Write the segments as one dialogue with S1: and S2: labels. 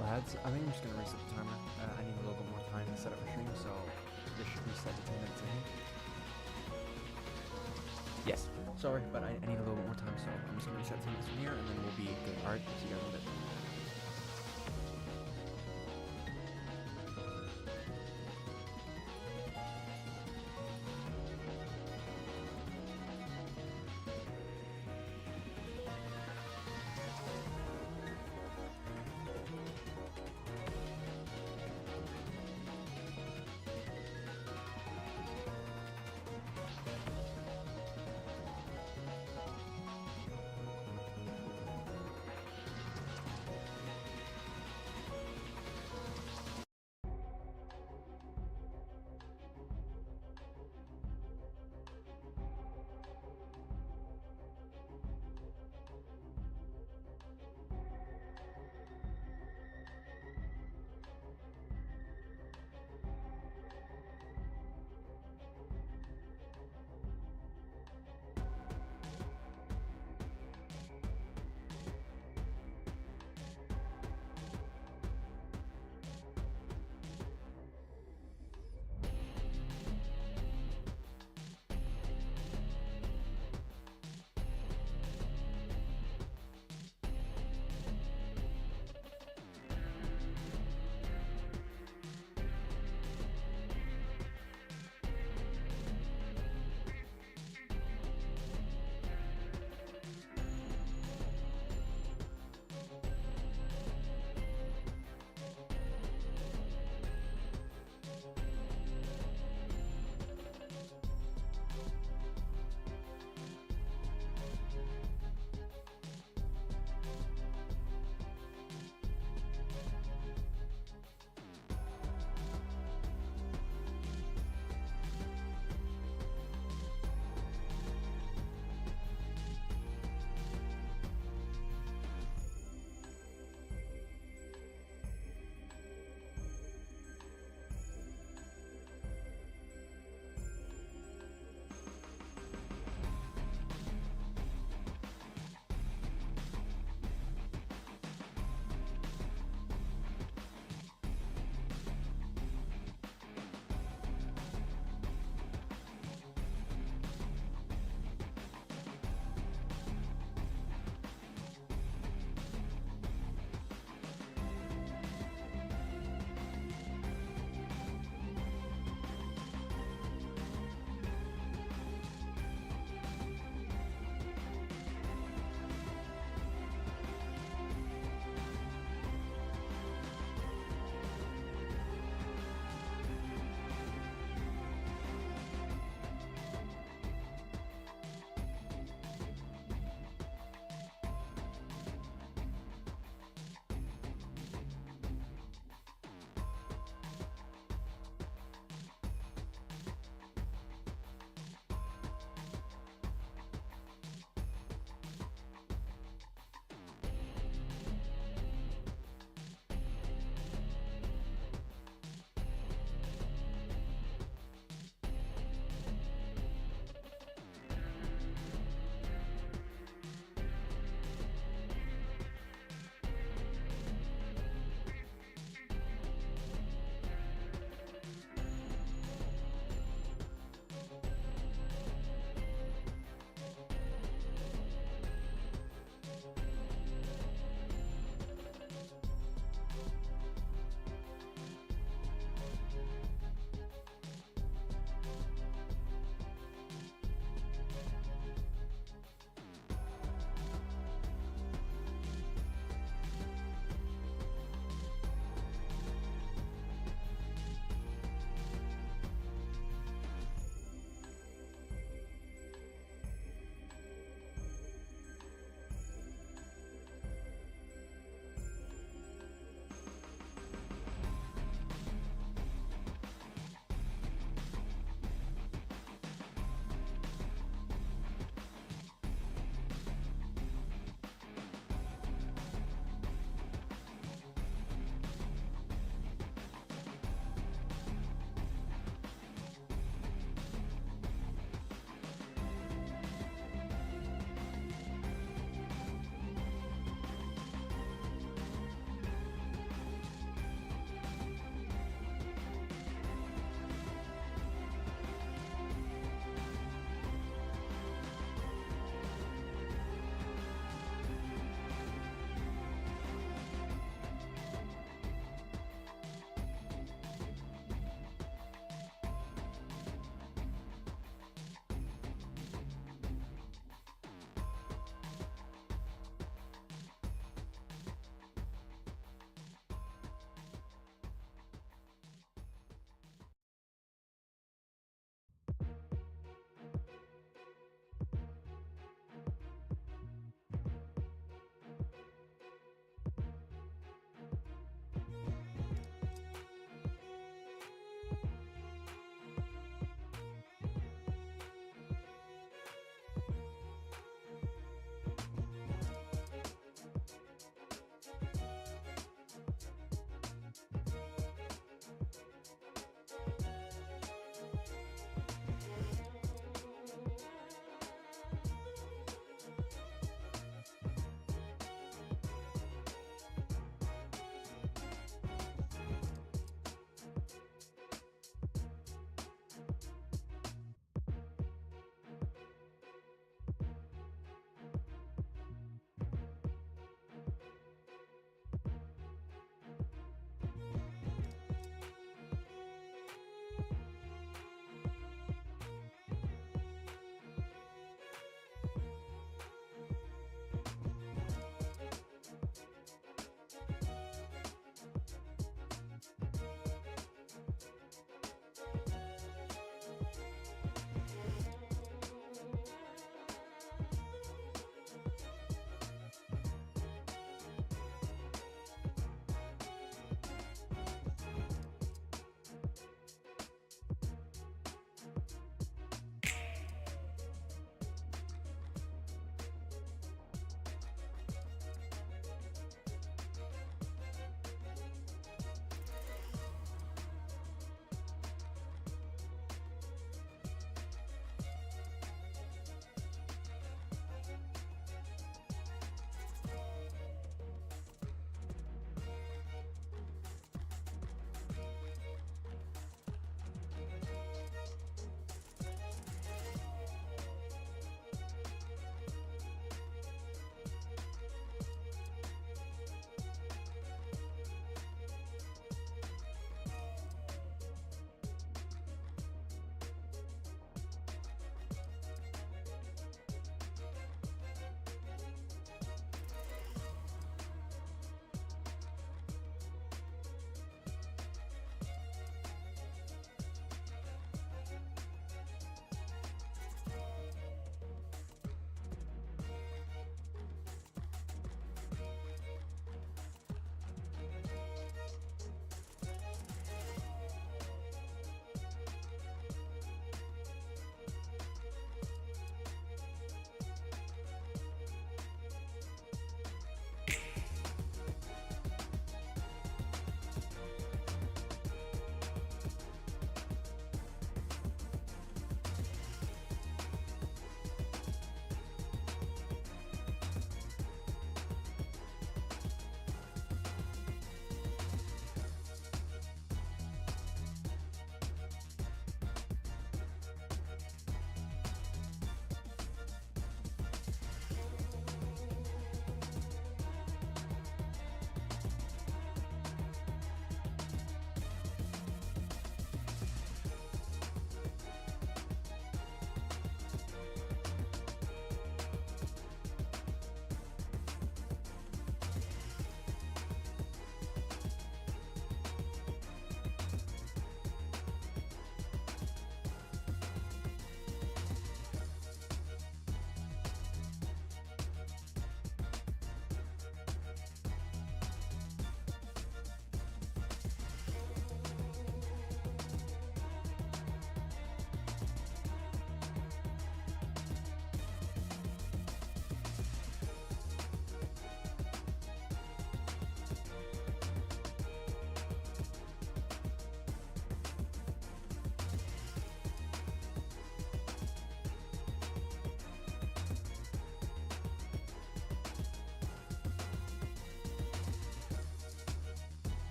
S1: Lads, I think I'm just gonna reset the timer. I need a little bit more time to set up a stream, so this should reset to 10 minutes, I think. Yes, sorry, but I need a little bit more time, so I'm just gonna reset 10 minutes from here, and then we'll be good. Alright, see you guys in a bit.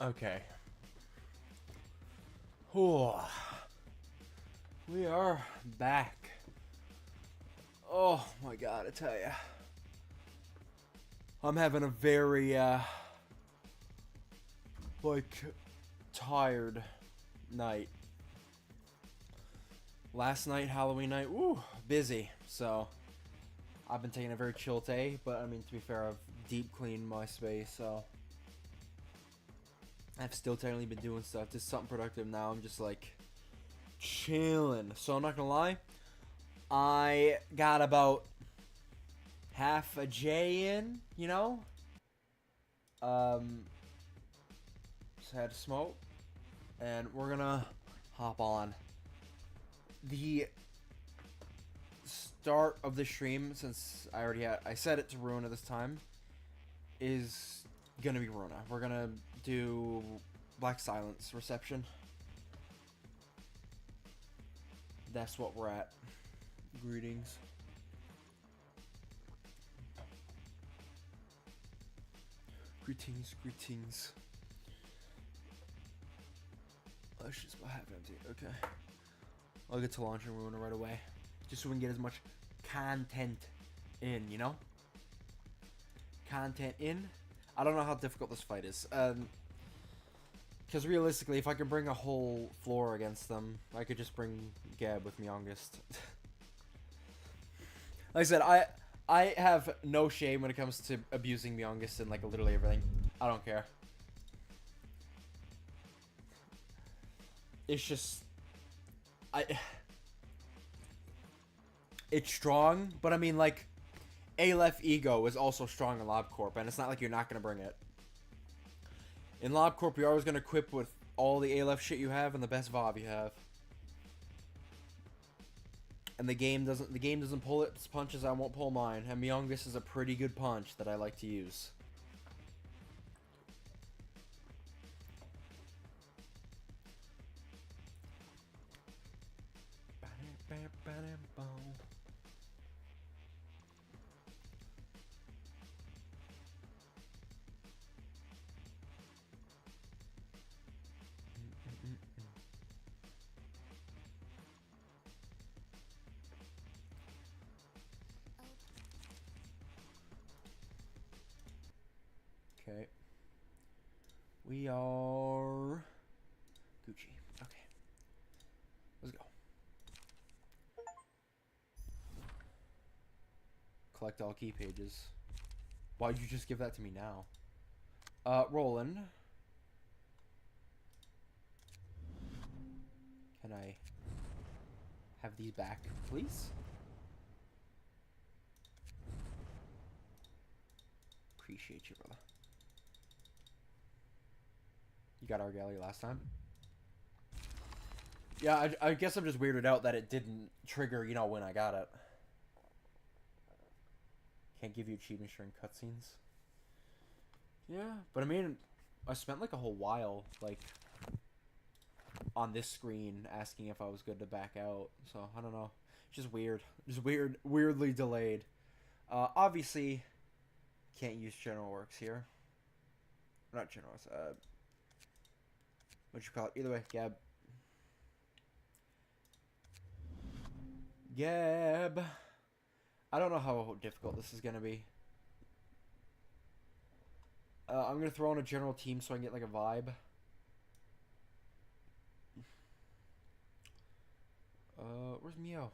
S1: Okay. Oh, we are back. Oh my god, I tell ya. I'm having a very, like, tired night. Last night, Halloween night, woo, busy. So, I've been taking a very chill day, but I mean, to be fair, I've deep cleaned my space, so. I've still technically been doing stuff, just something productive now. I'm just like, chilling. So, I'm not gonna lie, I got about half a J in, you know? Just had a smoke, and we're gonna hop on. The start of the stream, since I said it to Ruina this time, is gonna be Ruina. We're gonna do Black Silence reception. That's what we're at. Greetings. Greetings, greetings. Let's just have empty. Okay. I'll get to launching Ruina right away. Just so we can get as much content in, you know? Content in. I don't know how difficult this fight is. Because realistically, if I could bring a whole floor against them, I could just bring Gab with me August. Like I said, I have no shame when it comes to abusing Myongest and like literally everything. I don't care. It's just it's strong, but I mean like Aleph Ego is also strong in LobCorp, and it's not like you're not gonna bring it. In LobCorp, you're always gonna equip with all the Aleph shit you have and the best VOB you have. And the game doesn't pull its punches, I won't pull mine. And Myongest is a pretty good punch that I like to use. Okay. We are Gucci. Okay. Let's go. Collect all key pages. Why'd you just give that to me now? Roland. Can I have these back, please? Appreciate you, brother. You got our galley last time? Yeah, I guess I'm just weirded out that it didn't trigger, you know, when I got it. Can't give you achievements during cutscenes. Yeah, but I mean, I spent like a whole while, like, on this screen asking if I was good to back out. So, I don't know. Just weird. Just weirdly delayed. Obviously, can't use General Works here. Not General Works, what you call it? Either way, Gab. Gab. I don't know how difficult this is gonna be. I'm gonna throw on a general team so I can get like a vibe. Where's Mio?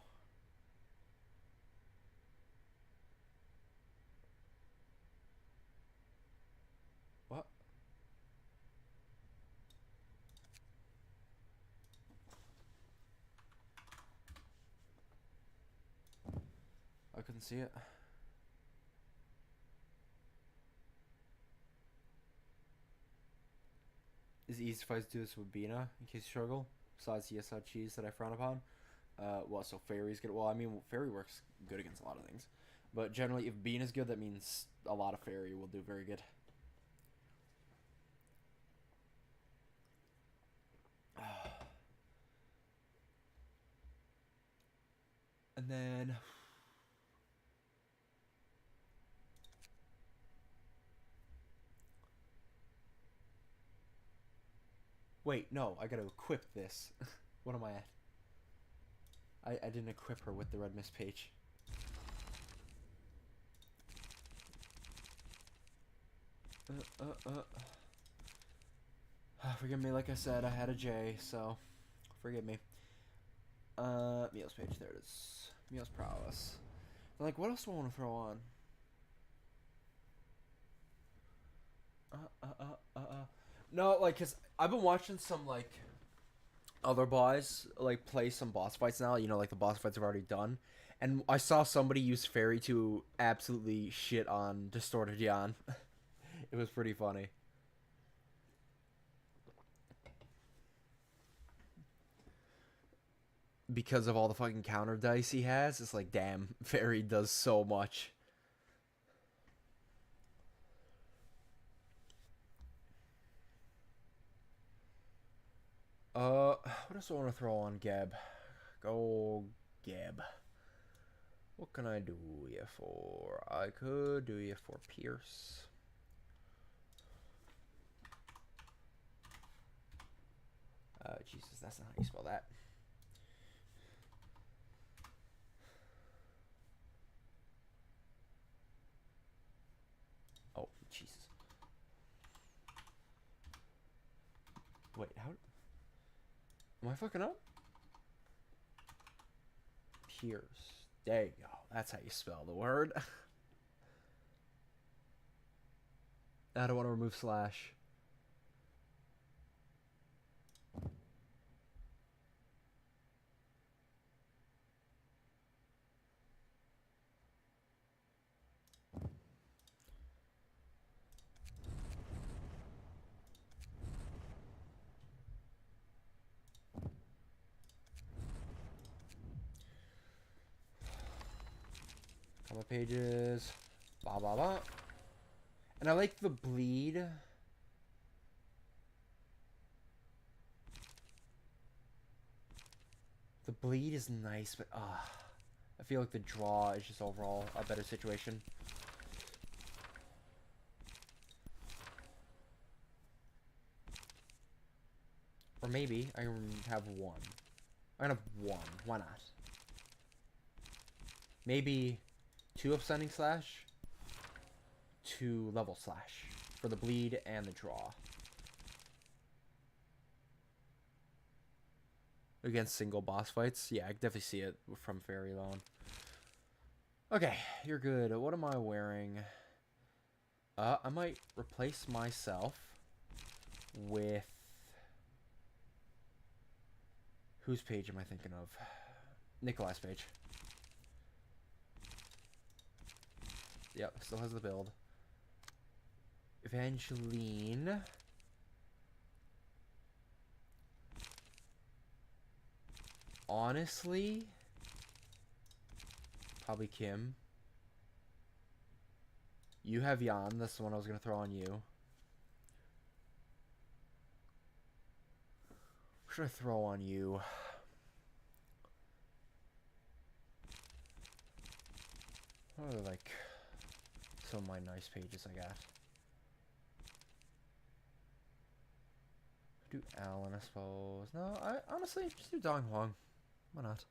S1: What? I couldn't see it. Is it easy if I do this with Bina in case you struggle? Besides the ESL cheese that I frown upon. Well, so Fairy's good. Well, I mean, Fairy works good against a lot of things. But generally, if Bina's good, that means a lot of Fairy will do very good. And then... Wait, no, I gotta equip this. What am I at? I didn't equip her with the red mist page. Forgive me, like I said, I had a J, so forgive me. Meals page, there it is. Meals prowess. Like, what else do I want to throw on? No, like, cause I've been watching some like other boys like play some boss fights now. You know, like the boss fights are already done, and I saw somebody use fairy to absolutely shit on distorted Yan. It was pretty funny. Because of all the fucking counter dice he has, it's like, damn, fairy does so much. What else do I want to throw on Geb? Go Geb. What can I do you for? I could do you for Pierce. Jesus, that's not how you spell that. Oh, Jesus. Wait, how... Am I fucking up? Pierce. There you go. That's how you spell the word. I don't want to remove slash. Couple pages. Blah, blah, blah. And I like the bleed. The bleed is nice, but I feel like the draw is just overall a better situation. Or maybe I can have one. I'm gonna have one. Why not? Maybe 2 upsending slash, 2 level slash for the bleed and the draw. Against single boss fights? Yeah, I can definitely see it from Fairy Loan. Okay, you're good. What am I wearing? I might replace myself with... Whose page am I thinking of? Nikolai's page. Yep, still has the build. Evangeline. Honestly, probably Kim. You have Yan. That's the one I was going to throw on you. What should I throw on you? What are like some of my nice pages I got? Do Alan, I suppose. No, I honestly just do Dong Huang. Why not?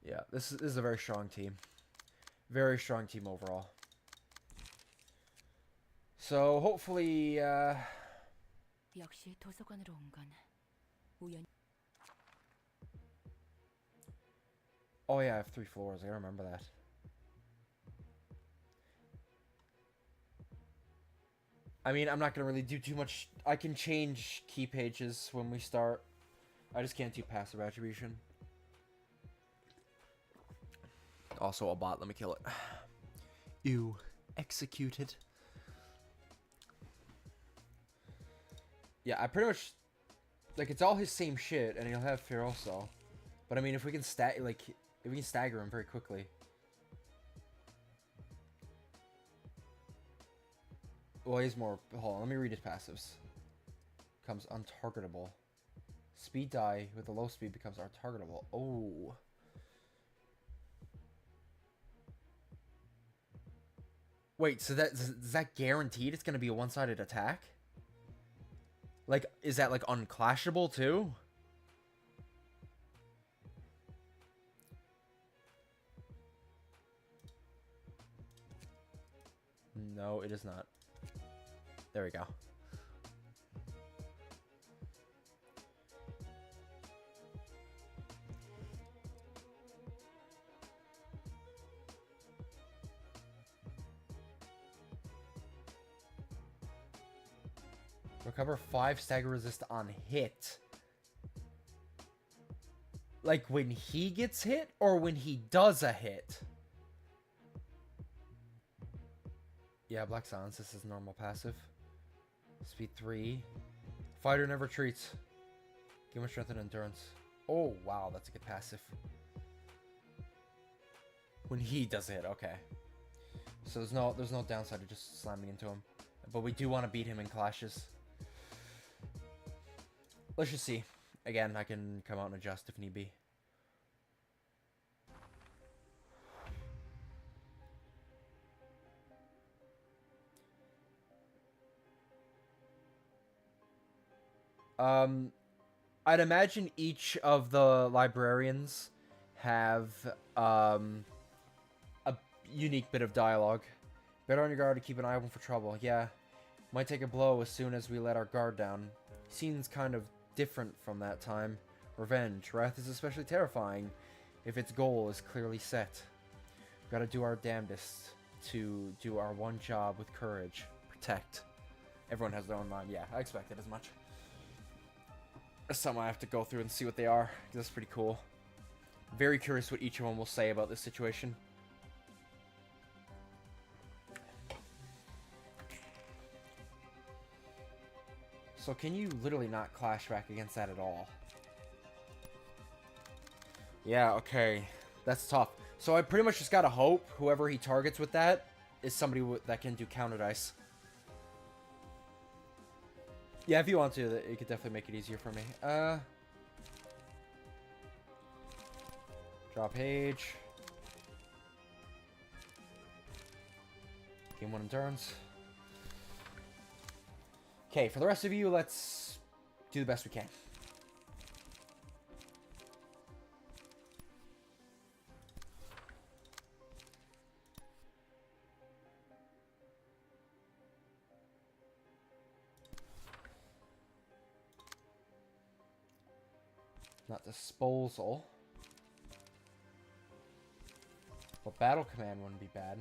S1: Yeah, this is a very strong team. Very strong team overall. So hopefully, oh yeah, I have 3 floors. I remember that. I mean, I'm not gonna really do too much. I can change key pages when we start. I just can't do passive attribution. Also a bot, let me kill it. Ew. Executed. Yeah, I pretty much... Like, it's all his same shit, and he'll have fear also. But I mean, if we can if we can stagger him very quickly. Well, he's more... Hold on, let me read his passives. Becomes untargetable. Speed die with a low speed becomes untargetable. Oh. Wait, so is that guaranteed it's going to be a one-sided attack? Like, is that, like, unclashable, too? No, it is not. There we go. Recover 5 stagger resist on hit. Like when he gets hit or when he does a hit? Yeah, Black Silence. This is normal passive. Speed 3. Fighter never retreats. Give him strength and endurance. Oh, wow. That's a good passive. When he does a hit. Okay. So there's no downside to just slamming into him. But we do want to beat him in clashes. Let's just see. Again, I can come out and adjust if need be. I'd imagine each of the librarians have a unique bit of dialogue. Better on your guard to keep an eye open for trouble. Yeah, might take a blow as soon as we let our guard down. Seems kind of different from that time. Revenge. Wrath is especially terrifying if its goal is clearly set. Gotta do our damnedest to do our one job with courage. Protect. Everyone has their own mind. Yeah, I expected as much. That's something I have to go through and see what they are. That's pretty cool. Very curious what each of them will say about this situation. So can you literally not clash back against that at all? Yeah, okay. That's tough. So I pretty much just gotta hope whoever he targets with that is somebody that can do counter dice. Yeah, if you want to, it could definitely make it easier for me. Draw page. Game 1 endurance. Okay, for the rest of you, let's do the best we can. Not disposal. But battle command wouldn't be bad.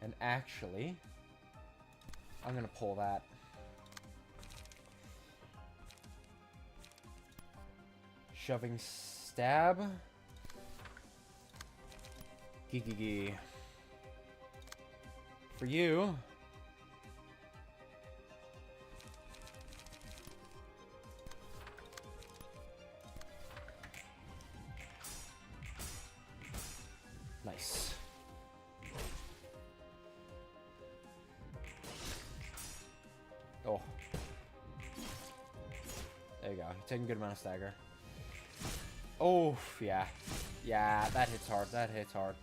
S1: And actually, I'm gonna pull that. Shoving stab. Gee. For you. Nice. Oh. There you go. You're taking a good amount of stagger. Oh, yeah. Yeah, that hits hard. That hits hard.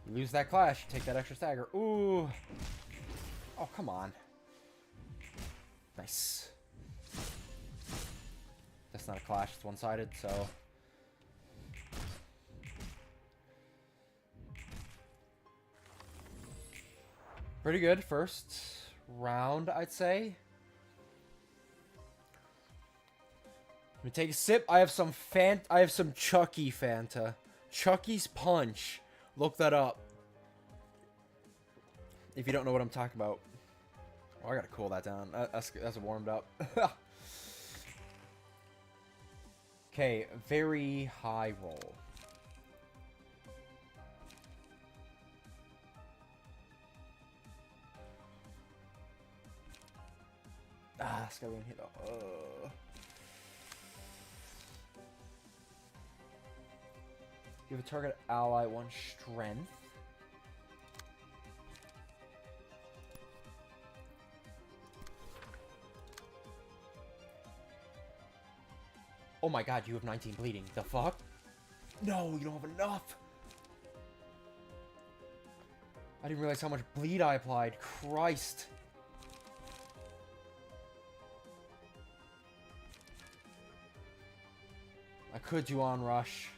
S1: You lose that clash. Take that extra stagger. Ooh. Oh, come on. Nice. That's not a clash. It's one-sided, so... Pretty good first round, I'd say. Let me take a sip. I have some Chucky Fanta. Chucky's Punch. Look that up. If you don't know what I'm talking about. Oh, I gotta cool that down. That's warmed up. Okay, very high roll. Ah, it's gotta be in here though. You have a target ally 1 strength. Oh my god, you have 19 bleeding. The fuck? No, you don't have enough! I didn't realize how much bleed I applied. Christ. I could do on rush.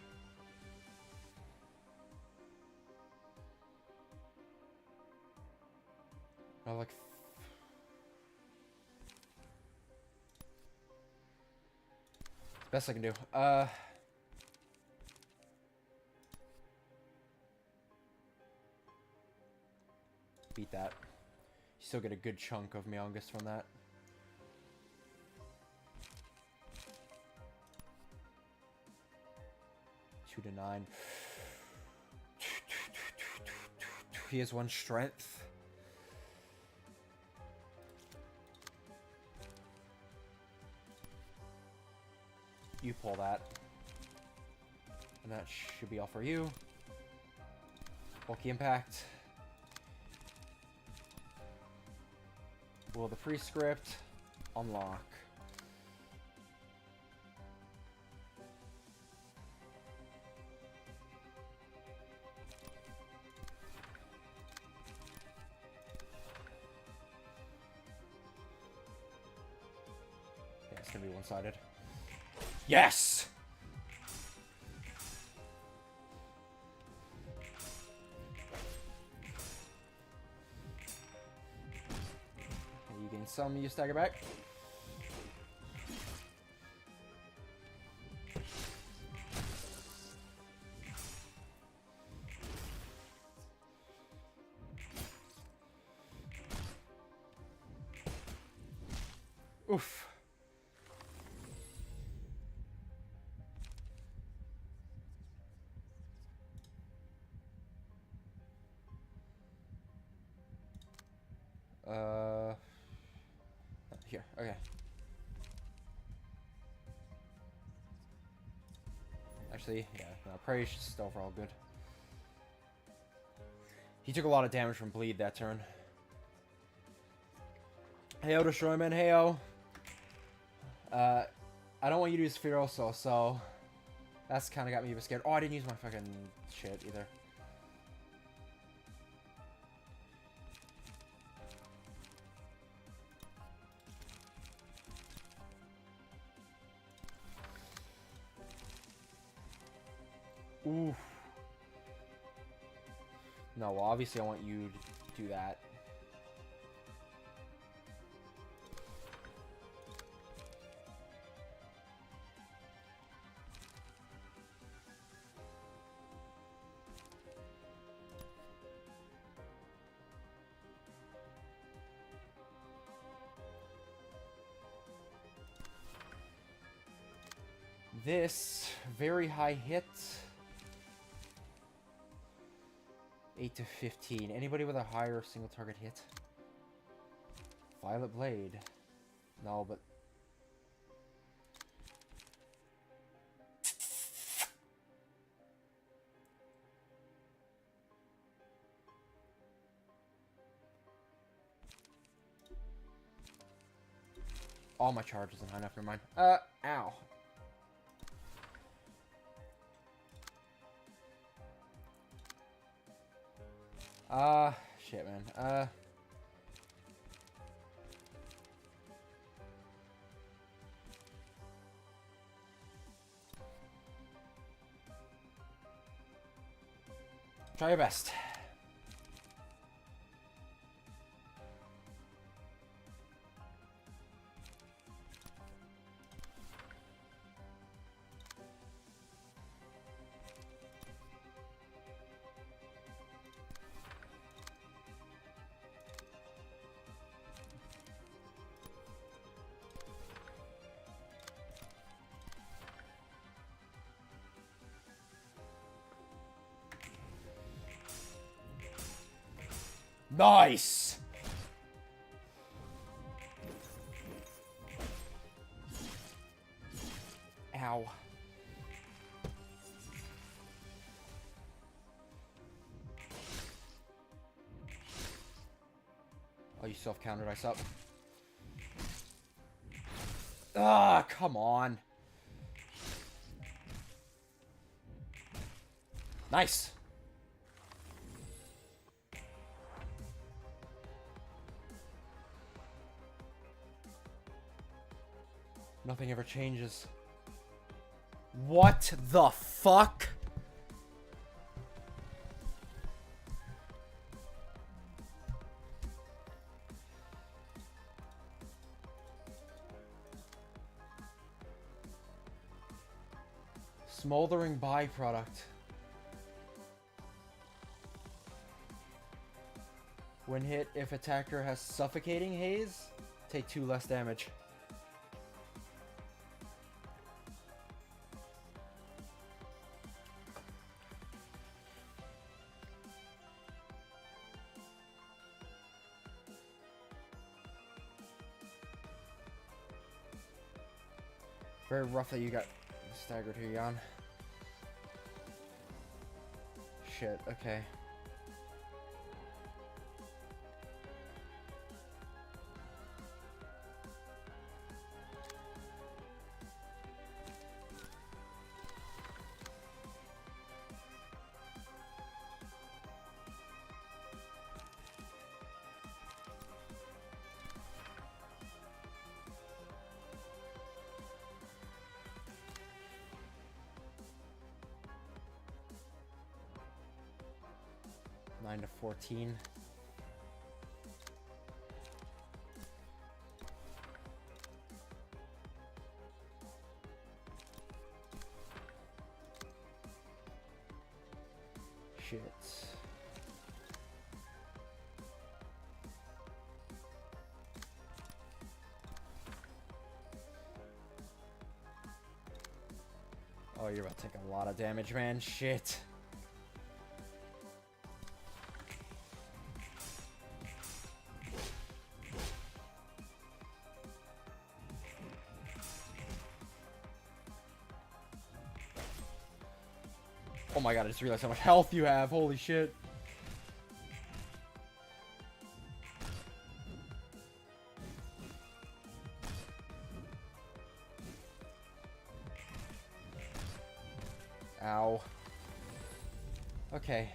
S1: I like... Best I can do. Beat that. You still get a good chunk of Meongus from that. Two to 9. He has 1 strength. You pull that. And that should be all for you. Bulky impact. Will the prescript unlock? Yeah, it's gonna be one-sided. Yes! You gain some, you stagger back. Oof. Here, okay. Actually, yeah, no, Prey is just overall good. He took a lot of damage from bleed that turn. Heyo, Destroyman, heyo. I don't want you to use Fearoso, so that's kind of got me a bit scared. Oh, I didn't use my fucking shit either. Oof. No, well, obviously I want you to do that. This very high hit. 8 to 15. Anybody with a higher single target hit? Violet Blade. No, but... all my charge isn't high enough, never mind. Ow. Shit, man. Try your best. Nice! Ow. Oh, you still have counter dice up. Ah, come on. Nice. Nothing ever changes. What the fuck? Smoldering byproduct. When hit, if attacker has suffocating haze, take 2 less damage. Very rough that you got staggered here, Jan. Shit, okay. To 14. Shit. Oh, you're about to take a lot of damage, man. Shit. Oh my god, I just realized how much health you have. Holy shit. Ow. Okay.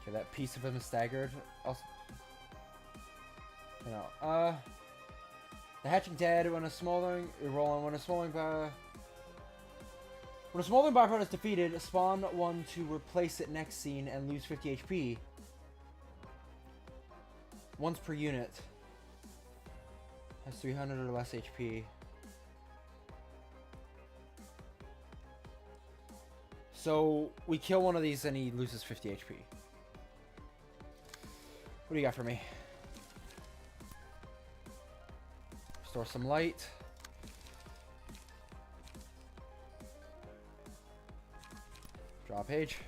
S1: Okay, that piece of him is staggered. Also, the hatching dead when a smoldering when a smoldering byproduct is defeated, spawn one to replace it next scene and lose 50 HP. Once per unit. Has 300 or less HP. So we kill one of these and he loses 50 HP. What do you got for me? Restore some light. Draw page.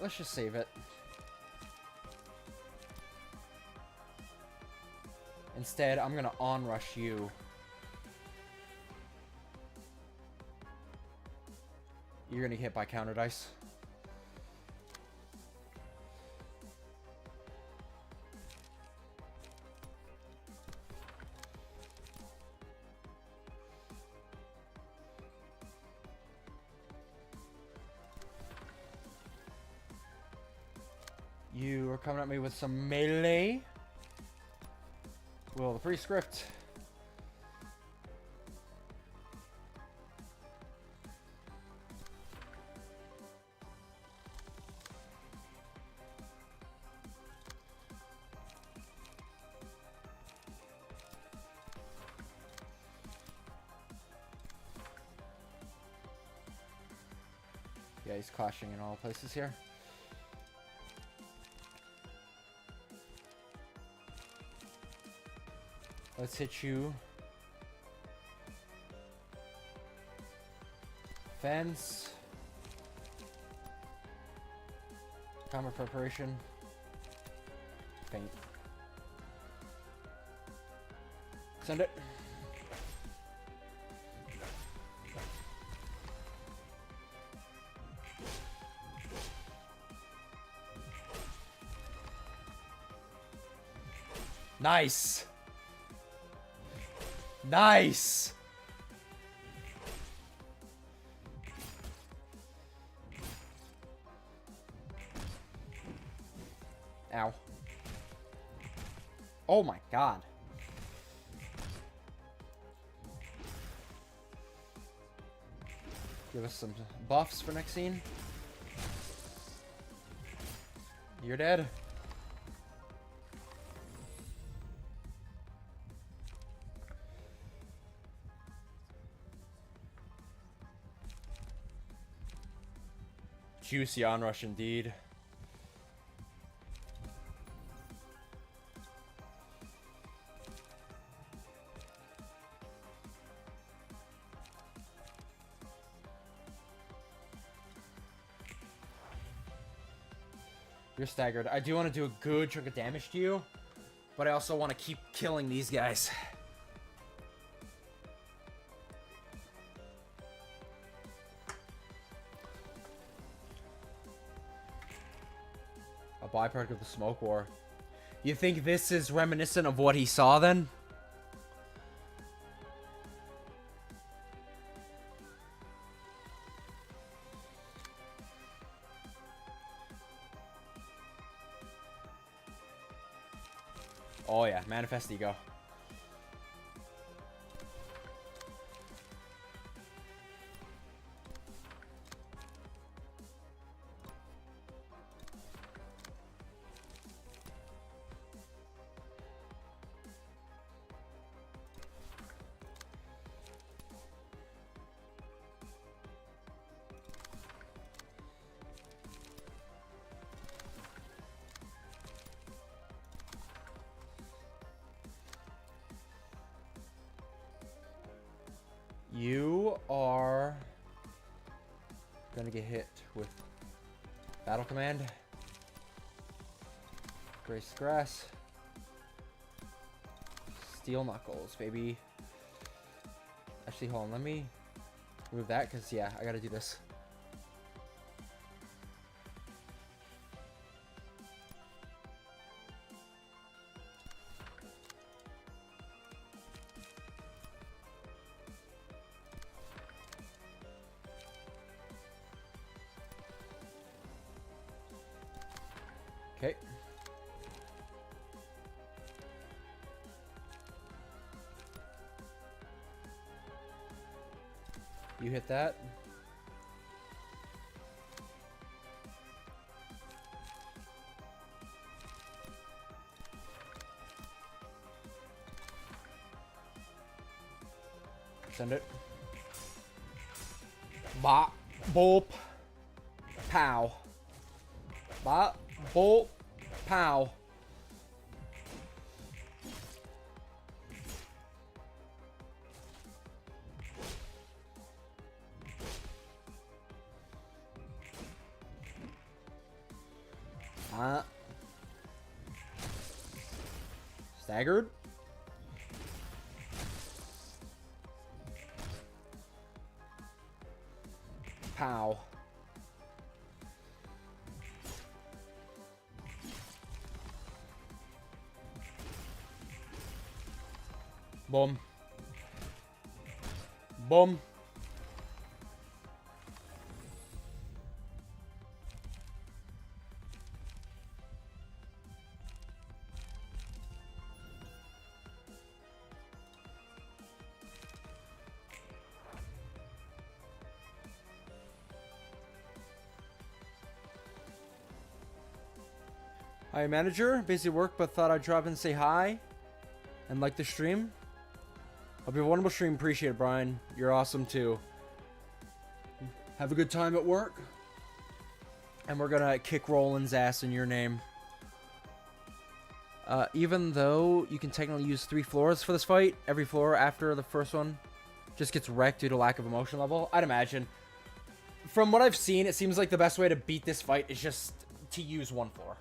S1: Let's just save it. Instead, I'm gonna onrush you. You're gonna get hit by counter dice. You are coming at me with some melee. Well, the free script. Yeah, he's clashing in all places here. Let's hit you. Fence. Combat preparation. Faint. Send it. Nice. Nice. Ow. Oh my god. Give us some buffs for next scene. You're dead. Juicy onrush indeed. You're staggered. I do want to do a good chunk of damage to you, but I also want to keep killing these guys. A byproduct of the smoke war. You think this is reminiscent of what he saw then? Oh yeah, manifest ego. You are gonna get hit with battle command. Grace grass. Steel knuckles, baby. Actually, hold on. Let me move that because yeah, I gotta do this. Okay. You hit that. Send it. Bop. Boop. Pow. Bop. Boop. Pow. Staggered. Pow. Boom. Boom. Hi, manager. Busy work, but thought I'd drop in and say hi. And like the stream. Hope you have a wonderful stream. Appreciate it, Brian. You're awesome, too. Have a good time at work. And we're gonna kick Roland's ass in your name. Even though you can technically use 3 floors for this fight, every floor after the first one just gets wrecked due to lack of emotion level. I'd imagine. From what I've seen, it seems like the best way to beat this fight is just to use 1 floor.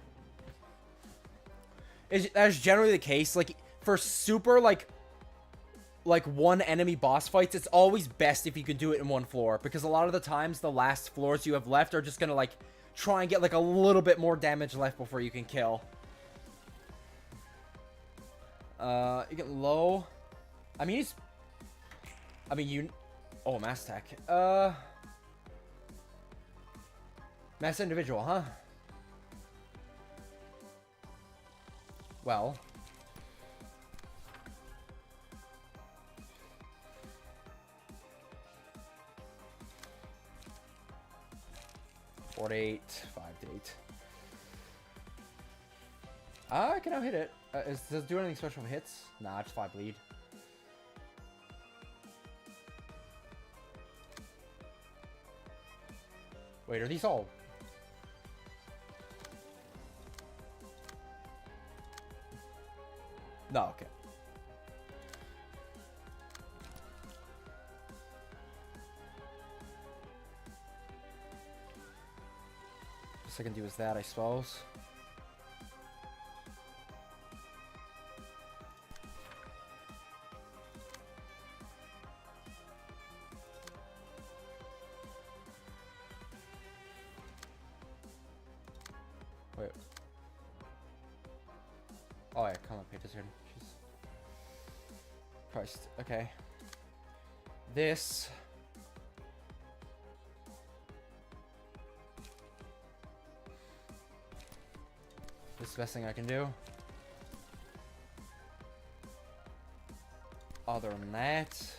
S1: That's generally the case. Like, for super, like 1 enemy boss fights, it's always best if you can do it in 1 floor. Because a lot of the times, the last floors you have left are just gonna, like, try and get, like, a little bit more damage left before you can kill. You get low. I mean, oh, mass attack. Mass individual, huh? Well. Four to 8, 5 to 8. I can now hit it. Does it do anything special for hits? Nah, just 5 bleed. Wait, are these all? No, okay. Best I can do is that, I suppose. Wait. Oh yeah, come on, pay attention. Jeez. Christ. Okay. This. This is the best thing I can do. Other than that.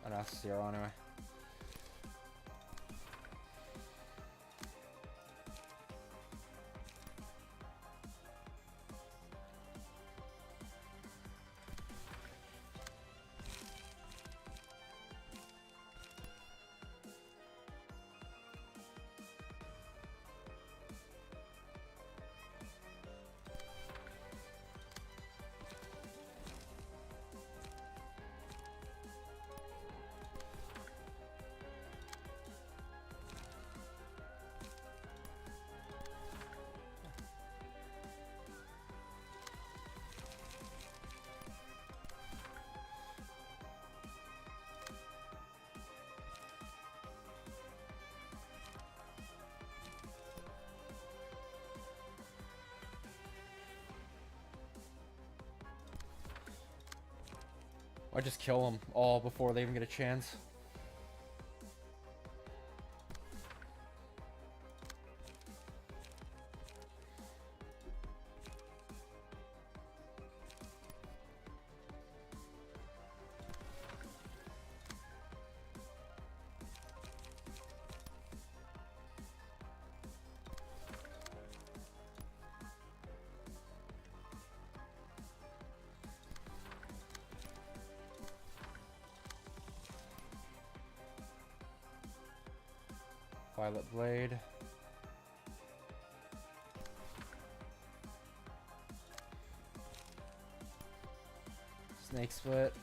S1: Oh no, it's 0 anyway. I just kill them all before they even get a chance. Violet Blade. Snake Split.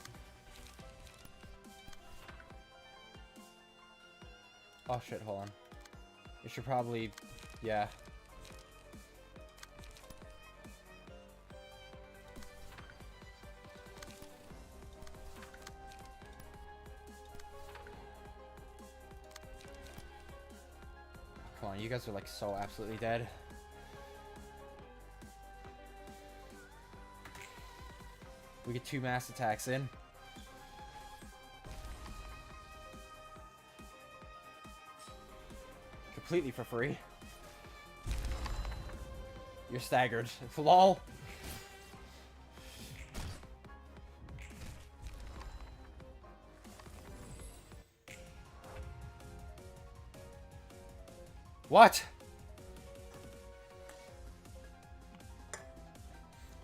S1: Oh shit, hold on. It should probably, yeah. Come on, you guys are like so absolutely dead. We get 2 mass attacks in. Completely for free. You're staggered. Lol. What?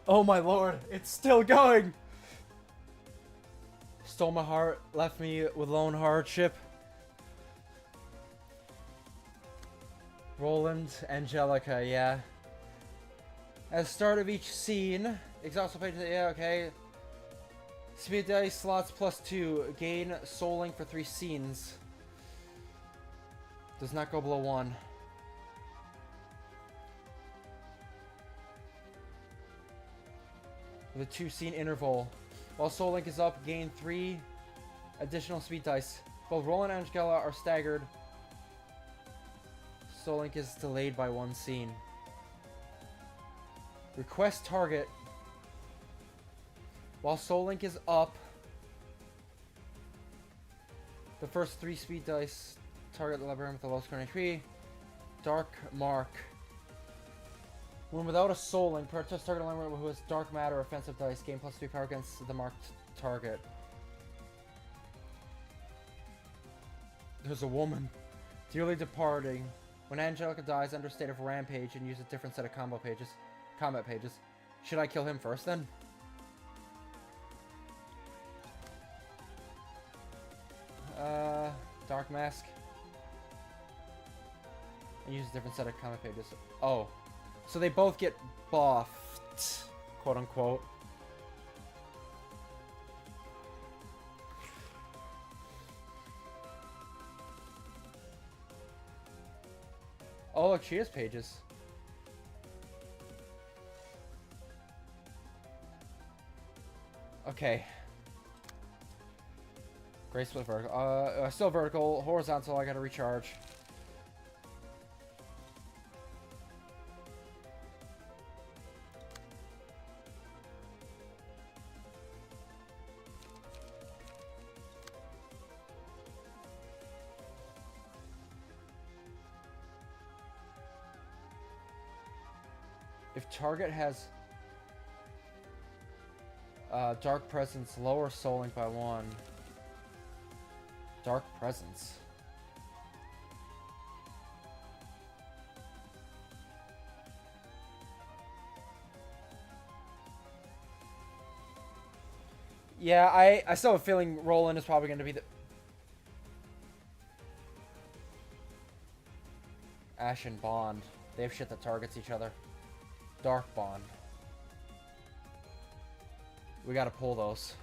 S1: Oh my lord, it's still going! Stole my heart, left me with lone hardship. Roland, Angelica, yeah. At the start of each scene, exhaust page, yeah, okay. Speed dice slots +2. Gain soul link for 3 scenes. Does not go below 1. With a 2-scene interval. While soul link is up, gain 3 additional speed dice. Both Roland and Angela are staggered. Soul link is delayed by 1 scene. Request target. While soul link is up, the first 3 speed dice target the labyrinth with the lowest current HP. Dark mark. When without a soul link, protest target a labyrinth who has dark matter offensive dice. Gain +3 power against the marked target. There's a woman. Dearly departing. When Angelica dies, enter state of rampage and use a different set of combat pages. Should I kill him first then? Dark mask. And use a different set of combat pages. Oh. So they both get buffed, quote unquote. Oh, look, she has pages. Okay. Gray split vertical. Still vertical. Horizontal, I gotta recharge. If target has dark presence, lower soul link by 1. Dark presence. Yeah, I still have a feeling Roland is probably going to be the... Ashen Bond. They have shit that targets each other. Dark Bond. We gotta pull those.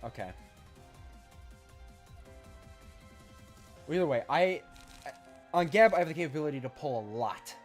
S1: Okay. Either way, on Geb, I have the capability to pull a lot.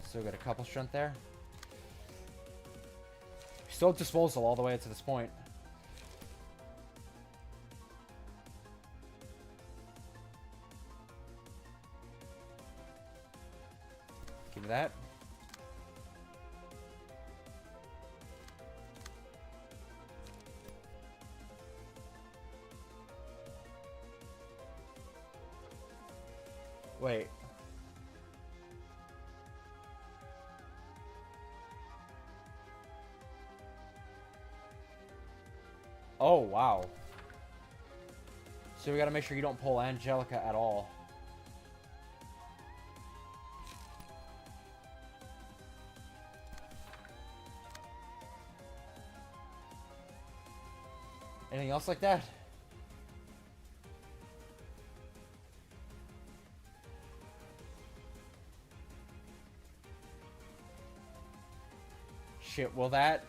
S1: Still got a couple strength there. Still disposal all the way to this point. Give me that. Wait. Oh, wow. So we gotta make sure you don't pull Angelica at all. Anything else like that? Shit, will that...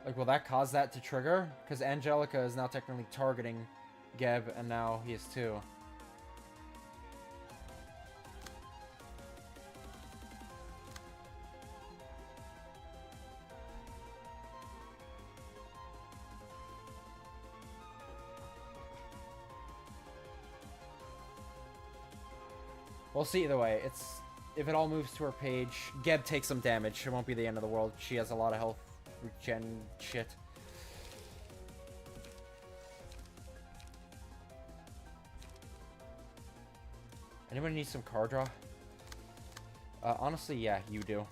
S1: Like, will that cause that to trigger? Because Angelica is now technically targeting Geb, and now he is too. We'll see either way. It's if it all moves to her page, Geb takes some damage. It won't be the end of the world. She has a lot of health regen shit. Anybody need some card draw? Honestly, yeah, you do.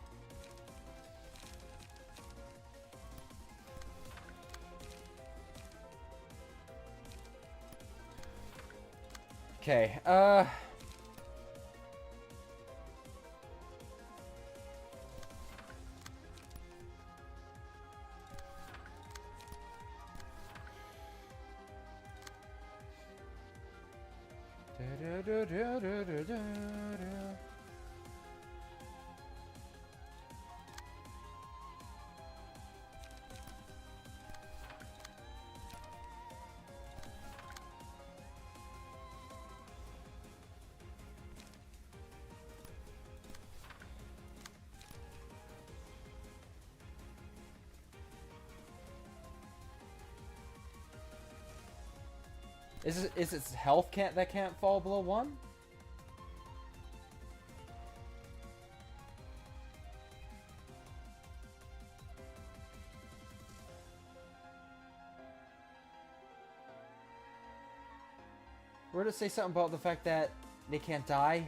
S1: Okay, Is its health that can't fall below 1? Where did it say something about the fact that they can't die?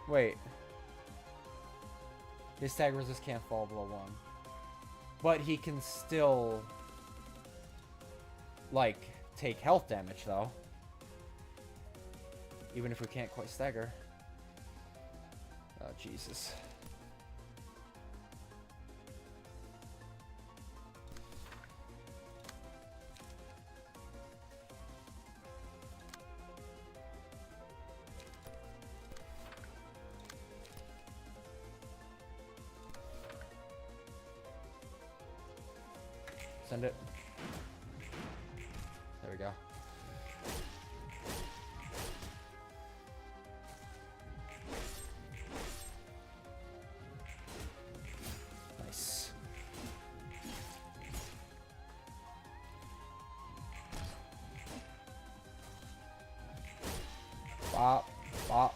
S1: Wait. His stag resist can't fall below 1. But he can still, like, take health damage, though. Even if we can't quite stagger. Oh, Jesus. Send it. There we go. Nice. Bop, bop.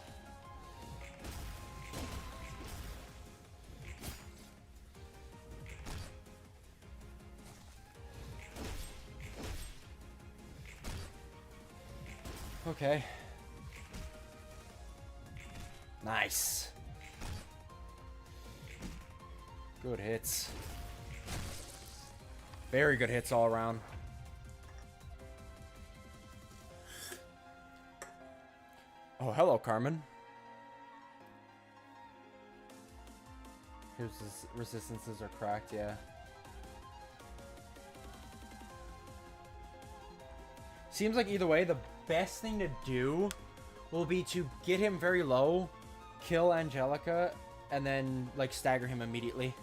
S1: Okay. Nice. Good hits. Very good hits all around. Oh, hello, Carmen. His resistances are cracked, yeah. Seems like either way, the best thing to do will be to get him very low, kill Angelica, and then, like, stagger him immediately.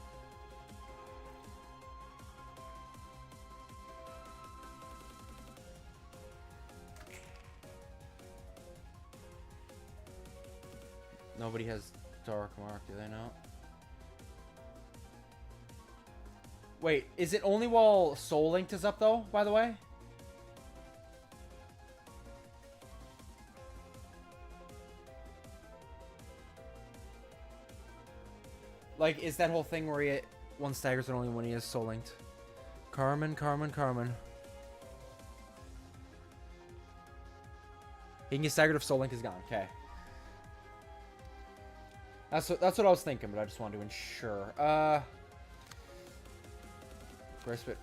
S1: Nobody has Dark Mark, do they not? Wait, is it only while Soul Linked is up, though, by the way? Like, is that whole thing where he one staggers it only when he is Soul Linked? Carmen, Carmen, Carmen. He can get staggered if Soul Link is gone. Okay. That's what I was thinking, but I just wanted to ensure. Grace Bit.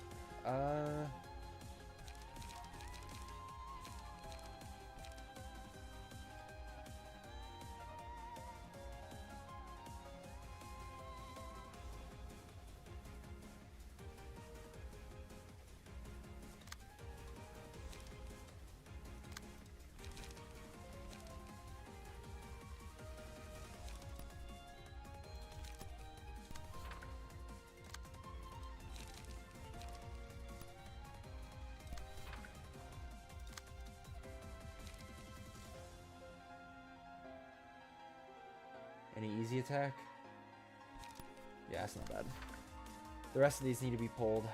S1: Any easy attack? Yeah, it's not bad. The rest of these need to be pulled.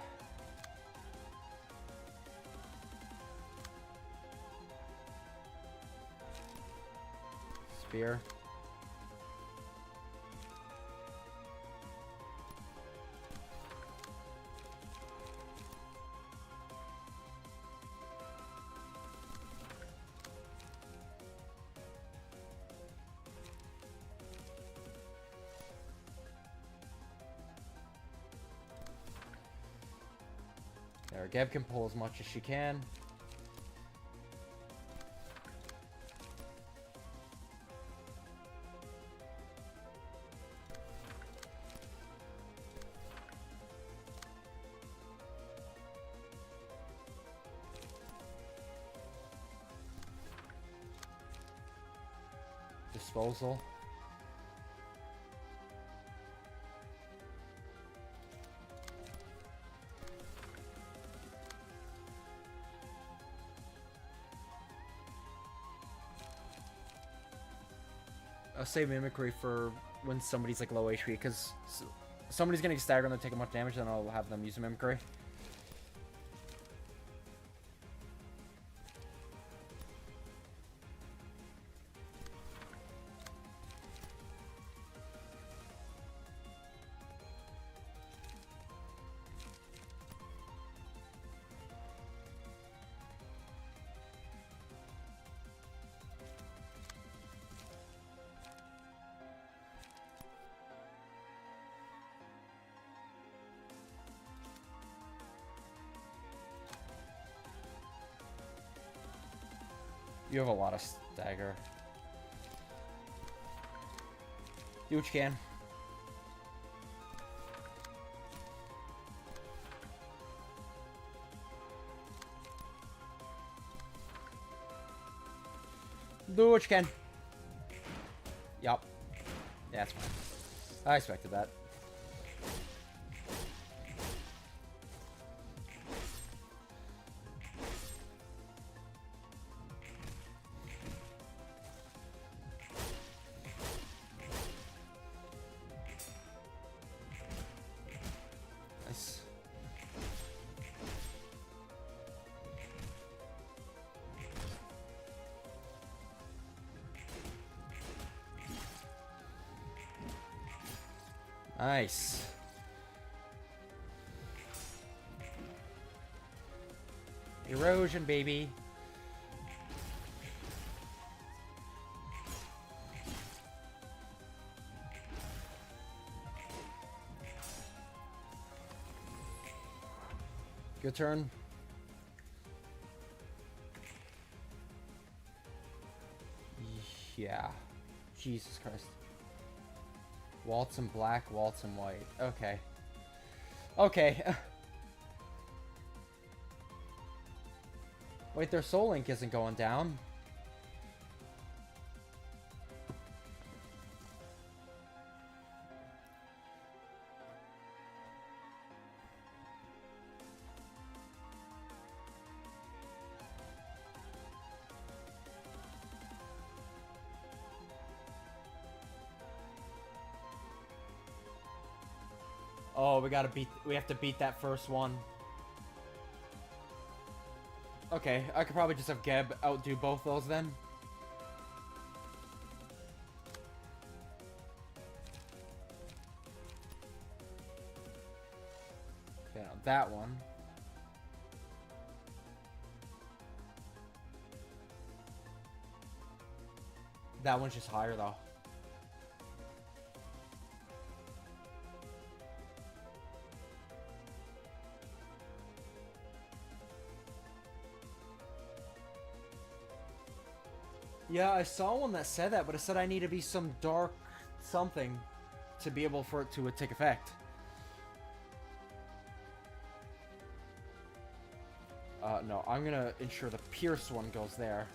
S1: Spear. There, Geb can pull as much as she can. Disposal. I'll save mimicry for when somebody's like low HP, because somebody's getting staggered and they're taking much damage, then I'll have them use a mimicry. You have a lot of stagger. Do what you can. Do what you can. Yup. Yeah, that's fine. I expected that. Nice. Erosion, baby. Good turn. Yeah. Jesus Christ. Waltz in black, waltz in white. Okay. Okay. Wait, their soul link isn't going down. Oh, we have to beat that first one. Okay, I could probably just have Geb outdo both those then. Okay, now that one. That one's just higher though. Yeah, I saw one that said that, but it said I need to be some dark something to be able for it to take effect. No, I'm gonna ensure the pierced one goes there.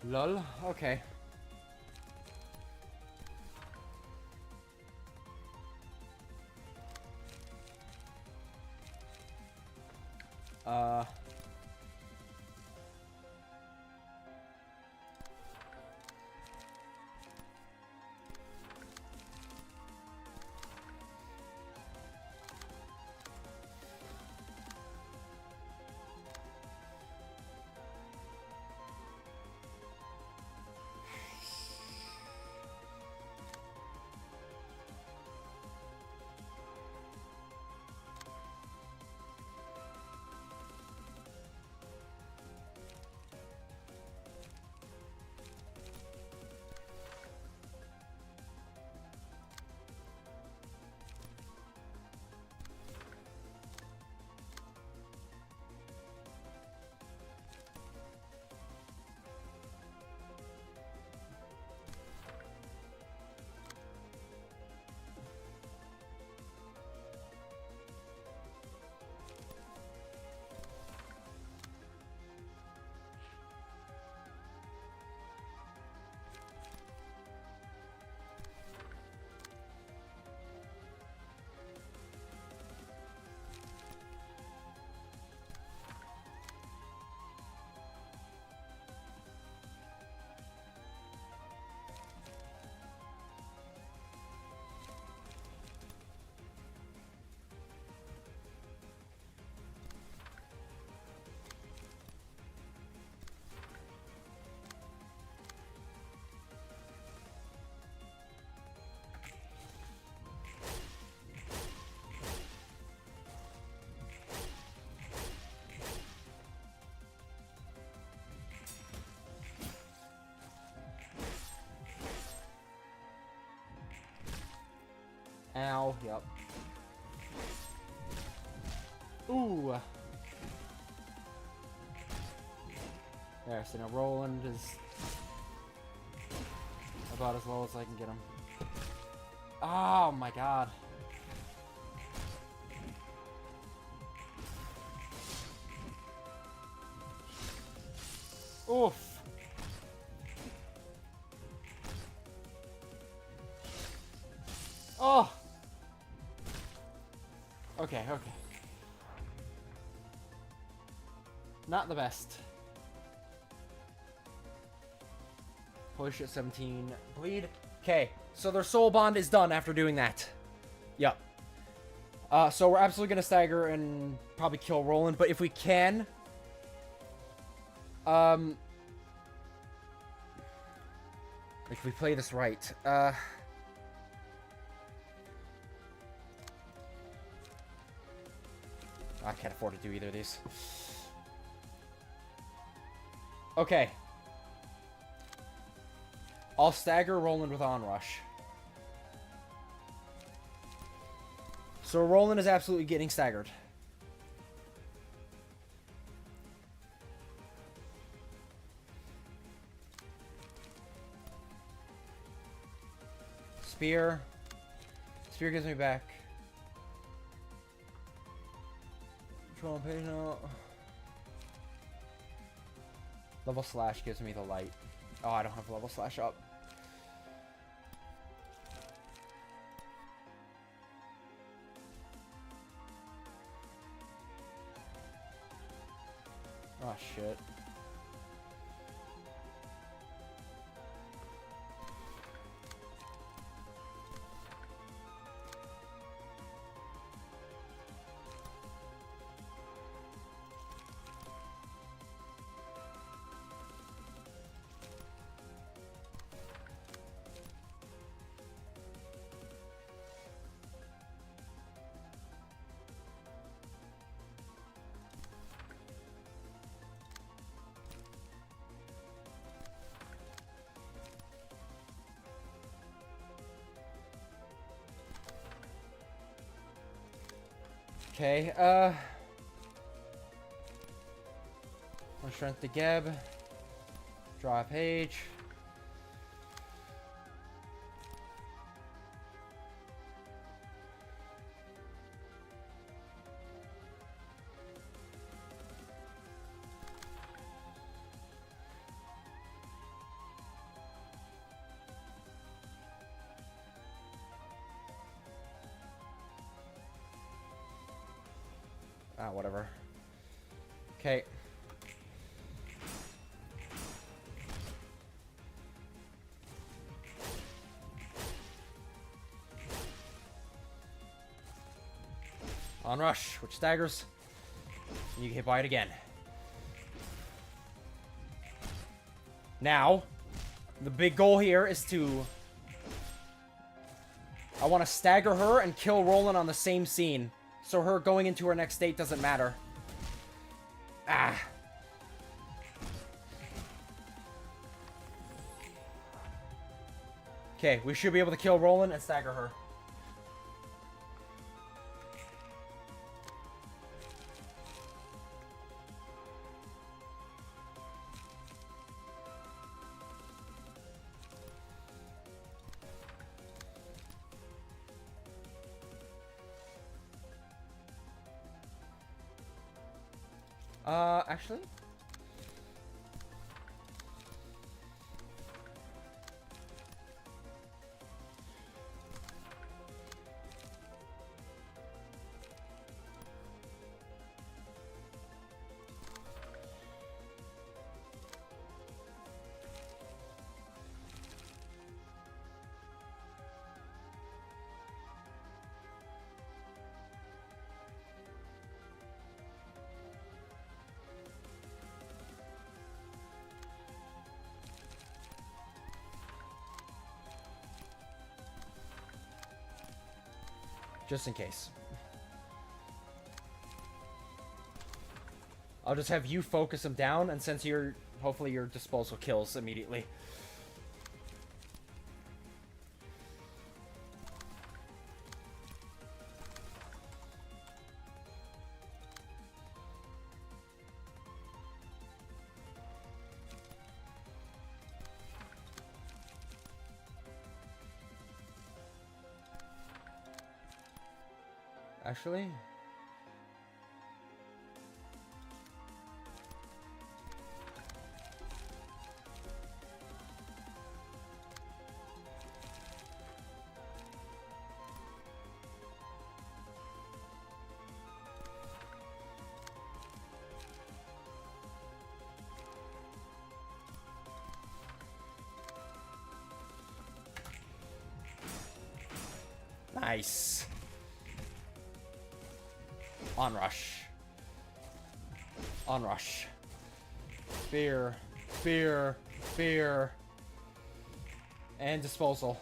S1: Lol. Okay. Uh... Ow, yep. Ooh. There, so now Roland is about as low as I can get him. Oh my god. Oof. Oh. Okay, okay. Not the best. Push at 17. Bleed. Okay, so their soul bond is done after doing that. Yep. So we're absolutely gonna stagger and probably kill Roland, but if we can, if we play this right, I can't afford to do either of these. Okay. I'll stagger Roland with Onrush. So Roland is absolutely getting staggered. Spear. Spear gives me back. Control page now. Level slash gives me the light. Oh, I don't have level slash up. Oh shit. Okay, one strength to Geb. Draw a page. Ah, whatever. Okay. On rush, which staggers. And you get hit by it again. Now, the big goal here is to... I want to stagger her and kill Roland on the same scene. So her going into her next state doesn't matter. Ah. Okay, we should be able to kill Roland and stagger her. Actually? Just in case. I'll just have you focus him down, and since you're... Hopefully your disposal kills immediately. Actually... Nice. On rush. On rush. Fear. Fear. Fear. And disposal.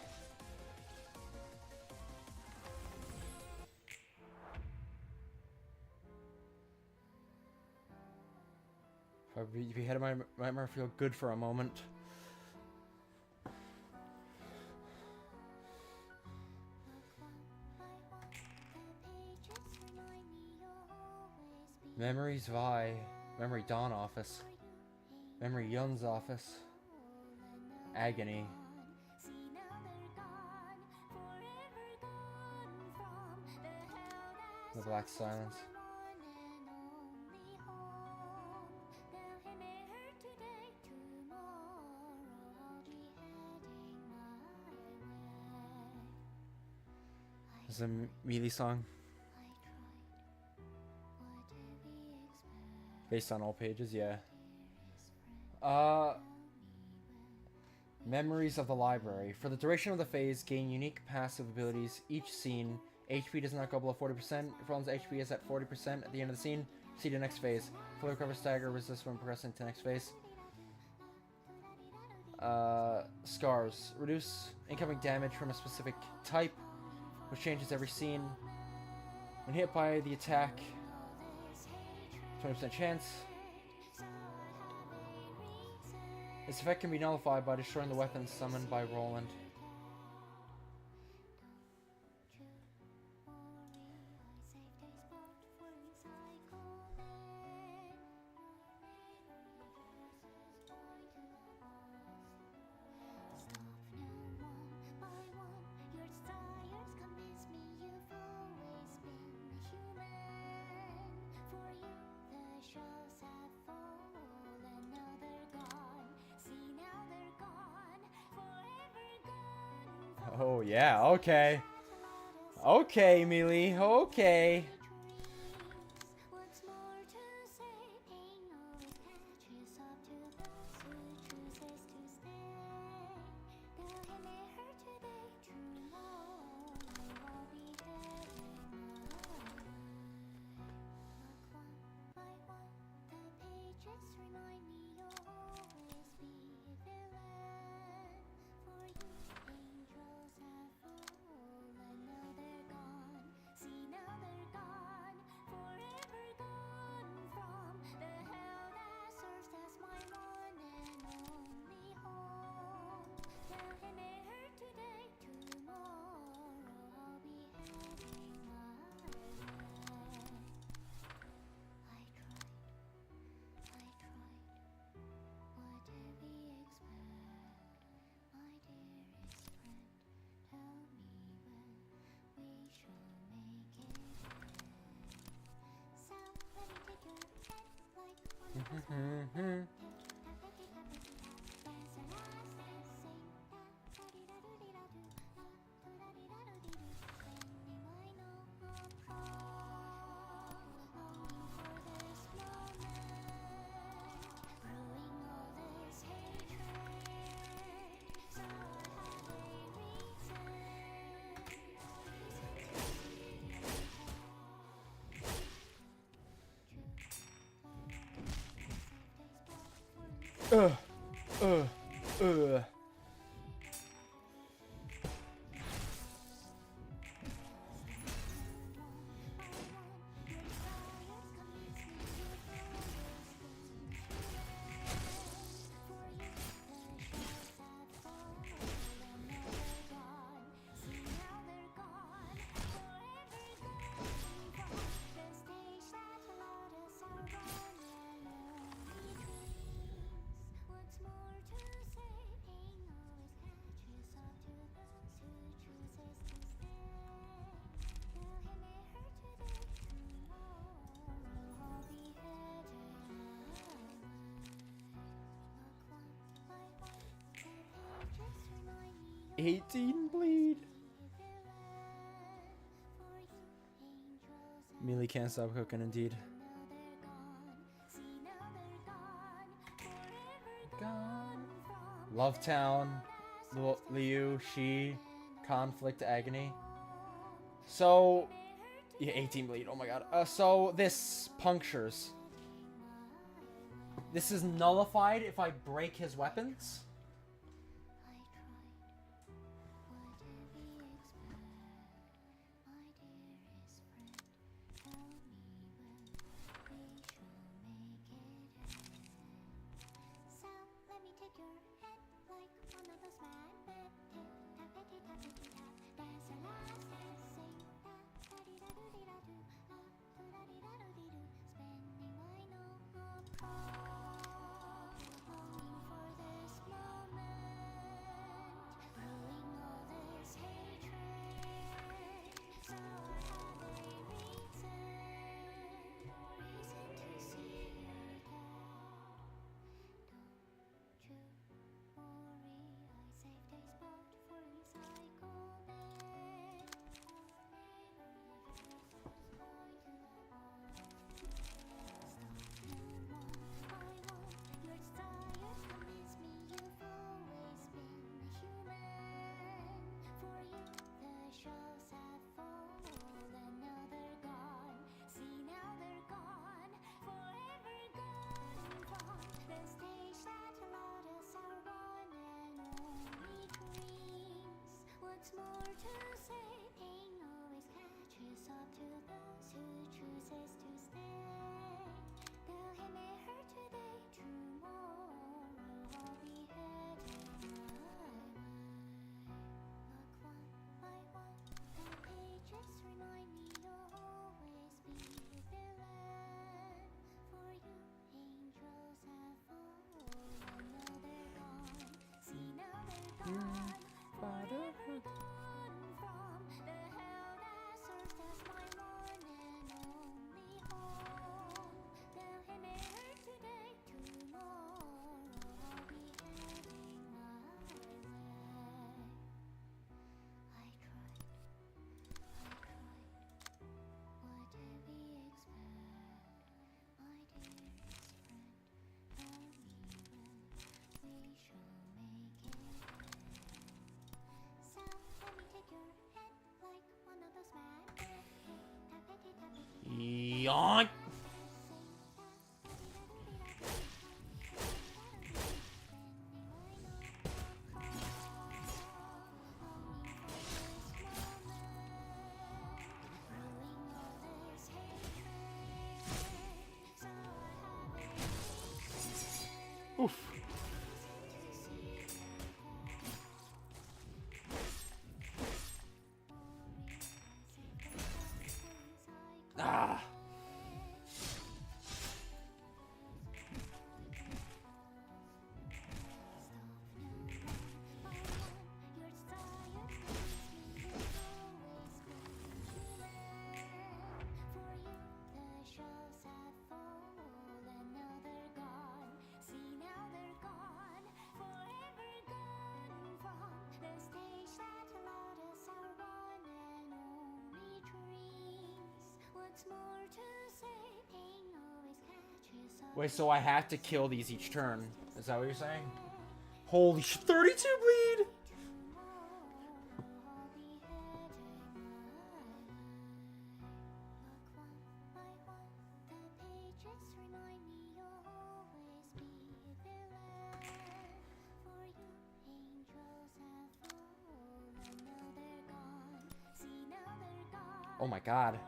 S1: If you had my nightmare, feel good for a moment. Memories Vi. Memory Dawn office. Memory Yun's office. Agony. The Black Silence. This is a melee song. Based on all pages, yeah. Memories of the library. For the duration of the phase, gain unique passive abilities. Each scene, HP does not go below 40%. If Roland's HP is at 40% at the end of the scene, proceed to next phase. Fully recover stagger, resist when progressing to next phase. Scars. Reduce incoming damage from a specific type, which changes every scene. When hit by the attack, 20% chance. This effect can be nullified by destroying the weapons summoned by Roland. Oh yeah, okay. Okay, Melee, okay. Uh, uh, uh. $18 bleed. Mealy can't stop cooking, indeed. Gone. Love Town, Liu, She, Conflict, Agony. So, yeah, 18 bleed. Oh my god. So this punctures. This is nullified if I break his weapons. Yoink. Oof. Ah. Wait, so I have to kill these each turn. Is that what you're saying? Holy shit, 32 bleed! Oh my god.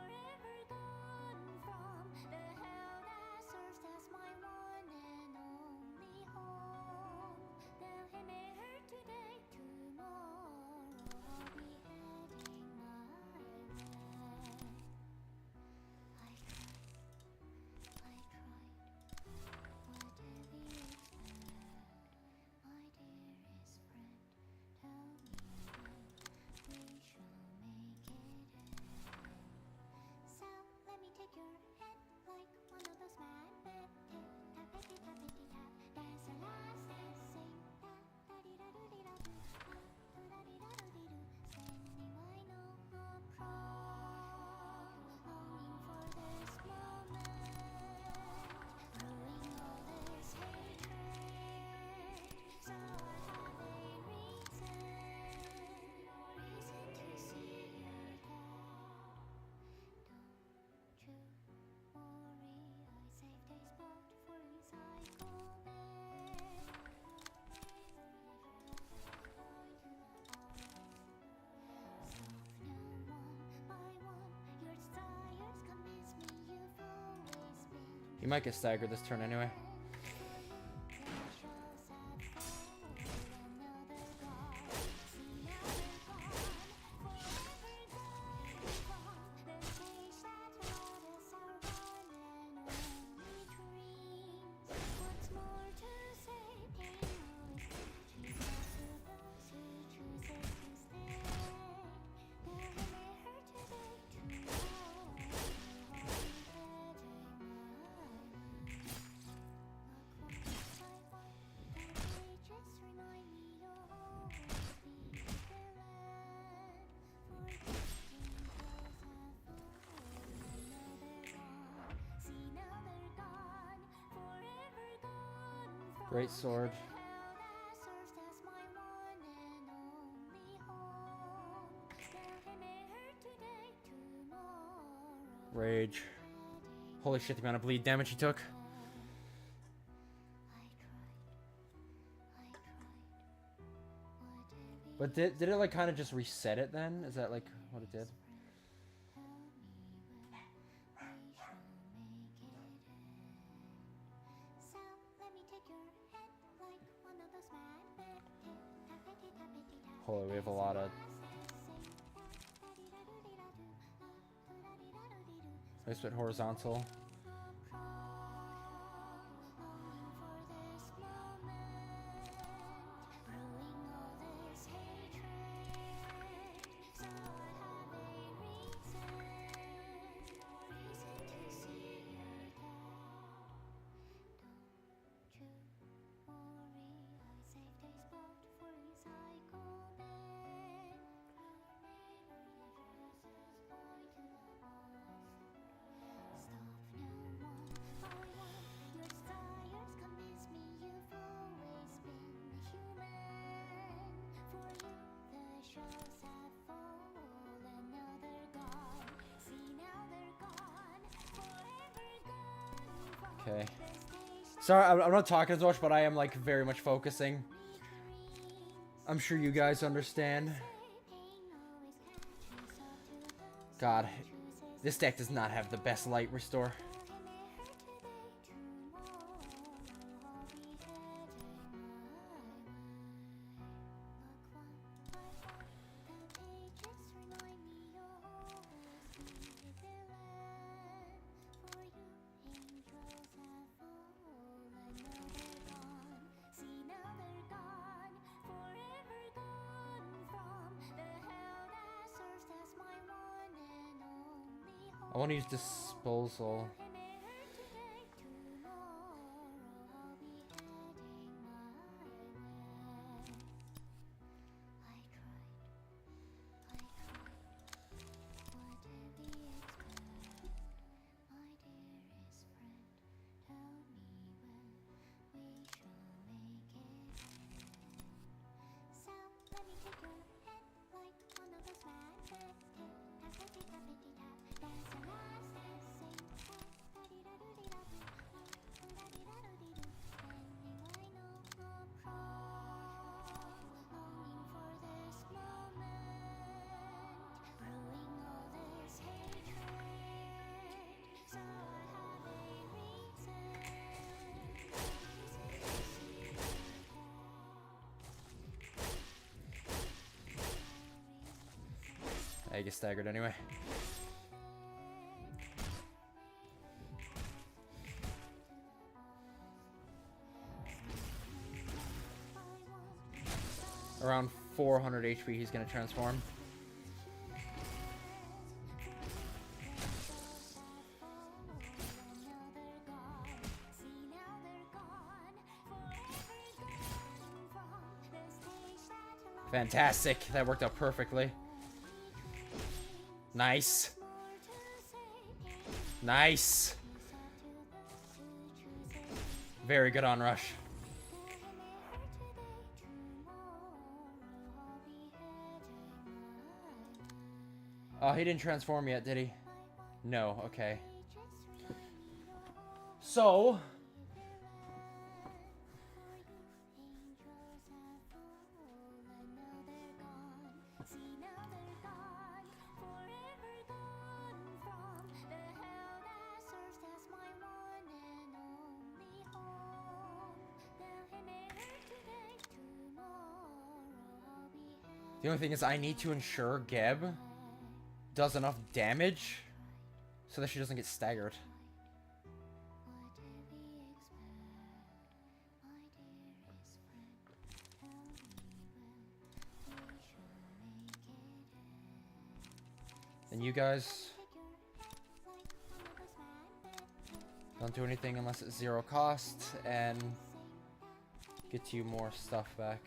S1: You might get staggered this turn anyway. Great sword. Rage. Holy shit, the amount of bleed damage he took. But did it like kind of just reset it then? Is that like what it did? Holy, we have a lot of... Nice bit horizontal. Okay. Sorry, I'm not talking as much, but I am like very much focusing. I'm sure you guys understand. God, this deck does not have the best light restore. I want to use disposal. I get staggered anyway. Around 400 HP, he's gonna transform. Fantastic. That worked out perfectly. Nice. Nice. Very good on rush. Oh, he didn't transform yet, did he? No, okay. So... The only thing is I need to ensure Geb does enough damage so that she doesn't get staggered. And you guys don't do anything unless it's 0 cost and get you more stuff back.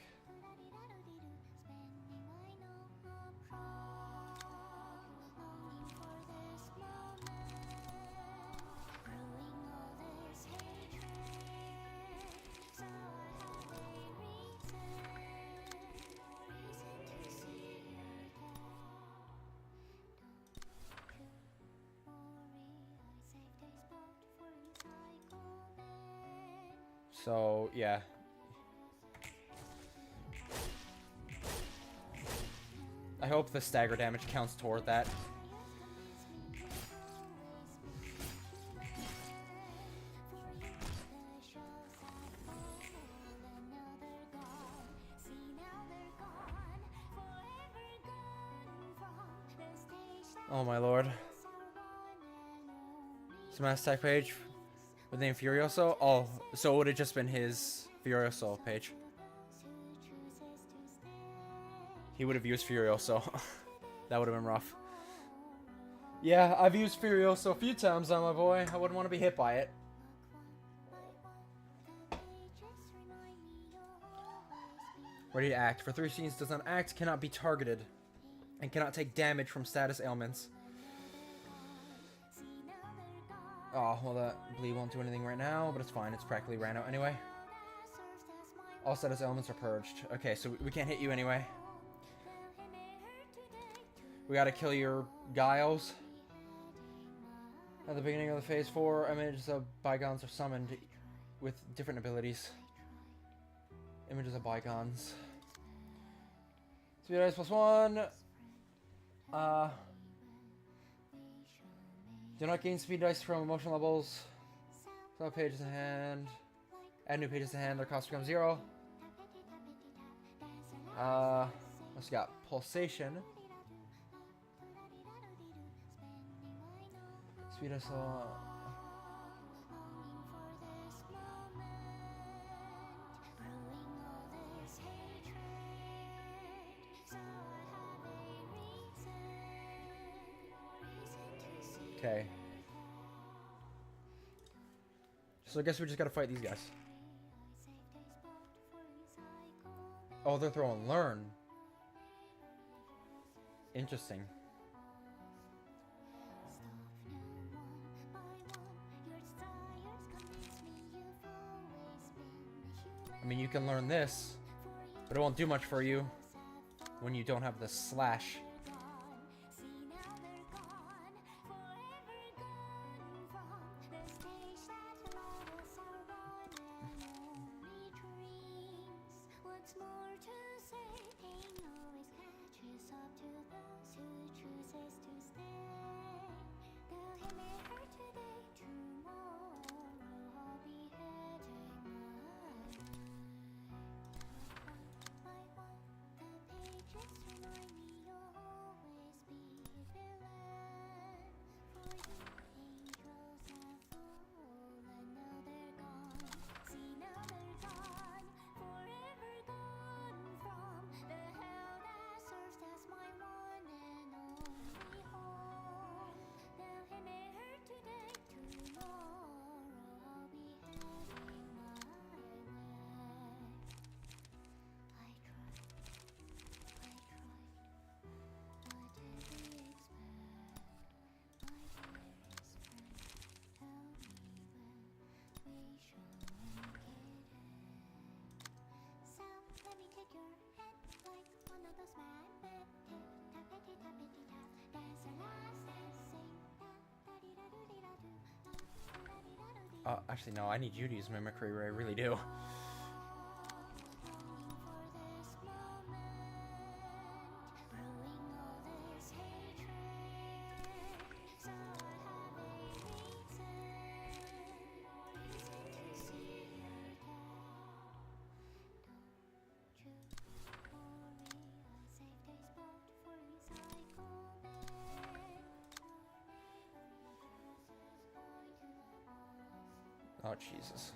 S1: So, yeah. I hope the stagger damage counts toward that. Oh my lord. Smash attack page with the name Furioso? Oh, so it would have just been his Furioso page. He would have used Furioso. That would have been rough. Yeah, I've used Furioso a few times on my boy. I wouldn't want to be hit by it. Ready to act. For 3 scenes, does not act, cannot be targeted, and cannot take damage from status ailments. Oh, well that bleed won't do anything right now, but it's fine. It's practically ran out anyway. All status elements are purged. Okay, so we can't hit you anyway. We gotta kill your Guiles. At the beginning of the phase 4, images of bygones are summoned with different abilities. Images of bygones. Speed dice +1. Do not gain speed dice from emotion levels. So pages to hand. Add new pages to hand. Their cost becomes 0. Also got pulsation. Speed dice. Okay. So I guess we just gotta fight these guys. Oh, they're throwing learn. Interesting. I mean, you can learn this, but it won't do much for you when you don't have the slash. Actually, no, I need you to use mimicry, Ray. I really do. Oh, Jesus.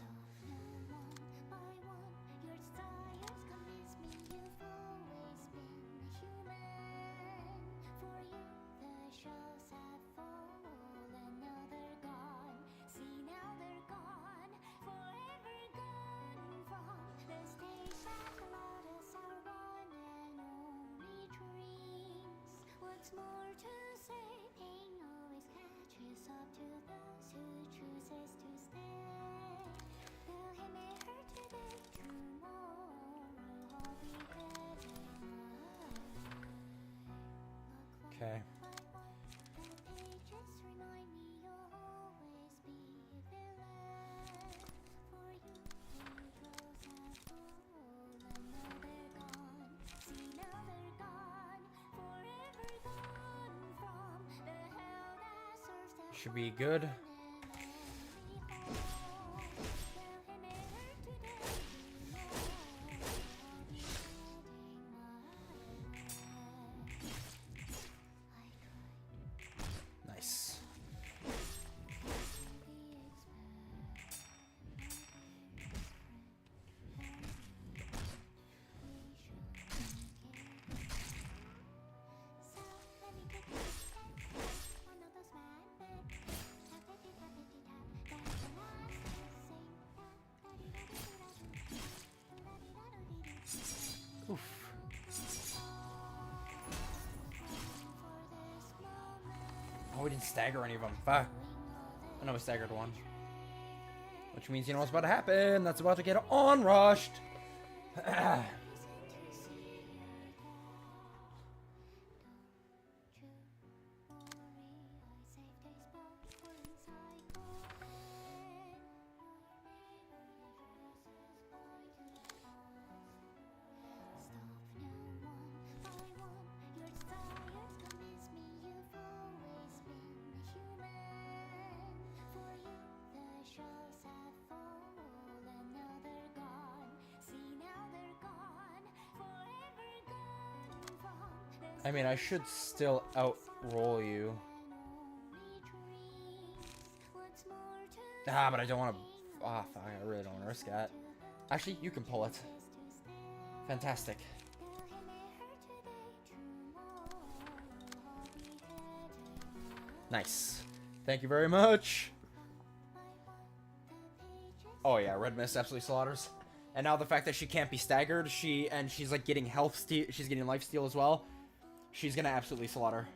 S1: Okay. Should be good. Nice. Oof. Oh, we didn't stagger any of them. Fuck. I know we staggered one. Which means you know what's about to happen. That's about to get on-rushed. I mean, I should still out-roll you. Ah, but I don't want to... Ah, fuck, I really don't want to risk that. Actually, you can pull it. Fantastic. Nice. Thank you very much. Oh yeah, Red Mist absolutely slaughters. And now the fact that she can't be staggered, she's like getting health steal, she's getting life steal as well. She's gonna absolutely slaughter.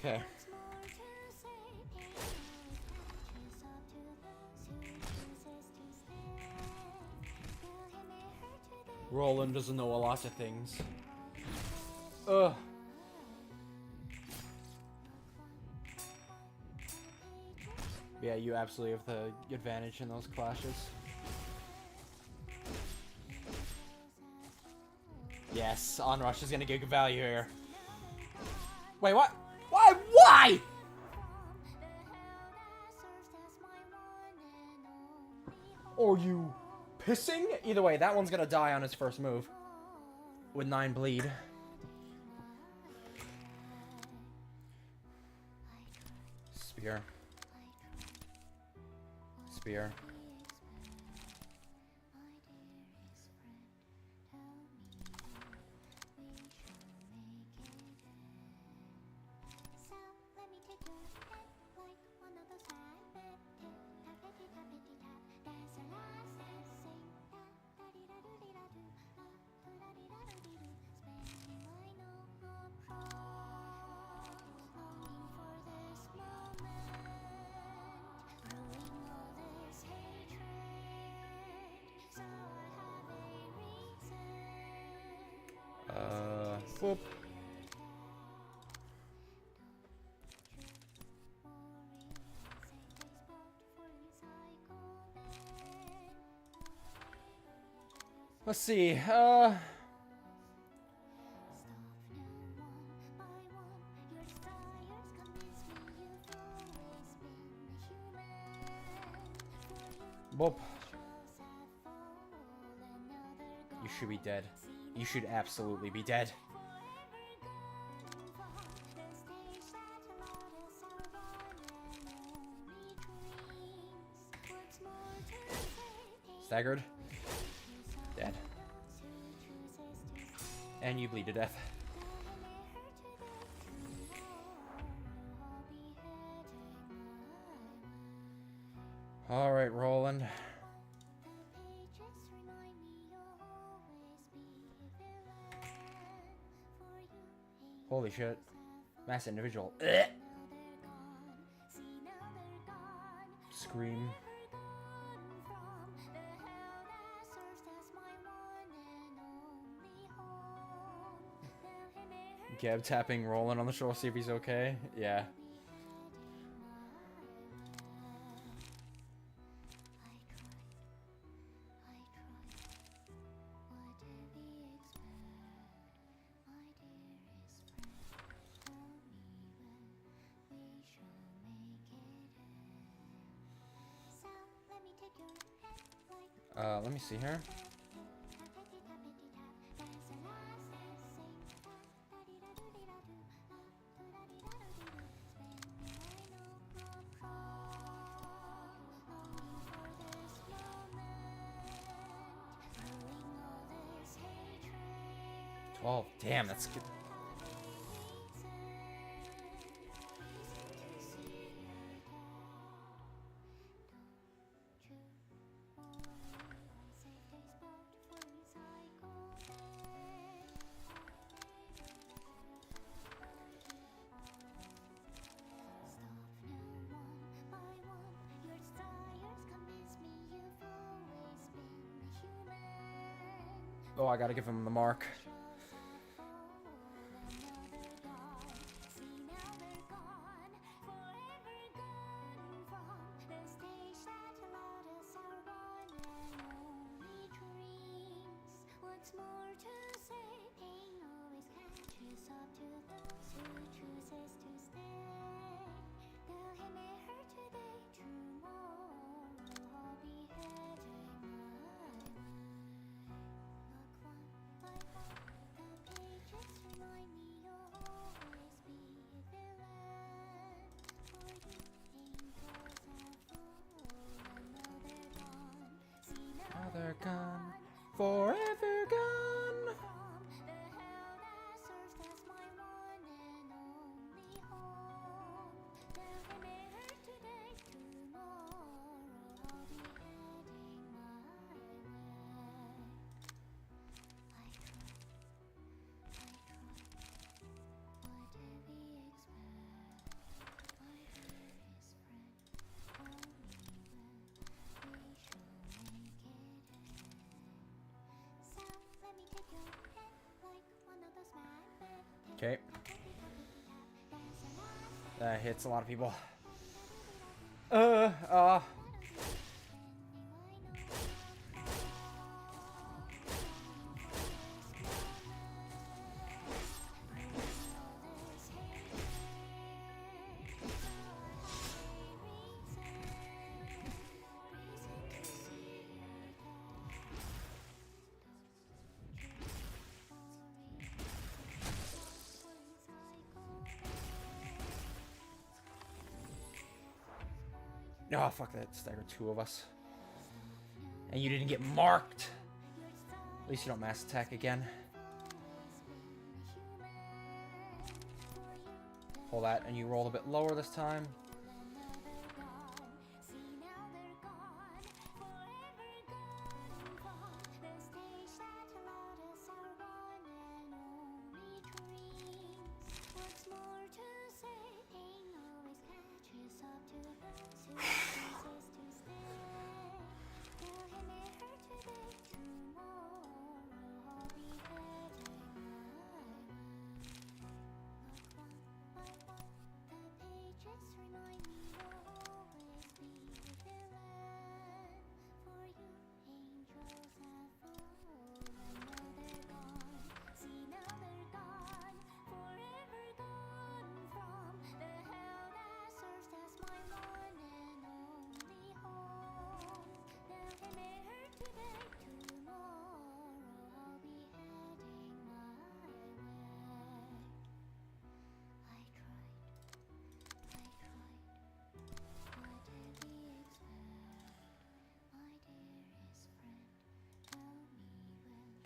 S1: Okay. Roland doesn't know a lot of things. Ugh. Yeah, you absolutely have the advantage in those clashes. Yes, Onrush is gonna get value here. Wait, what? Why? Why? Are you pissing? Either way, that one's gonna die on his first move. With 9 bleed. Spear. Spear. Whoop. Let's see, Boop. You should be dead. You should absolutely be dead. Staggered. Dead. And you bleed to death. Alright, Roland. Holy shit. Mass individual. Ugh. Scream. Geb tapping Roland on the shoulder, see if he's okay. Yeah. Let me see here. Oh, damn, that's good. Oh, I gotta give him the mark. They're gone, forever gone. Okay. That hits a lot of people. Oh, fuck that. Staggered 2 of us. And you didn't get marked. At least you don't mass attack again. Pull that, and you roll a bit lower this time.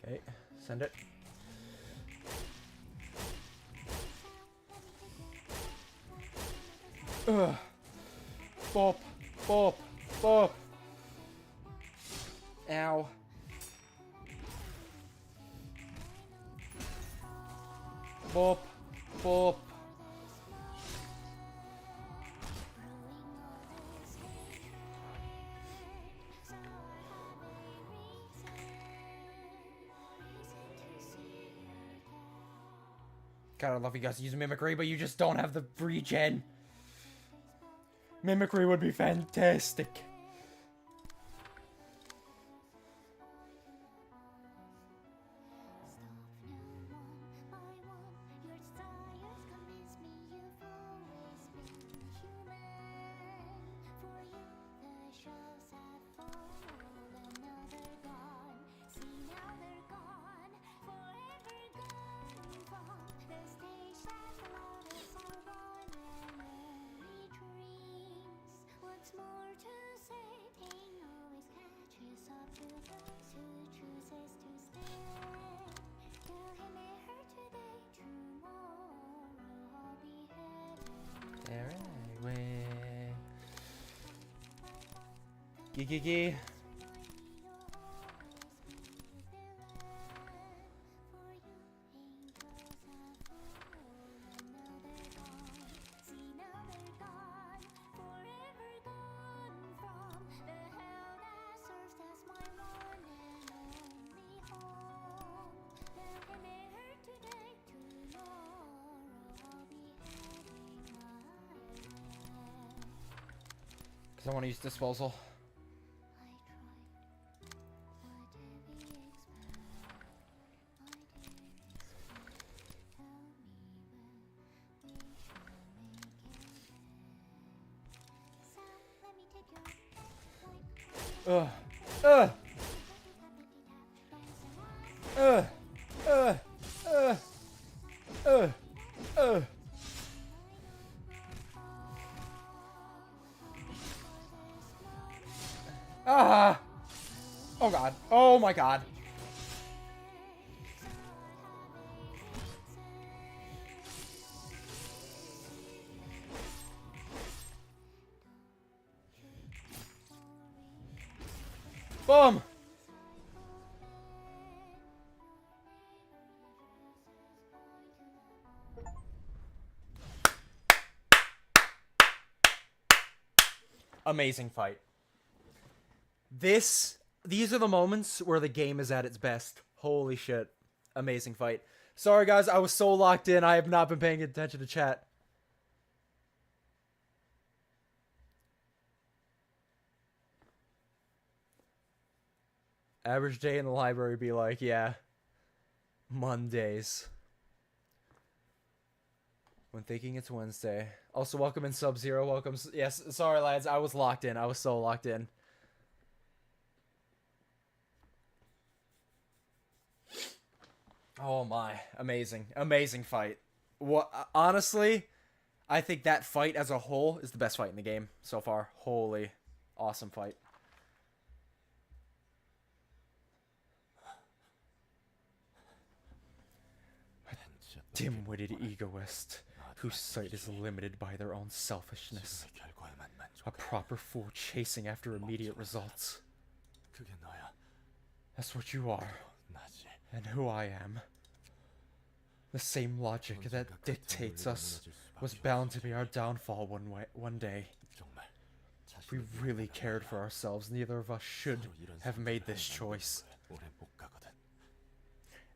S1: Okay, send it. Ugh. Bop, bop, bop. Ow. Bop, bop. God, I love you guys use Mimicry, but you just don't have the regen. Mimicry would be fantastic. Gee. Because I want to use disposal. Ah! Oh god. Oh my god. Boom! Amazing fight. These are the moments where the game is at its best. Holy shit. Amazing fight. Sorry, guys. I was so locked in. I have not been paying attention to chat. Average day in the library be like, yeah, Mondays. When thinking it's Wednesday. Also, welcome in Sub-Zero. Welcome. Yes, sorry, lads. I was locked in. I was so locked in. Oh my. Amazing. Amazing fight. What? Honestly, I think that fight as a whole is the best fight in the game so far. Holy. Awesome fight. Dim-witted egoist, whose sight is limited by their own selfishness. A proper fool chasing after immediate results. That's what you are, and who I am. The same logic that dictates us was bound to be our downfall one day. If we really cared for ourselves, neither of us should have made this choice.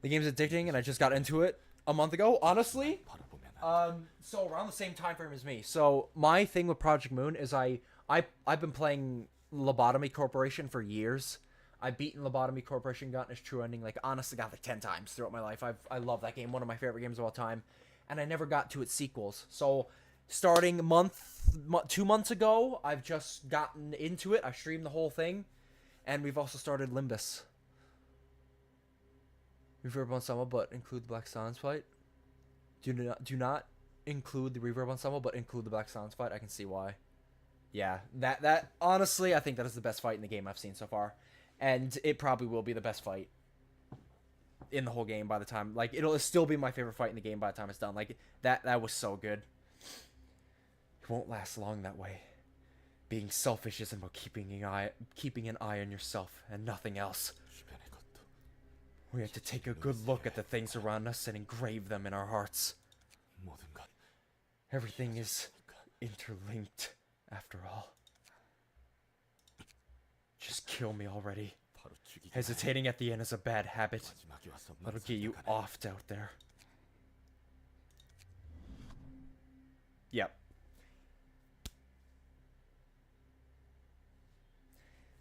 S1: The game's addicting, and I just got into it a month ago, honestly. So around the same time frame as me. So my thing with Project Moon is I've been playing Lobotomy Corporation for years. I've beaten Lobotomy Corporation, gotten its true ending, like honestly got like 10 times throughout my life. I love that game, one of my favorite games of all time, and I never got to its sequels. So starting 2 months ago, I've just gotten into it. I streamed the whole thing, and we've also started Limbus. Reverb Ensemble, but include the Black Silence fight. Do not include the Reverb Ensemble, but include the Black Silence fight. I can see why. Yeah, that honestly, I think that is the best fight in the game I've seen so far, and it probably will be the best fight in the whole game by the time. Like, it'll still be my favorite fight in the game by the time it's done. Like that was so good. It won't last long that way. Being selfish isn't about keeping an eye on yourself and nothing else. We have to take a good look at the things around us and engrave them in our hearts. Everything is interlinked, after all. Just kill me already. Hesitating at the end is a bad habit. That'll get you offed out there. Yep.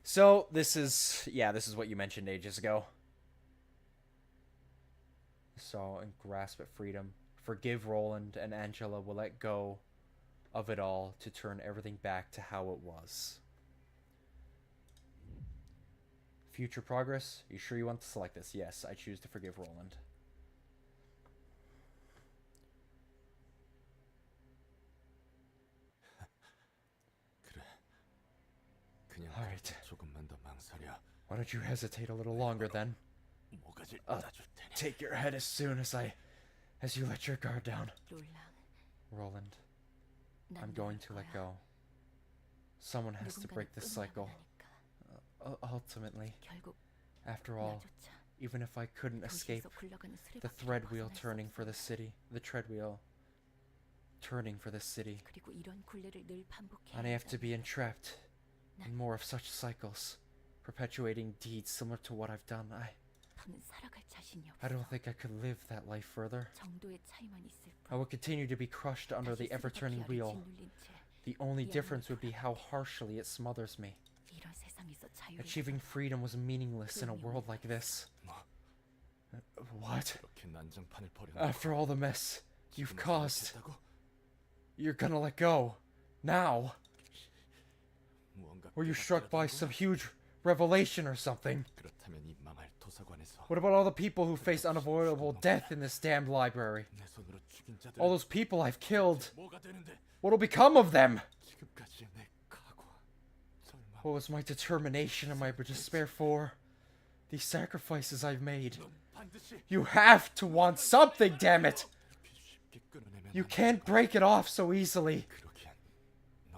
S1: So, this is what you mentioned ages ago. So, and grasp at freedom. Forgive Roland, and Angela will let go of it all to turn everything back to how it was. Future progress? Are you sure you want to select this? Yes, I choose to forgive Roland. Alright. Why don't you hesitate a little longer then? Take your head as soon as you let your guard down. Roland, I'm going to let go. Someone has to break this cycle. Ultimately, after all, even if I couldn't escape the treadwheel turning for this city, and I have to be entrapped in more of such cycles, perpetuating deeds similar to what I've done. I don't think I could live that life further. I will continue to be crushed under the ever-turning wheel. The only difference would be how harshly it smothers me. Achieving freedom was meaningless in a world like this. What? After all the mess you've caused, you're gonna let go? Now? Were you struck by some huge revelation or something? What about all the people who face unavoidable death in this damned library? All those people I've killed. What'll become of them? What was my determination and my despair for? These sacrifices I've made. You have to want something, damn it! You can't break it off so easily.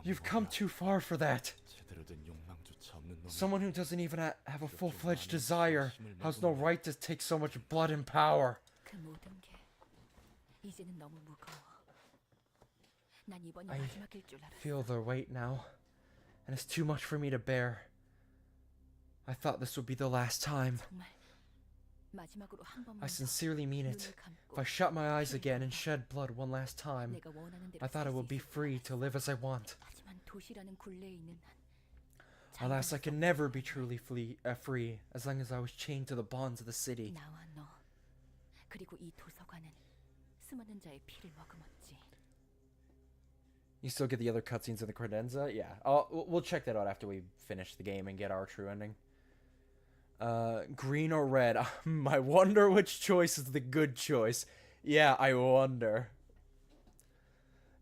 S1: You've come too far for that. Someone who doesn't even have a full-fledged desire has no right to take so much blood and power. I feel the weight now, and it's too much for me to bear. I thought this would be the last time. I sincerely mean it. If I shut my eyes again and shed blood one last time, I thought I would be free to live as I want. Alas, I can never be truly free as long as I was chained to the bonds of the city. You still get the other cutscenes in the credenza? Yeah. We'll check that out after we finish the game and get our true ending. Green or red? I wonder which choice is the good choice. Yeah, I wonder.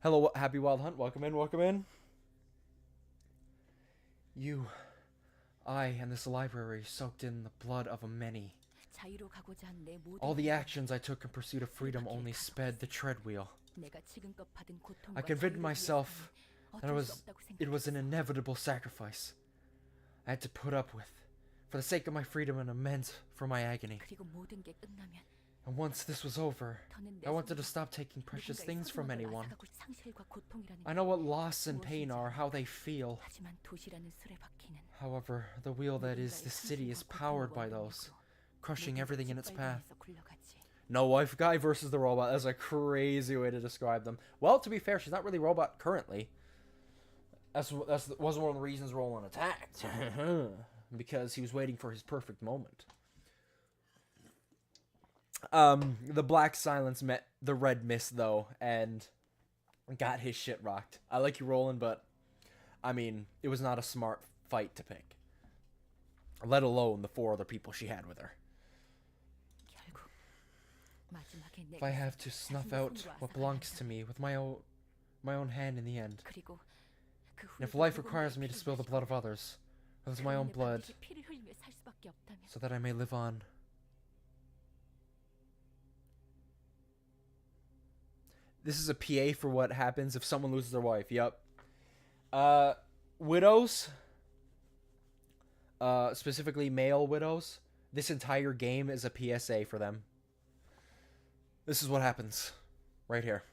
S1: Hello, Happy Wild Hunt. Welcome in, welcome in. I, and this library soaked in the blood of a many. All the actions I took in pursuit of freedom only sped the treadwheel. I convinced myself that it was an inevitable sacrifice I had to put up with, for the sake of my freedom and amends for my agony. And once this was over, I wanted to stop taking precious things from anyone. I know what loss and pain are, how they feel. However, the wheel that is this city is powered by those, crushing everything in its path. No wife guy versus the robot. That's a crazy way to describe them. Well, to be fair, she's not really a robot currently. That wasn't one of the reasons Roland attacked. Because he was waiting for his perfect moment. The black silence met the red mist, though, and got his shit rocked. I like you, Roland, but, I mean, it was not a smart fight to pick. Let alone the 4 other people she had with her. If I have to snuff out what belongs to me with my own hand in the end, and if life requires me to spill the blood of others, with my own blood, so that I may live on. This is a PA for what happens if someone loses their wife. Yep. Widows, specifically male widows, this entire game is a PSA for them. This is what happens right here.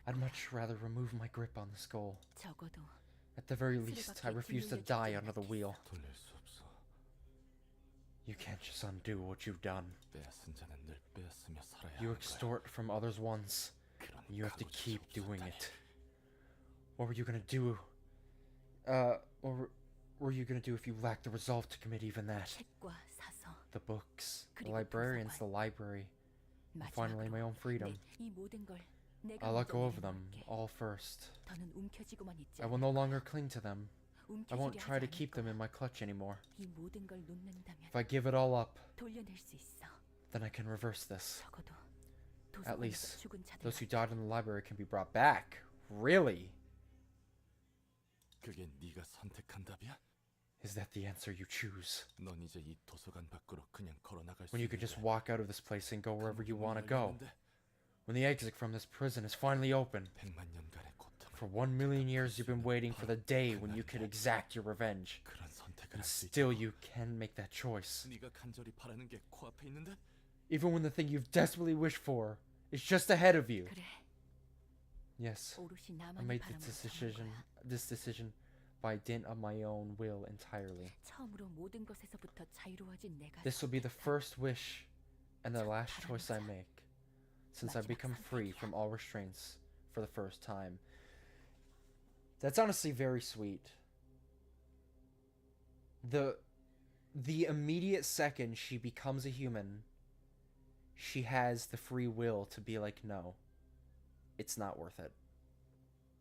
S1: I'd much rather remove my grip on this goal. At the very least, I refuse to die under the wheel. You can't just undo what you've done. You extort from others once, and you have to keep doing it. What were you gonna do? What were you gonna do if you lacked the resolve to commit even that? The books, the librarians, the library, and finally my own freedom. I'll let go of them all first. I will no longer cling to them. I won't try to keep them in my clutch anymore. If I give it all up, then I can reverse this. At least, those who died in the library can be brought back. Really? Is that the answer you choose? When you can just walk out of this place and go wherever you want to go. When the exit from this prison is finally open. For 1,000,000 years you've been waiting for the day when you could exact your revenge. And still you can make that choice. Even when the thing you've desperately wished for is just ahead of you. Yes, I made this decision by dint of my own will entirely. This will be the first wish and the last choice I make, since I've become free from all restraints for the first time. That's honestly very sweet. The immediate second she becomes a human, she has the free will to be like, no, it's not worth it.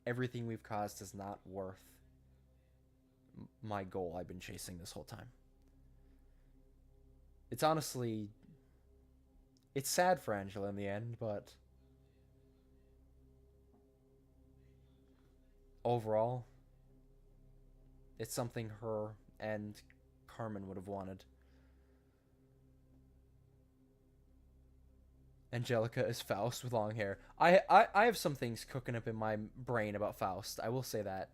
S1: Everything we've caused is not worth my goal I've been chasing this whole time. It's honestly, it's sad for Angela in the end, but overall, it's something her and Carmen would have wanted. Angelica is Faust with long hair. I have some things cooking up in my brain about Faust. I will say that.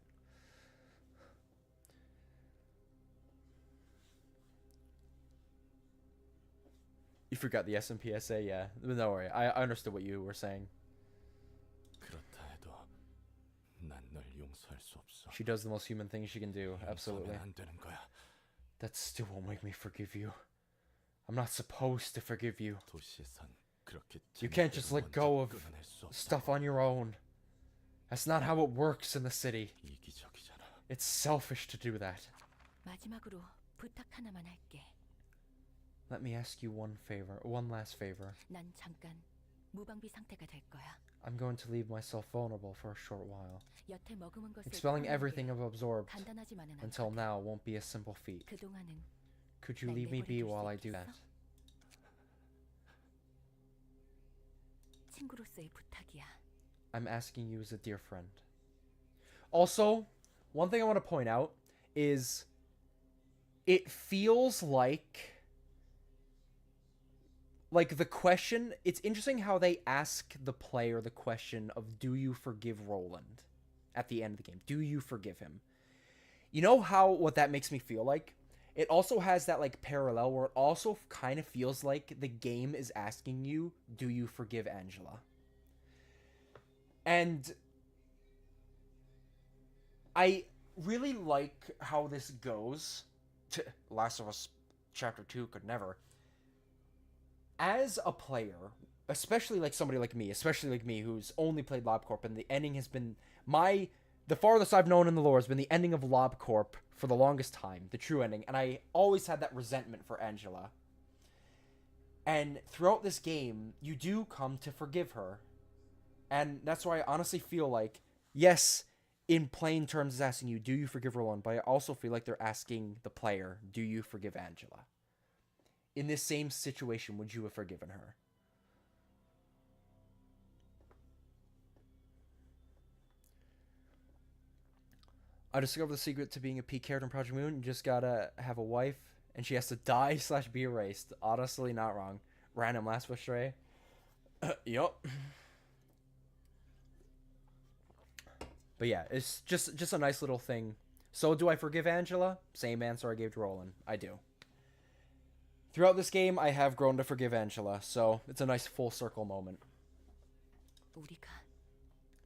S1: You forgot the SMPSA, yeah. No worry, I understood what you were saying. She does the most human thing she can do, absolutely. That still won't make me forgive you. I'm not supposed to forgive you. You can't just let go of stuff on your own. That's not how it works in the city. It's selfish to do that.
S2: 마지막으로 부탁 하나만 할게.
S1: Let me ask you one last favor.
S2: 난 잠깐 무방비 상태가 될 거야.
S1: I'm going to leave myself vulnerable for a short while.
S2: 여태 머금은 것을
S1: Expelling everything I've absorbed
S2: 간단하지만은
S1: until
S2: 않거든.
S1: now won't be a simple feat.
S2: 그동안은
S1: Could you leave me be while I do that?
S2: 친구로서의 부탁이야.
S1: I'm asking you as a dear friend. Also, one thing I want to point out is it feels like the question, it's interesting how they ask the player the question of, do you forgive Roland at the end of the game? Do you forgive him? You know what that makes me feel like? It also has that like parallel where it also kind of feels like the game is asking you, do you forgive Angela? And I really like how this goes. Last of Us Chapter 2 could never. As a player, especially like somebody like me, who's only played LobCorp, and the ending has been the farthest I've known in the lore has been the ending of LobCorp for the longest time, the true ending, and I always had that resentment for Angela. And throughout this game, you do come to forgive her. And that's why I honestly feel like, yes, in plain terms, it's asking you, do you forgive Roland? But I also feel like they're asking the player, do you forgive Angela? In this same situation, would you have forgiven her? I discovered the secret to being a peak character in Project Moon. You just gotta have a wife, and she has to die / be erased. Honestly, not wrong. Random last wish stray. Yup. But yeah, it's just a nice little thing. So do I forgive Angela? Same answer I gave to Roland. I do. Throughout this game, I have grown to forgive Angela, so it's a nice full circle moment.
S2: 우리가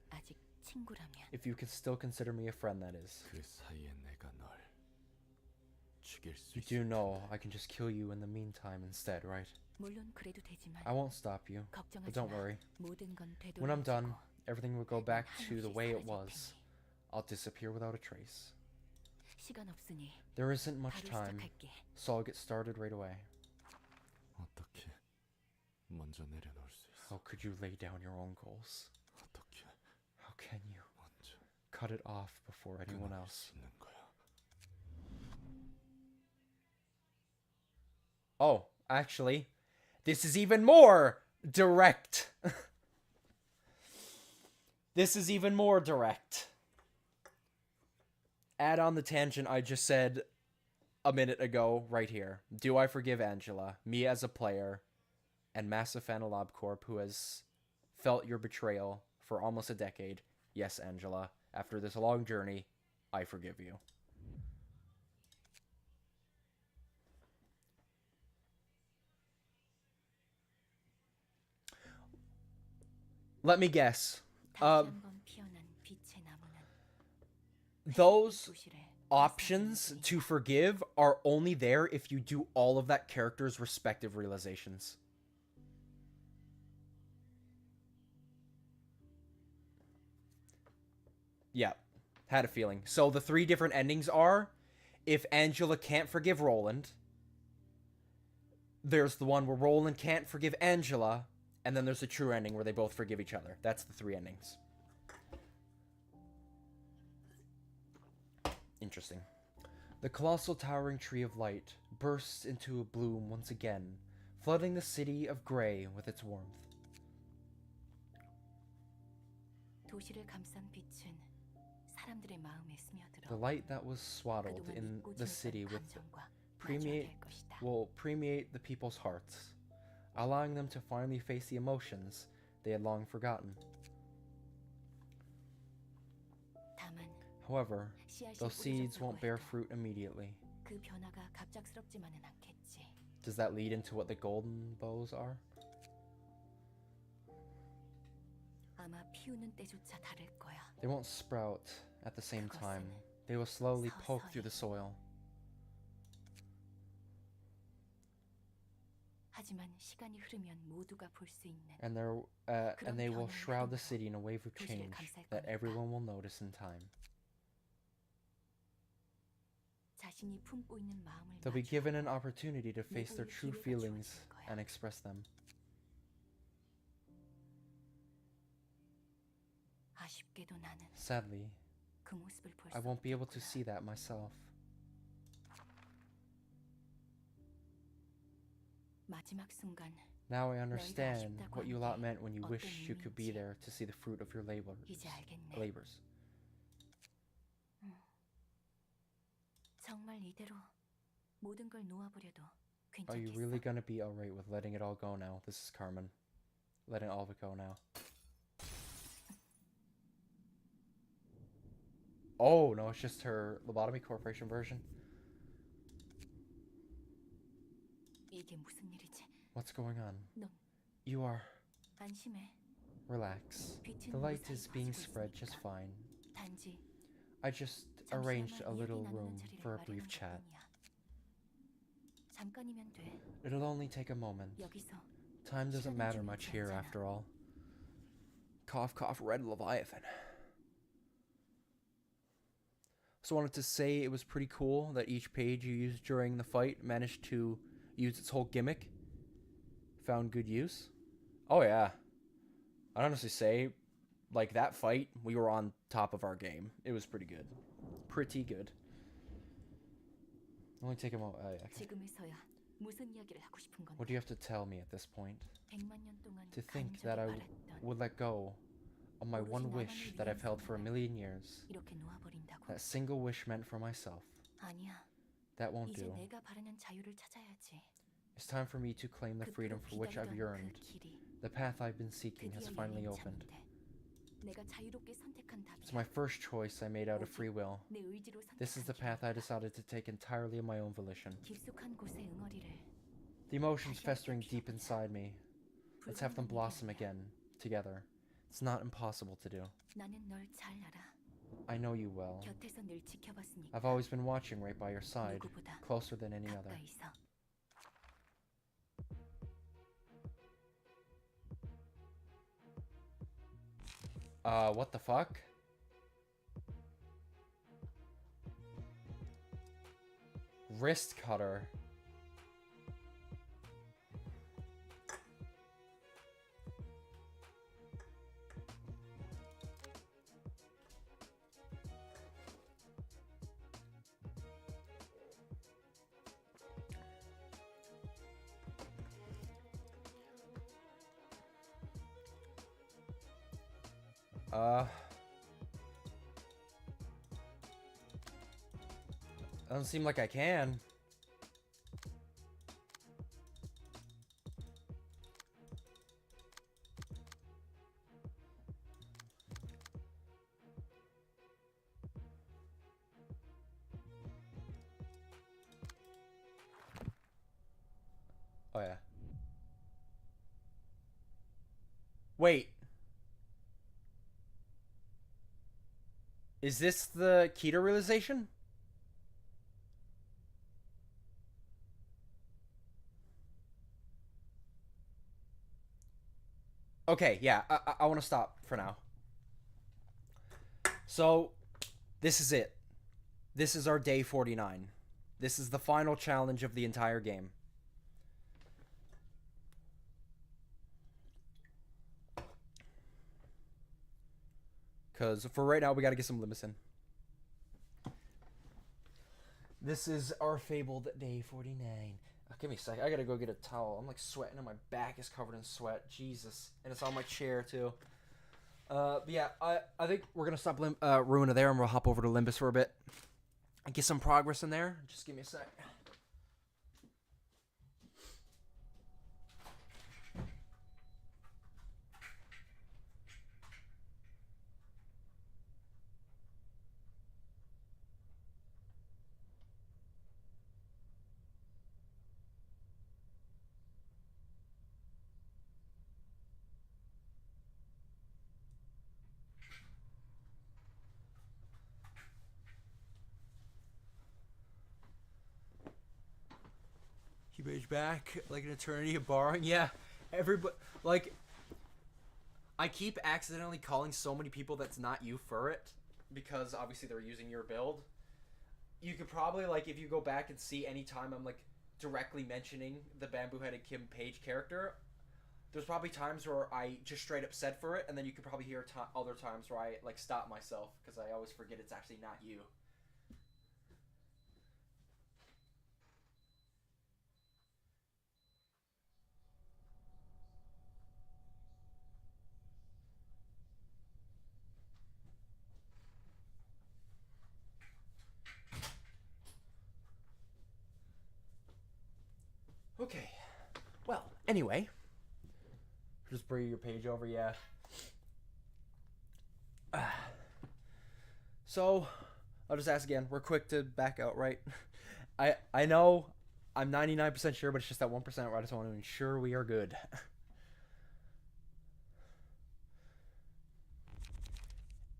S2: 아직 친구라면.
S1: If you can still consider me a friend, that is. You do know I can just kill you in the meantime instead, right?
S2: 물론 그래도 되지만.
S1: I won't stop you, but don't worry.
S2: 모든 건
S1: When I'm done, everything will go back to the way it was. I'll disappear without a trace.
S2: 시간 없으니.
S1: There isn't much time, so I'll get started right away. How could you lay down your own goals? How can you cut it off before anyone else? Oh, actually, this is even more direct. This is even more direct. Add on the tangent I just said a minute ago right here. Do I forgive Angela, me as a player, and massive fan of LobCorp who has felt your betrayal for almost a decade? Yes, Angela. After this long journey, I forgive you. Let me guess. Those options to forgive are only there if you do all of that character's respective realizations. Yeah, had a feeling. So the 3 different endings are, if Angela can't forgive Roland, there's the one where Roland can't forgive Angela, and then there's the true ending where they both forgive each other. That's the 3 endings. Interesting. The colossal towering tree of light bursts into a bloom once again, flooding the city of Grey with its warmth. The light that was swaddled in the city will permeate the people's hearts, allowing them to finally face the emotions they had long forgotten. However, those seeds won't bear fruit immediately. Does that lead into what the golden bows are? They won't sprout at the same time. They will slowly poke through the soil.
S2: 하지만 시간이 흐르면 모두가 볼 수 있는
S1: And they will shroud the city in a wave of change that everyone will notice in time.
S2: 자신이 품고 있는 마음을
S1: They'll be given an
S2: 마주하고
S1: opportunity to face their true
S2: 기회가
S1: feelings
S2: 주어지는 거야.
S1: and express them.
S2: 아쉽게도 나는
S1: Sadly,
S2: 그 모습을 볼 수
S1: I won't be able to
S2: 없겠구나.
S1: see that myself.
S2: 마지막 순간
S1: Now I understand
S2: 아쉽다고
S1: what you
S2: 한
S1: lot
S2: 게
S1: meant when you
S2: 어떤
S1: wished you could be
S2: 의미인지
S1: there to see the fruit of your
S2: 이제 알겠네.
S1: labors.
S2: 정말 이대로 모든 걸 놓아버려도
S1: Are you
S2: 괜찮겠어?
S1: really gonna be alright with letting it all go now? This is Carmen. Letting all of it go now. Oh, no, it's just her Lobotomy Corporation version.
S2: 이게 무슨 일이지?
S1: What's going on?
S2: 넌
S1: You are...
S2: 안심해.
S1: Relax.
S2: 빛은
S1: The light
S2: 무사히
S1: is being
S2: 퍼지고
S1: spread just
S2: 있으니까.
S1: fine.
S2: 단지
S1: I just arranged a
S2: 잠시나마
S1: little
S2: 이야기
S1: room
S2: 나누는 자리를
S1: for a brief
S2: 마련한
S1: chat.
S2: 것뿐이야. 잠깐이면 돼.
S1: It'll only take a moment.
S2: 여기서
S1: Time doesn't
S2: 시간은
S1: matter much
S2: 중요하지
S1: here
S2: 않잖아.
S1: after all. Cough, cough, red Leviathan. So I wanted to say it was pretty cool that each page you used during the fight managed to use its whole gimmick. Found good use. Oh yeah. I'd honestly say, like, that fight, we were on top of our game. It was pretty good. Pretty good. Only take a moment. Okay.
S2: 지금에서야 무슨 이야기를 하고 싶은 건데?
S1: What do you have to tell me at this point?
S2: 100만 년 동안
S1: To think that
S2: 간절히
S1: I
S2: 바랐던
S1: would let go of my one wish that I've held for a million years.
S2: 이렇게 놓아버린다고?
S1: That single wish meant for myself.
S2: 아니야.
S1: That won't
S2: 이제
S1: do.
S2: 내가 바라는 자유를 찾아야지.
S1: It's time for me to claim the freedom
S2: 그토록
S1: for which I've
S2: 기다리던
S1: yearned.
S2: 그 길이
S1: The path I've been seeking has
S2: 드디어
S1: finally
S2: 열린
S1: opened.
S2: 창인데 내가 자유롭게 선택한
S1: It's
S2: 답이야.
S1: my first choice I made out of free will.
S2: 내 의지로
S1: This is the
S2: 선택한
S1: path I
S2: 길이니까.
S1: decided to take entirely of my own volition.
S2: 깊숙한 곳의 응어리를
S1: The emotions festering deep inside me. Let's have them blossom
S2: 불가능한 일이 아니야.
S1: again, together. It's not impossible to do.
S2: 나는 널 잘 알아.
S1: I know you well.
S2: 곁에서 늘 지켜봤으니까.
S1: I've always been watching right by your side,
S2: 누구보다
S1: closer than any other.
S2: 가까이서.
S1: What the fuck? Wrist cutter. Doesn't seem like I can. Oh yeah. Wait. Is this the Keter realization? Okay, yeah, I want to stop for now. So, this is it. This is our day 49. This is the final challenge of the entire game. Because for right now, we got to get some Limbus in. This is our fabled day 49. Give me a sec. I gotta go get a towel. I'm like sweating and my back is covered in sweat. Jesus. And it's on my chair too. But yeah, I think we're gonna stop Ruina there and we'll hop over to Limbus for a bit. And get some progress in there. Just give me a sec. Page back like an eternity of borrowing. Yeah, everybody like. I keep accidentally calling so many people that's not you for it because obviously they're using your build. You could probably like if you go back and see any time I'm like directly mentioning the bamboo-headed Kim Page character. There's probably times where I just straight up said for it, and then you could probably hear other times where I like stop myself because I always forget it's actually not you. Okay. Well, anyway. Just bring your page over, yeah. So, I'll just ask again. We're quick to back out, right? I know I'm 99% sure, but it's just that 1% where I just want to ensure we are good.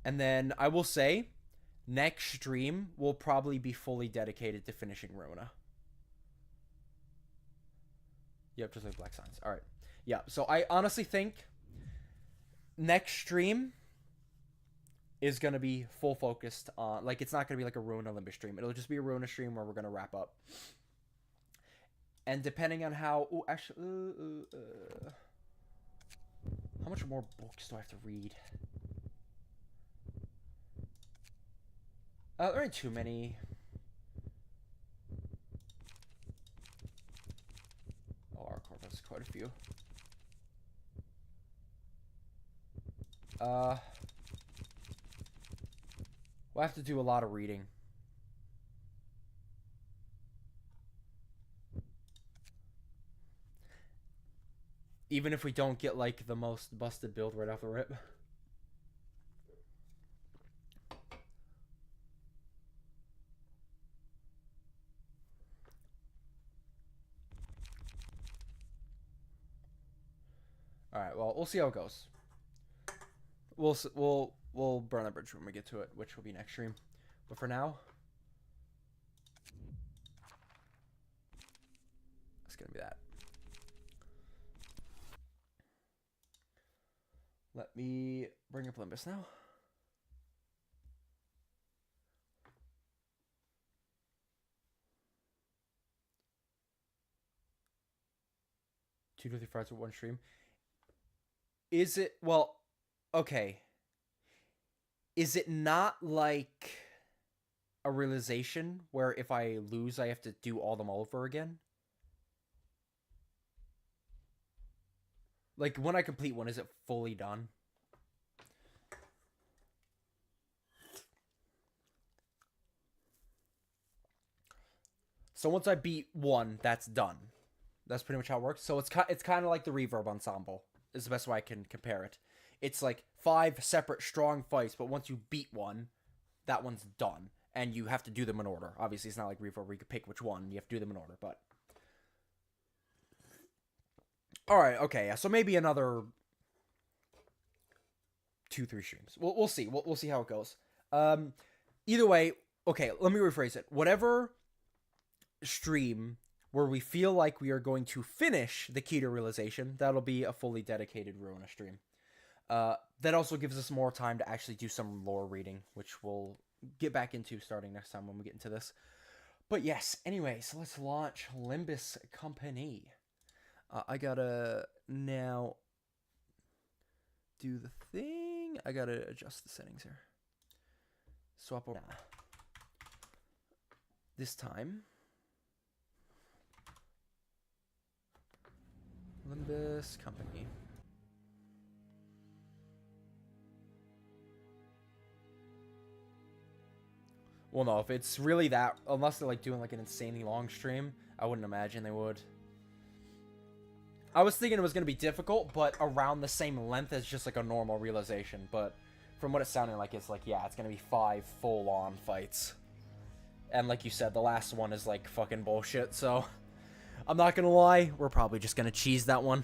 S1: And then I will say, next stream will probably be fully dedicated to finishing Ruina. Yep, just like Black Signs. Alright. Yeah, so I honestly think next stream is going to be full focused on, like, it's not going to be like a Ruina Limbus stream. It'll just be a Ruina stream where we're going to wrap up. And depending on how... Ooh, actually... how much more books do I have to read? There ain't too many. Oh, our corpus, quite a few. We'll have to do a lot of reading. Even if we don't get, like, the most busted build right off the rip. Alright, well, we'll see how it goes. We'll burn that bridge when we get to it, which will be next stream. But for now, it's gonna be that. Let me bring up Limbus now. Two to three Fridays with one stream. Is it, well, okay. Is it not like a realization where if I lose, I have to do all them over again? Like, when I complete one, is it fully done? So once I beat one, that's done. That's pretty much how it works. So it's kind of like the Reverb Ensemble, is the best way I can compare it. It's like 5 separate strong fights, but once you beat one, that one's done. And you have to do them in order. Obviously, it's not like Reverb where you can pick which one. You have to do them in order, but... Alright, okay, yeah. So maybe another 2-3 streams. We'll see. We'll see how it goes. Either way, okay, let me rephrase it. Whatever stream where we feel like we are going to finish the key to realization, that'll be a fully dedicated Ruina stream. That also gives us more time to actually do some lore reading, which we'll get back into starting next time when we get into this. But yes, anyway, so let's launch Limbus Company. I gotta now do the thing. I gotta adjust the settings here. Swap over. This time, Limbus Company. Well, no, if it's really that, unless they're like doing like an insanely long stream, I wouldn't imagine they would. I was thinking it was going to be difficult, but around the same length as just like a normal realization. But from what it sounded like, it's like, yeah, it's going to be 5 full-on fights. And like you said, the last one is like fucking bullshit, so I'm not going to lie, we're probably just going to cheese that one.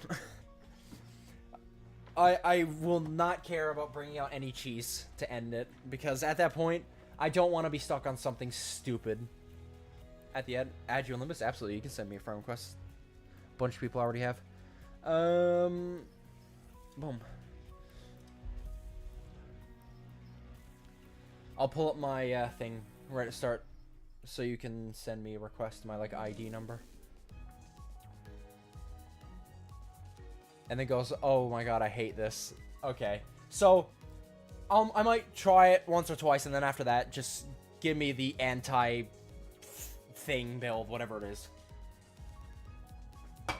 S1: I will not care about bringing out any cheese to end it, because at that point, I don't want to be stuck on something stupid. At the end, add you on Limbus? Absolutely, you can send me a friend request. bunch of people already have. Boom. I'll pull up my thing right at start, so you can send me a request to my like ID number. And then goes, oh my god, I hate this. Okay, so I might try it once or twice, and then after that, just give me the anti-thing build, whatever it is.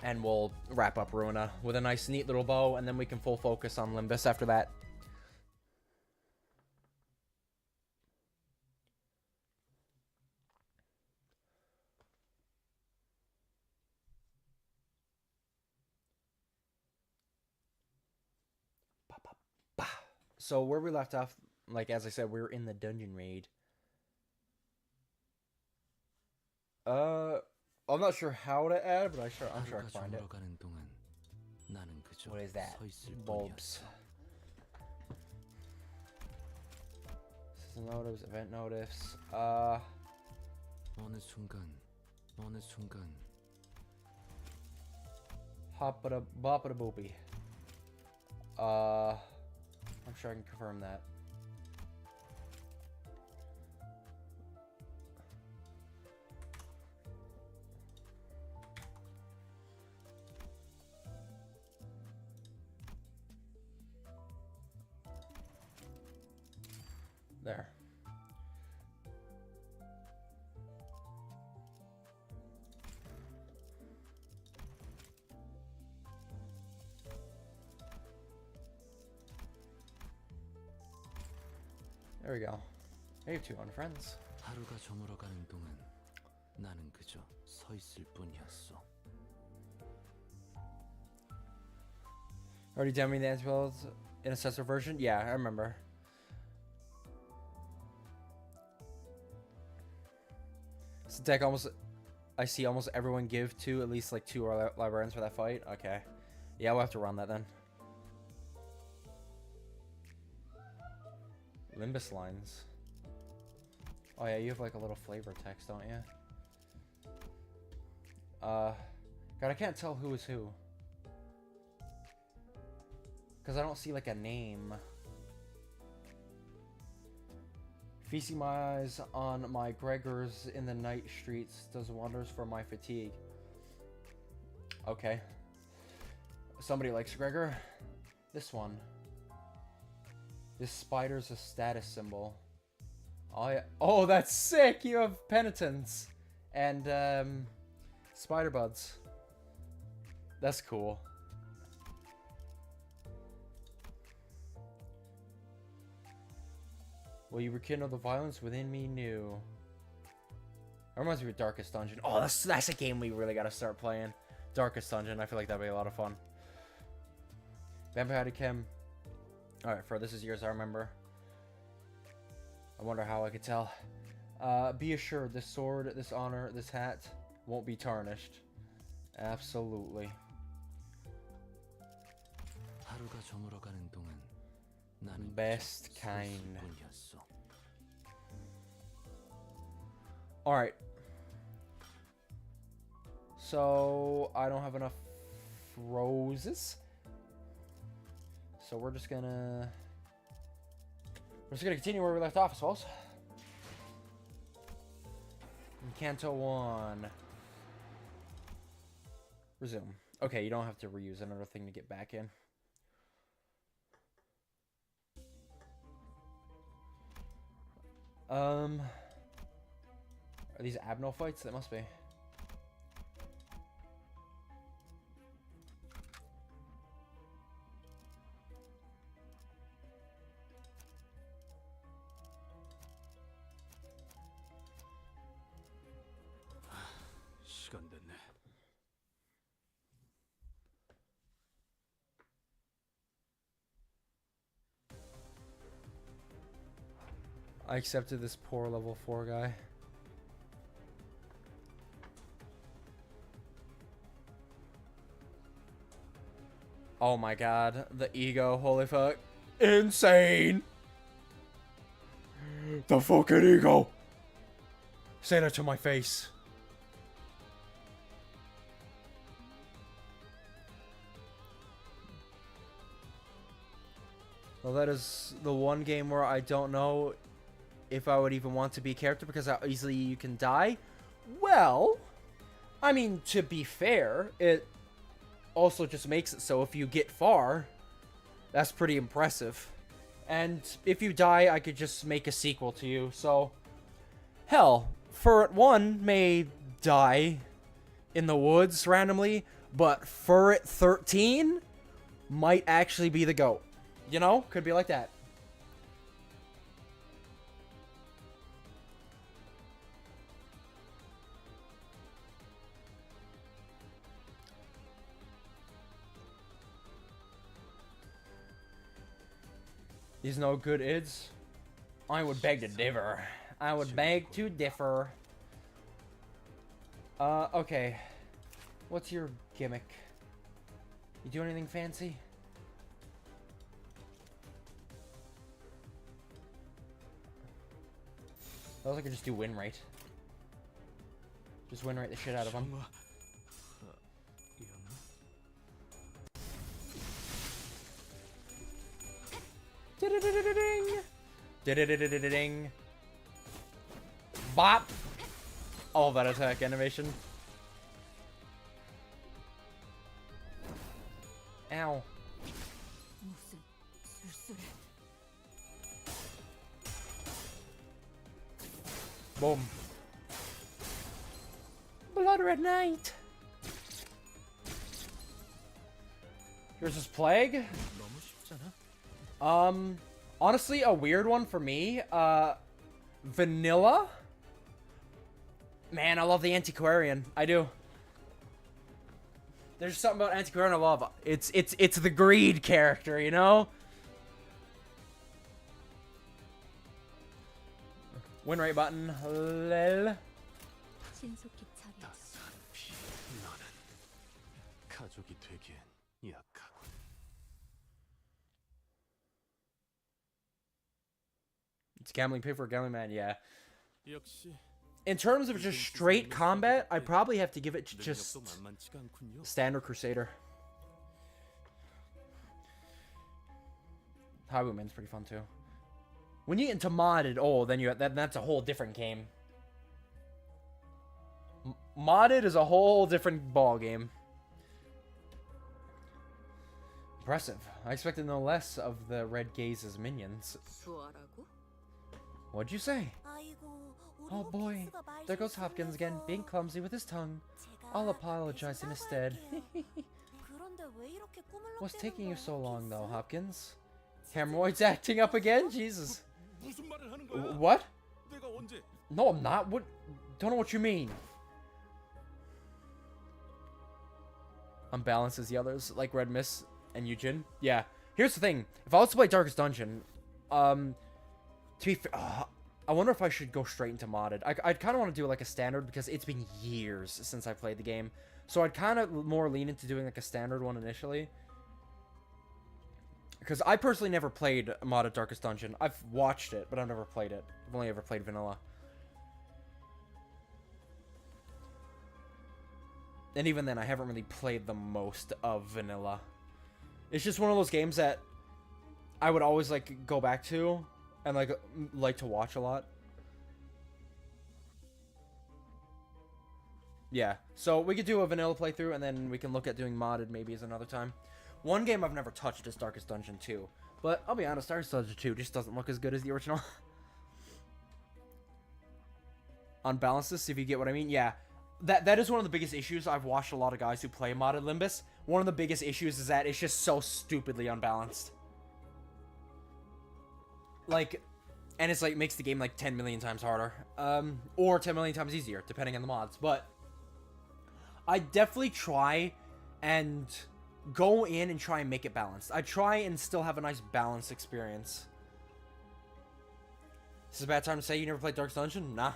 S1: And we'll wrap up Ruina with a nice, neat little bow, and then we can full focus on Limbus after that. So where we left off, like as I said, we were in the dungeon raid. I'm not sure how to add, but I'm sure I can find it. What is that? Bulbs. System notice, event notice. Hoppada boppada boopy. I'm sure I can confirm that. There. There we go. I have 200 friends.
S3: 하루가 저물어가는 동안 나는 그저 서 있을 뿐이었어.
S1: Already demoing the anti-builds in assessor version? Yeah, I remember. This deck almost, I see almost everyone give to at least like 2 librarians for that fight. Okay. Yeah, we'll have to run that then. Limbus lines. Oh yeah, you have like a little flavor text, don't you? God, I can't tell who is who. Because I don't see like a name. Feasting my eyes on my Gregors in the night streets does wonders for my fatigue. Okay. Somebody likes Gregor. This one. This spider's a status symbol. Oh yeah. Oh, that's sick! You have penitence. And, spider buds. That's cool. Will you rekindle the violence within me new? That reminds me of Darkest Dungeon. Oh, that's a game we really gotta start playing. Darkest Dungeon. I feel like that'd be a lot of fun. Vampire Chem. Alright, for this is yours, I remember. I wonder how I could tell. Be assured, this sword, this honor, this hat won't be tarnished. Absolutely.
S3: 하루가 저물어가는 동안 나는
S1: Best kind. Alright. So, I don't have enough roses. So we're just gonna continue where we left off, I suppose. In Canto 1. Resume. Okay, you don't have to reuse another thing to get back in. Are these abno fights? That must be.
S3: 시간 됐네.
S1: I accepted this poor level 4 guy. Oh my god, the ego, holy fuck. Insane! The fucking ego! Say that to my face. Well, that is the one game where I don't know if I would even want to be a character because how easily you can die. Well, I mean, to be fair, it also just makes it so if you get far, that's pretty impressive. And if you die, I could just make a sequel to you. So, hell, Furret 1 may die in the woods randomly, but Furret 13 might actually be the GOAT. You know? Could be like that. These no good ids. I would beg to differ. I would beg to differ. Okay. What's your gimmick? You do anything fancy? I was like I could just do win rate. Just win rate the shit out of them. Ding. Ding. Bop. All that attack animation. Ow.
S2: 무슨 술술.
S1: Boom. Blood Red Knight. Here's his plague. Honestly, a weird one for me. Vanilla. Man, I love the Antiquarian. I do. There's something about Antiquarian I love. It's the greed character, you know? Win rate button. Lel.
S2: 신속히 처리해.
S3: 따스한 피. 너는 가족이 되기엔 약하군.
S1: It's gambling pay for a gambling man, yeah.
S3: 역시
S1: In terms of just straight combat, I probably have to give it to just standard Crusader. Highwayman's pretty fun too. When you get into modded, oh, then that's a whole different game. Modded is a whole different ball game. Impressive. I expected no less of the Red Gaze's minions. What'd you say? Oh boy, there goes Hopkins again, being clumsy with his tongue. I'll apologize to him instead. What's taking you so long though, Hopkins? Hemorrhoids acting up again? Jesus. What? No, I'm not. What? Don't know what you mean. Unbalanced as the others, like Red Mist and Yujin. Yeah. Here's the thing. If I was to play Darkest Dungeon, to be fair, I wonder if I should go straight into modded. I'd kind of want to do like a standard because it's been years since I played the game. So I'd kind of more lean into doing like a standard one initially. Because I personally never played modded Darkest Dungeon. I've watched it, but I've never played it. I've only ever played vanilla. And even then, I haven't really played the most of vanilla. It's just one of those games that I would always like go back to and like to watch a lot. Yeah, so we could do a vanilla playthrough and then we can look at doing modded maybe as another time. One game I've never touched is Darkest Dungeon 2. But I'll be honest, Darkest Dungeon 2 just doesn't look as good as the original. Unbalanced this, if you get what I mean. Yeah, that is one of the biggest issues. I've watched a lot of guys who play modded Limbus. One of the biggest issues is that it's just so stupidly unbalanced. Like, and it's like makes the game like 10 million times harder. Or 10 million times easier, depending on the mods. But I definitely try and go in and try and make it balanced. I try and still have a nice balanced experience. This is a bad time to say you never played Darkest Dungeon? Nah.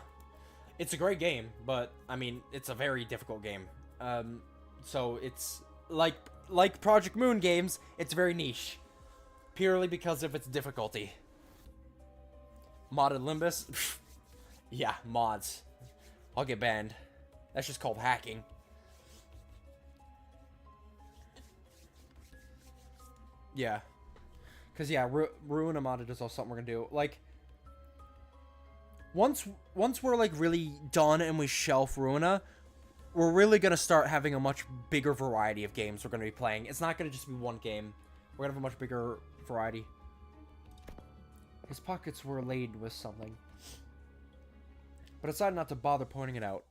S1: It's a great game, but, I mean, it's a very difficult game. So it's, like Project Moon games, it's very niche. Purely because of its difficulty. Modded Limbus? Yeah, mods. I'll get banned. That's just called hacking. Yeah. Because, yeah, Ruina modded is also something we're going to do. Like, once we're, like, really done and we shelf Ruina, we're really going to start having a much bigger variety of games we're going to be playing. It's not going to just be one game. We're going to have a much bigger variety. His pockets were laden with something. But I decided not to bother pointing it out.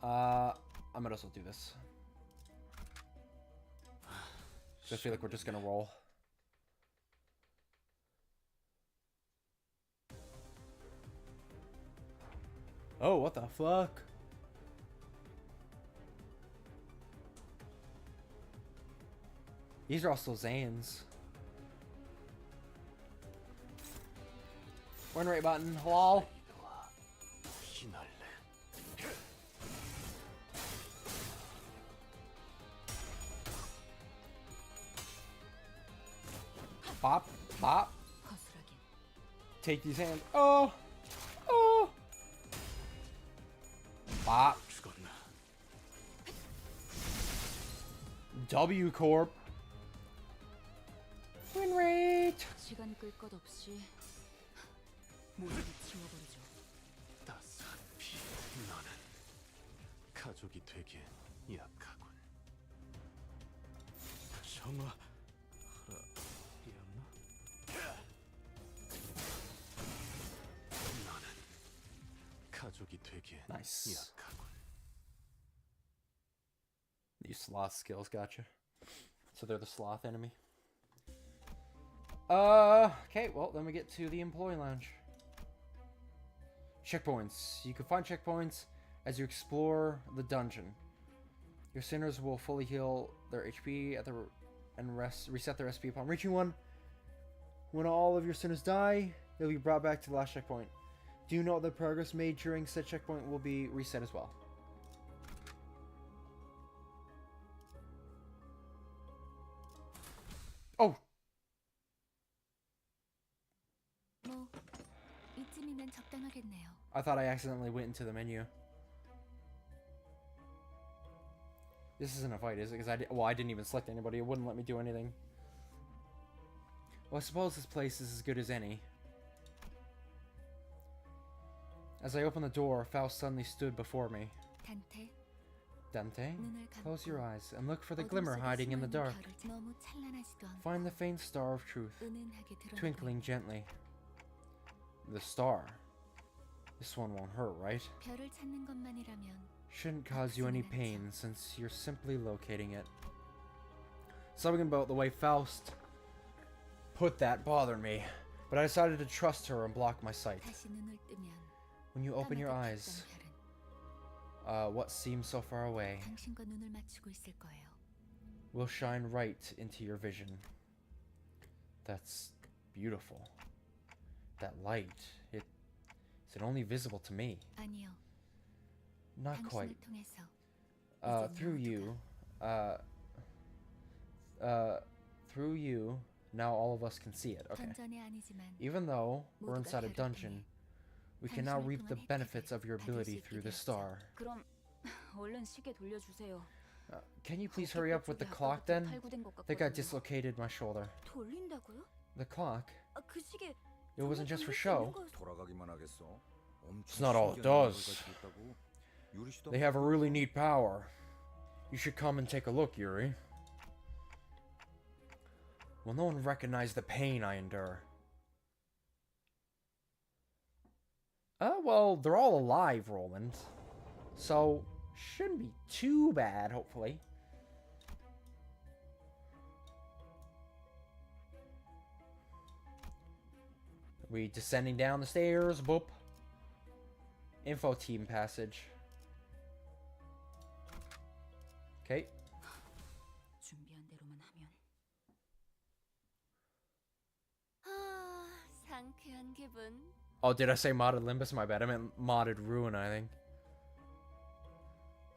S1: I might also do this. So I feel like we're just gonna roll. Oh, what the fuck? These are also Zans. Win rate button, lol. Bop, bop. Take these hands. Oh, oh. Bop. W Corp. Win rate.
S2: 시간 끌 것 없이 모두를 지워버리죠.
S3: 따스한 피. 너는 가족이 되기엔 약하군. 정화.
S1: Nice. These sloth skills, gotcha. So they're the sloth enemy. Okay, well, then we get to the employee lounge. Checkpoints. You can find checkpoints as you explore the dungeon. Your sinners will fully heal their HP and reset their SP upon reaching one. When all of your sinners die, they'll be brought back to the last checkpoint. Do you know the progress made during said checkpoint will be reset as well? Oh!
S2: 뭐 이쯤이면 적당하겠네요.
S1: I thought I accidentally went into the menu. This isn't a fight, is it? Because I didn't even select anybody. It wouldn't let me do anything. Well, I suppose this place is as good as any. As I opened the door, Faust suddenly stood before me. Dante, close your eyes and look for the glimmer hiding in the dark. Find the faint star of truth, twinkling gently. The star. This one won't hurt, right? Shouldn't cause you any pain since you're simply locating it. Something about the way Faust put that bothered me, but I decided to trust her and block my sight. When you open your eyes, what seems so far away will shine right into your vision. That's beautiful. That light, is it only visible to me? Not quite. Through you, now all of us can see it. Okay. Even though we're inside a dungeon, we can now reap the benefits of your ability through the star. Can you please hurry up with the clock then? I think I dislocated my shoulder. The clock? It wasn't just for show. It's not all it does. They have a really neat power. You should come and take a look, Yuri. Will no one recognize the pain I endure? Well, they're all alive, Roland. So, shouldn't be too bad, hopefully. We descending down the stairs, boop. Info team passage. Okay.
S2: 상쾌한 기분.
S1: Oh, did I say modded Limbus? My bad. I meant modded Ruin, I think.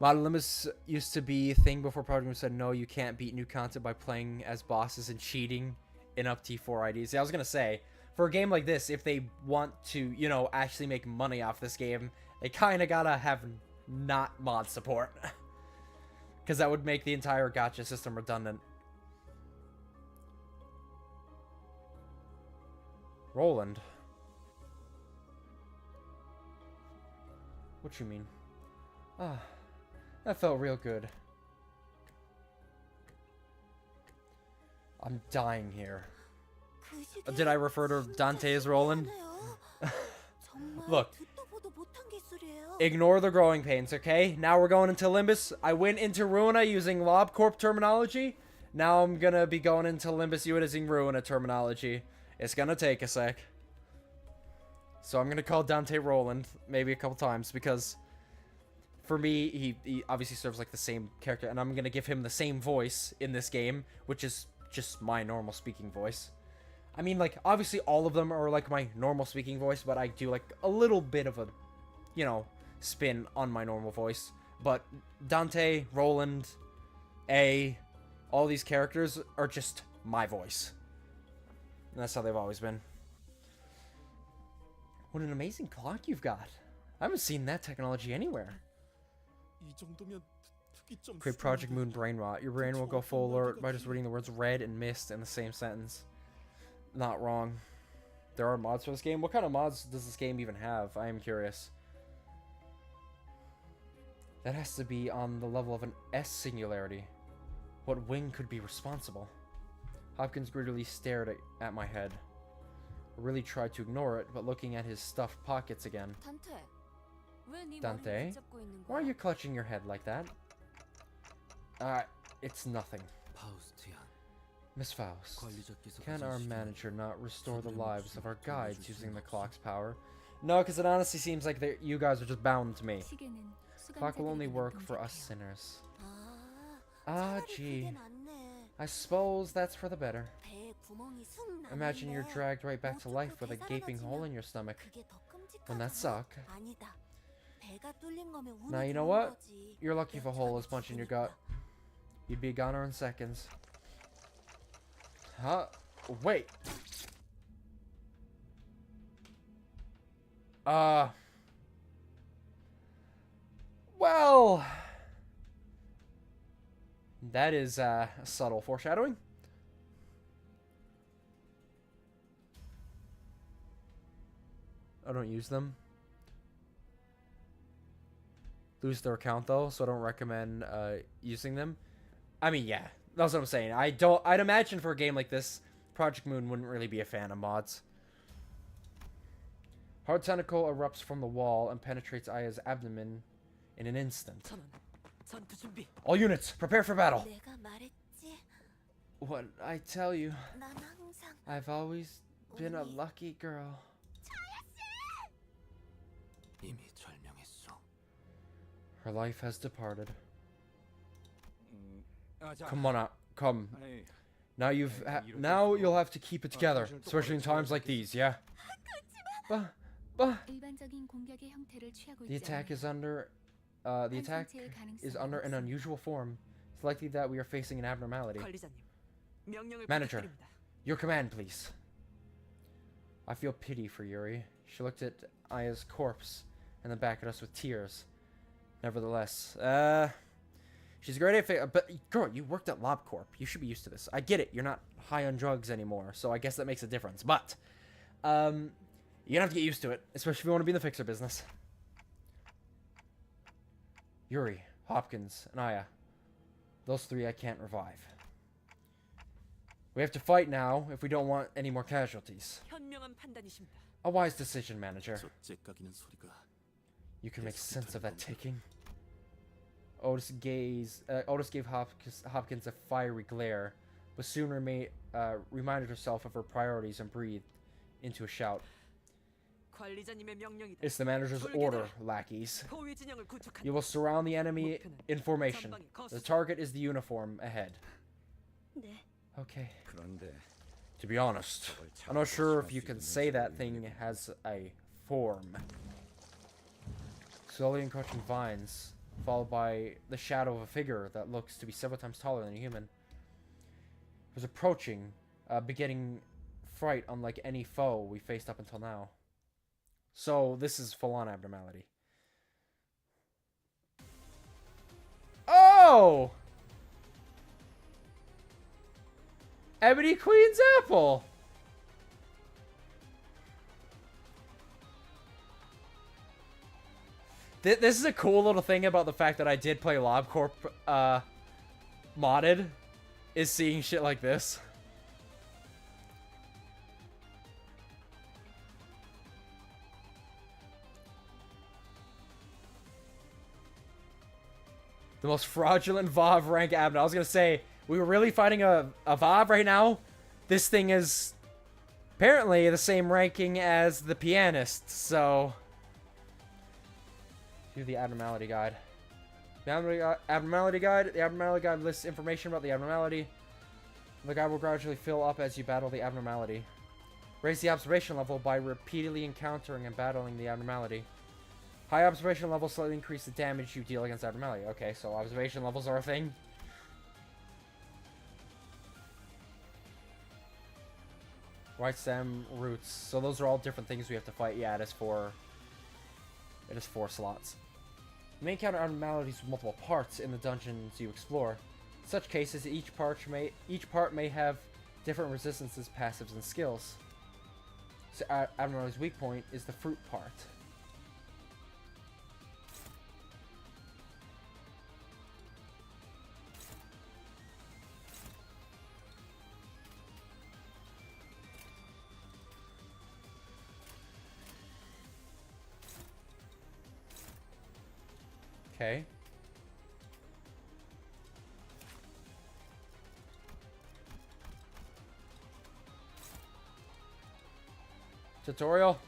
S1: Modded Limbus used to be a thing before Project said, no, you can't beat new content by playing as bosses and cheating in up T4 IDs. Yeah, I was going to say, for a game like this, if they want to, you know, actually make money off this game, they kind of gotta have not mod support. Because that would make the entire gacha system redundant. Roland. What you mean? Ah, that felt real good. I'm dying here. Did I refer to Dante as Roland? Look. Ignore the growing pains, okay? Now we're going into Limbus. I went into Ruina using LobCorp terminology. Now I'm gonna be going into Limbus using Ruina terminology. It's gonna take a sec. So I'm gonna call Dante Roland maybe a couple times because for me, he obviously serves like the same character, and I'm gonna give him the same voice in this game, which is just my normal speaking voice. I mean, like, obviously all of them are like my normal speaking voice, but I do like a little bit of a, you know, spin on my normal voice. But Dante, Roland, all these characters are just my voice. And that's how they've always been. What an amazing clock you've got. I haven't seen that technology anywhere. Create Project Moon brain rot. Your brain will go full alert by just reading the words red and mist in the same sentence. Not wrong. There are mods for this game. What kind of mods does this game even have? I am curious. That has to be on the level of an S singularity. What wing could be responsible? Hopkins greedily stared at my head. I really tried to ignore it, but looking at his stuffed pockets again. Dante? Why are you clutching your head like that? It's nothing. Miss Faust, can our manager not restore the lives of our guides using the clock's power? No, because it honestly seems like you guys are just bound to me. Clock will only work for us sinners. Ah, gee. I suppose that's for the better. Imagine you're dragged right back to life with a gaping hole in your stomach. Wouldn't that suck? Now, you know what? You're lucky if a hole is punched in your gut. You'd be a goner in seconds. Huh? Wait. Well, that is subtle foreshadowing. I don't use them. Lose their account though, so I don't recommend using them. I mean, yeah, that's what I'm saying. I'd imagine for a game like this, Project Moon wouldn't really be a fan of mods. Hard tentacle erupts from the wall and penetrates Aya's abdomen in an instant. All units, prepare for battle. What I tell you, I've always been a lucky girl. Her life has departed. Come on out, come. Now now you'll have to keep it together, especially in times like these, yeah? The attack is under an unusual form. It's likely that we are facing an abnormality. Manager, your command, please. I feel pity for Yuri. She looked at Aya's corpse and then back at us with tears. Nevertheless, she's great at but girl, you worked at LobCorp. You should be used to this. I get it. You're not high on drugs anymore, so I guess that makes a difference. But, you're gonna have to get used to it, especially if you want to be in the fixer business. Yuri, Hopkins, and Aya. Those three I can't revive. We have to fight now if we don't want any more casualties. A wise decision, manager. You can make sense of that ticking. Otis gave Hopkins a fiery glare, but soon reminded herself of her priorities and breathed into a shout. It's the manager's order, lackeys. You will surround the enemy in formation. The target is the uniform ahead. Okay. To be honest, I'm not sure if you can say that thing has a form. Slowly encroaching vines, followed by the shadow of a figure that looks to be several times taller than a human. It was approaching, begetting fright unlike any foe we faced up until now. So, this is full-on abnormality. Oh! go! Ebony Queen's apple! This is a cool little thing about the fact that I did play LobCorp modded, is seeing shit like this. The most fraudulent VoV rank Abno. I was gonna say, we were really fighting a VoV right now. This thing is apparently the same ranking as the pianist, so... Do the abnormality guide. The abnormality guide. The abnormality guide lists information about the abnormality. The guide will gradually fill up as you battle the abnormality. Raise the observation level by repeatedly encountering and battling the abnormality. High observation levels slightly increase the damage you deal against abnormality. Okay, so observation levels are a thing. White stem roots. So those are all different things we have to fight. Yeah, it is 4 slots. You may encounter abnormalities with multiple parts in the dungeons you explore. In such cases, each part may have different resistances, passives, and skills. So abnormality's weak point is the fruit part. Okay. Tutorial.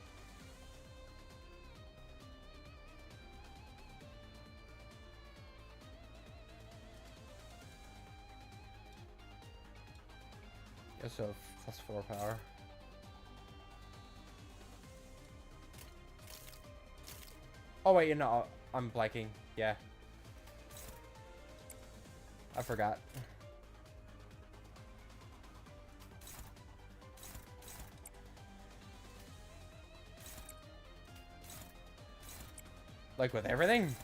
S1: Guess so. +4 power. Oh wait, you know, I'm blanking. Yeah. I forgot. Like with everything?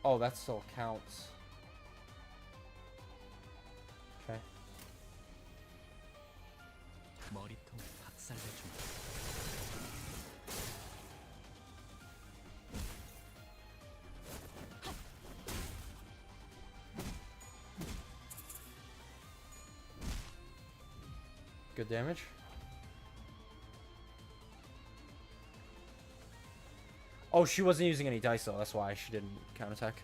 S1: Oh, that still counts. Okay. Good damage. Oh, she wasn't using any dice though, that's why she didn't counterattack.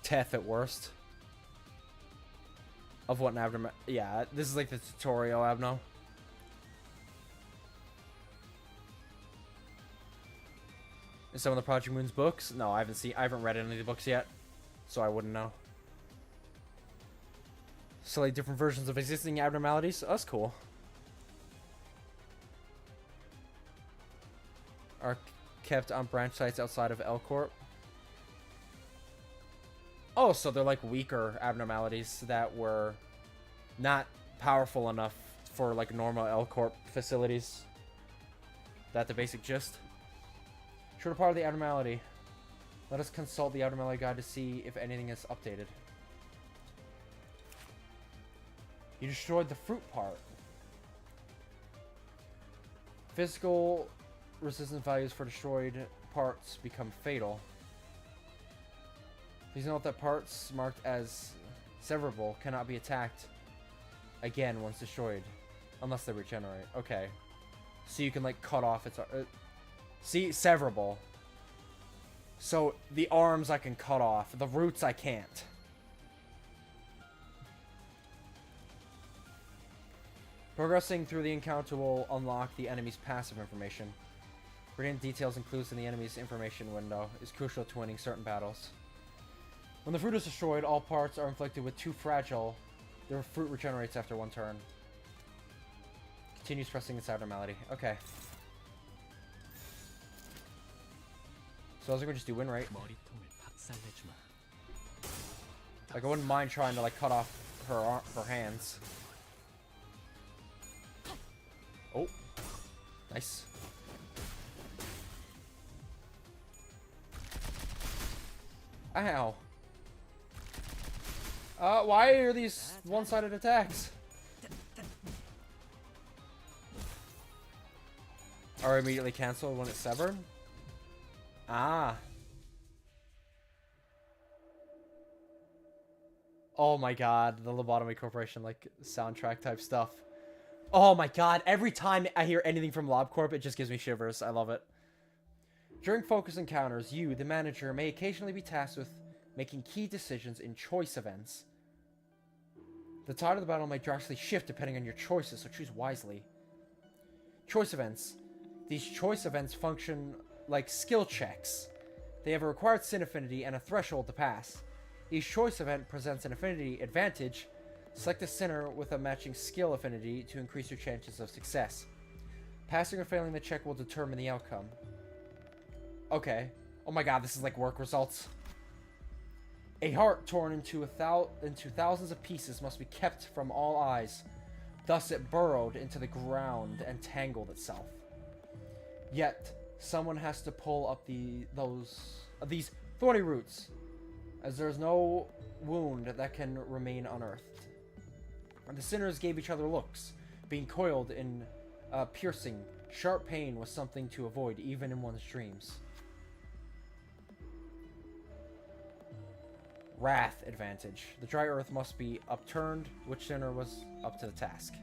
S1: Teth at worst. Of what an abnormal... Yeah, this is like the tutorial abno. In some of the Project Moon's books? No, I haven't read any of the books yet, so I wouldn't know. So like different versions of existing abnormalities. Oh, that's cool. Are kept on branch sites outside of L-Corp. Oh, so they're like weaker abnormalities that were not powerful enough for like normal L-Corp facilities. That the basic gist? Shorter part of the abnormality. Let us consult the abnormality guide to see if anything is updated. You destroyed the fruit part. Physical resistance values for destroyed parts become fatal. Please note that parts marked as severable cannot be attacked again once destroyed, unless they regenerate. Okay. So you can like cut off its... see, severable. So the arms I can cut off. The roots I can't. Progressing through the encounter will unlock the enemy's passive information. Reading details included in the enemy's information window is crucial to winning certain battles. When the fruit is destroyed, all parts are inflicted with too fragile. The fruit regenerates after 1 turn. Continues pressing its abnormality. Okay. So I was gonna just do win rate. Like I wouldn't mind trying to like cut off her hands. Oh, nice. Ow. Why are these one-sided attacks? Are immediately canceled when it's severed? Ah. Oh my god, the Lobotomy Corporation, like, soundtrack type stuff. Oh my god, every time I hear anything from LobCorp, it just gives me shivers. I love it. During focus encounters, you, the manager, may occasionally be tasked with making key decisions in choice events. The tide of the battle might drastically shift depending on your choices, so choose wisely. Choice events. These choice events function like skill checks. They have a required sin affinity and a threshold to pass. Each choice event presents an affinity advantage. Select a sinner with a matching skill affinity to increase your chances of success. Passing or failing the check will determine the outcome. Okay. Oh my god, this is like work results. A heart torn into thousands of pieces must be kept from all eyes. Thus it burrowed into the ground and tangled itself. Yet, someone has to pull up these thorny roots, as there is no wound that can remain unearthed. And the sinners gave each other looks. Being coiled in piercing, sharp pain was something to avoid even in one's dreams. Wrath advantage. The dry earth must be upturned. Which sinner was up to the task?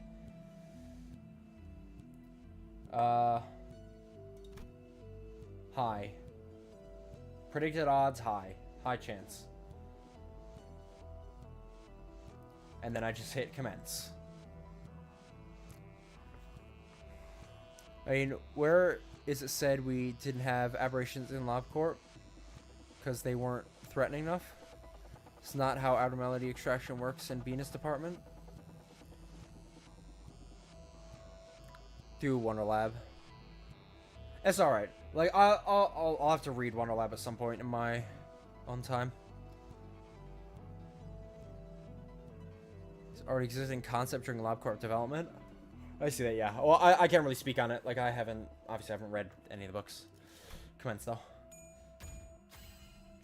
S1: High. Predicted odds, high. High chance. And then I just hit commence. I mean, where is it said we didn't have aberrations in LobCorp? Because they weren't threatening enough? It's not how abnormality extraction works in Venus Department. Do Wonder Lab. It's alright. Like, I'll have to read Wonder Lab at some point in my own time. It's already existing concept during LabCorp development. I see that, yeah. Well, I can't really speak on it. Like, obviously I haven't read any of the books. Commence, though.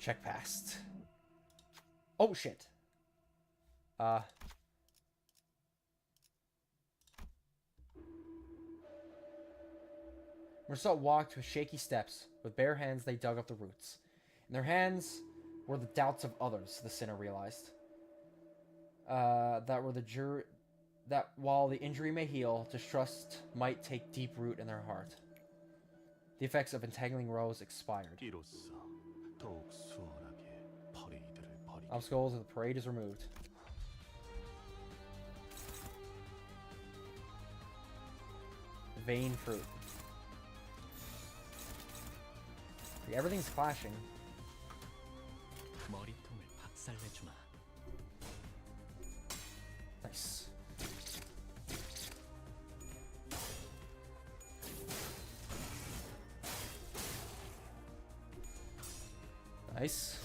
S1: Check passed. Oh, shit. Marcel walked with shaky steps. With bare hands, they dug up the roots. In their hands were the doubts of others, the sinner realized. That while the injury may heal, distrust might take deep root in their heart. The effects of entangling rows expired. Obstacles of the parade is removed. Vein fruit. Everything's clashing. Nice. Nice.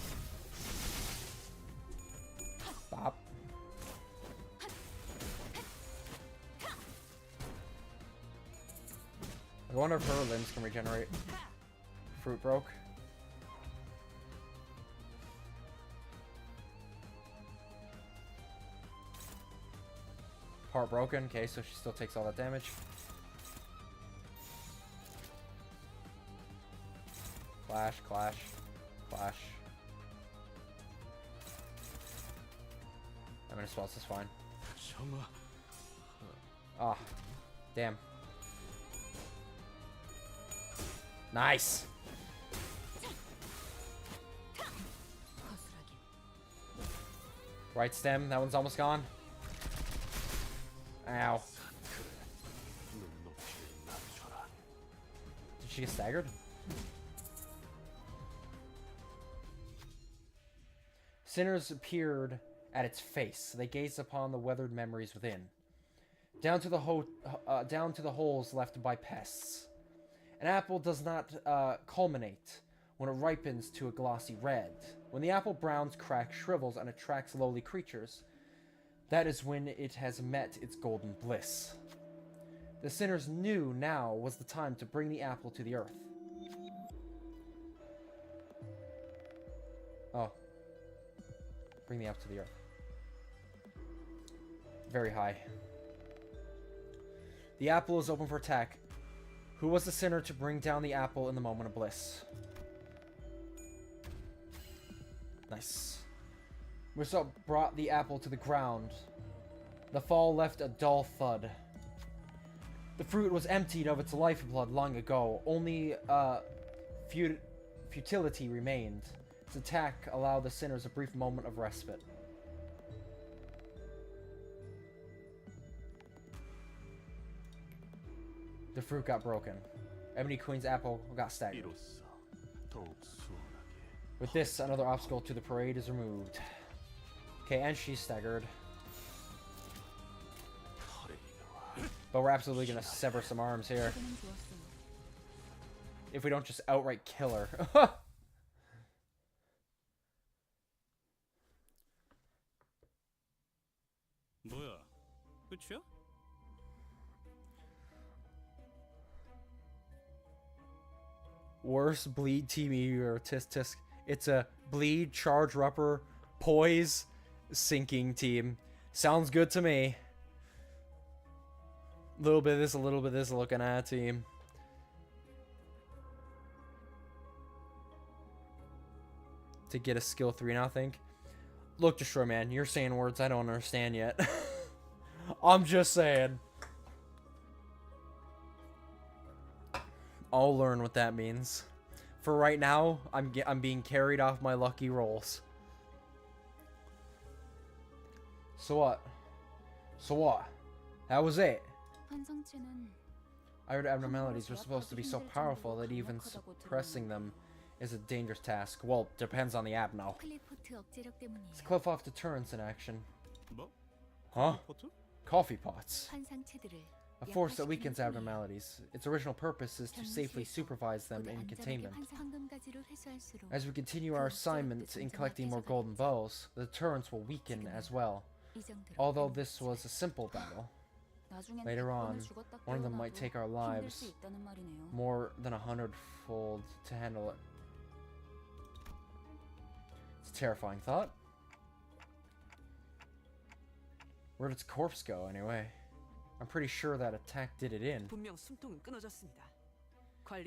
S1: Bop. I wonder if her limbs can regenerate. Fruit broke. Heart broken. Okay, so she still takes all that damage. Clash, clash, clash. I'm gonna spell this fine. Ah, damn. Nice. Right stem, that one's almost gone. Ow. Did she get staggered? Sinners appeared at its face. They gazed upon the weathered memories within. Down to the holes left by pests. An apple does not culminate when it ripens to a glossy red. When the apple browns, cracks, shrivels, and attracts lowly creatures, that is when it has met its golden bliss. The sinners knew now was the time to bring the apple to the earth. Oh, Bring the apple to the earth. Very high. The apple is open for attack. Who was the sinner to bring down the apple in the moment of bliss? Nice. Musa brought the apple to the ground. The fall left a dull thud. The fruit was emptied of its lifeblood long ago. Only futility remained. Its attack allowed the sinners a brief moment of respite. The fruit got broken. Ebony Queen's apple got staggered. With this, another obstacle to the parade is removed. Okay, and she's staggered. But we're absolutely gonna sever some arms here. If we don't just outright kill her.
S4: 뭐야? 끝이야?
S1: Worst bleed team or tisk tisk. It's a bleed, charge, rupper, poise, sinking team. Sounds good to me. A little bit of this, a little bit of this, looking at a team. To get a skill 3 now, I think. Look, Destroy Man, you're saying words I don't understand yet. I'm just saying. I'll learn what that means. For right now, I'm being carried off my lucky rolls. So what? So what? That was it. I heard abnormalities are supposed to be so powerful that even suppressing them is a dangerous task. Well, depends on the abno. It's cliff off deterrence in action.
S4: 뭐?
S1: Huh?
S4: 포트?
S1: Coffee pots. A force that weakens abnormalities. Its original purpose is to safely supervise them in containment. As we continue our assignment in collecting more golden bows, the deterrence will weaken as well. Although this was a simple battle, later on, one of them might take our lives more than 100-fold to handle it. It's a terrifying thought. Where'd its corpse go, anyway? I'm pretty sure that attack did it in.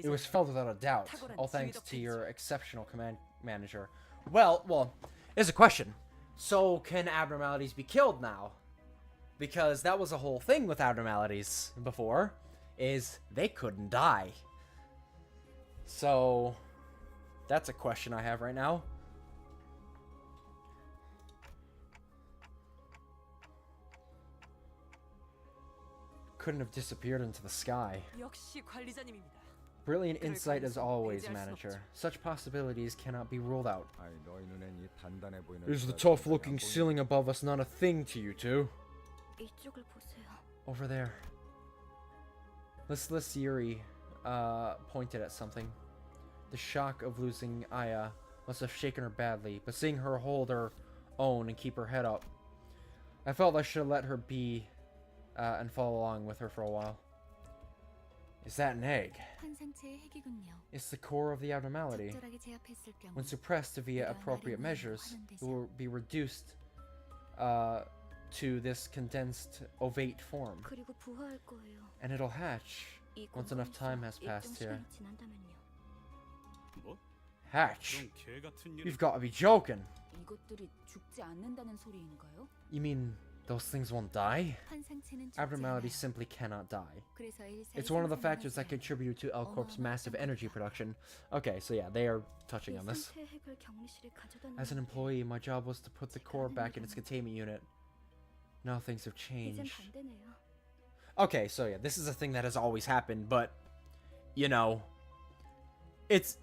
S1: It was felled without a doubt, all thanks to your exceptional command manager. Well, here's a question. So, can abnormalities be killed now? Because that was a whole thing with abnormalities before, is they couldn't die. So, that's a question I have right now. Couldn't have disappeared into the sky. Brilliant insight as always, manager. Such possibilities cannot be ruled out. Is the tough-looking ceiling above us not a thing to you two? Over there. Listless Yuri pointed at something. The shock of losing Aya must have shaken her badly, but seeing her hold her own and keep her head up, I felt I should have let her be and follow along with her for a while. Is that an egg? It's the core of the abnormality. When suppressed via appropriate measures, it will be reduced to this condensed ovate form. And it'll hatch once enough time has passed here.
S4: 뭐?
S1: Hatch?
S4: 그런 개 같은 일이
S1: You've got to be joking. You mean those things won't die? Abnormalities simply cannot die. It's one of the factors that contribute to L-Corp's massive energy production. Okay, so yeah, they are touching on this. As an employee, my job was to put the core back in its containment unit. Now things have changed. Okay, so yeah, this is a thing that has always happened, but, you know, this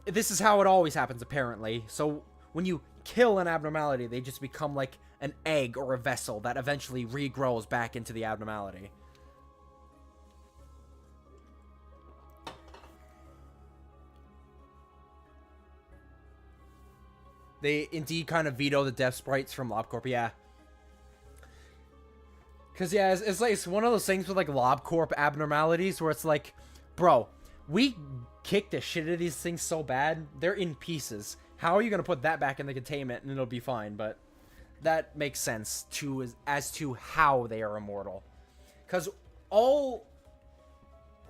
S1: is how it always happens, apparently. So, when you kill an abnormality, they just become like an egg or a vessel that eventually regrows back into the abnormality. They indeed kind of veto the death sprites from LobCorp, yeah. Because, yeah, it's like, it's one of those things with, like, LobCorp abnormalities where it's like, bro, we kick the shit out of these things so bad, they're in pieces. How are you going to put that back in the containment and it'll be fine? But that makes sense as to how they are immortal. Because all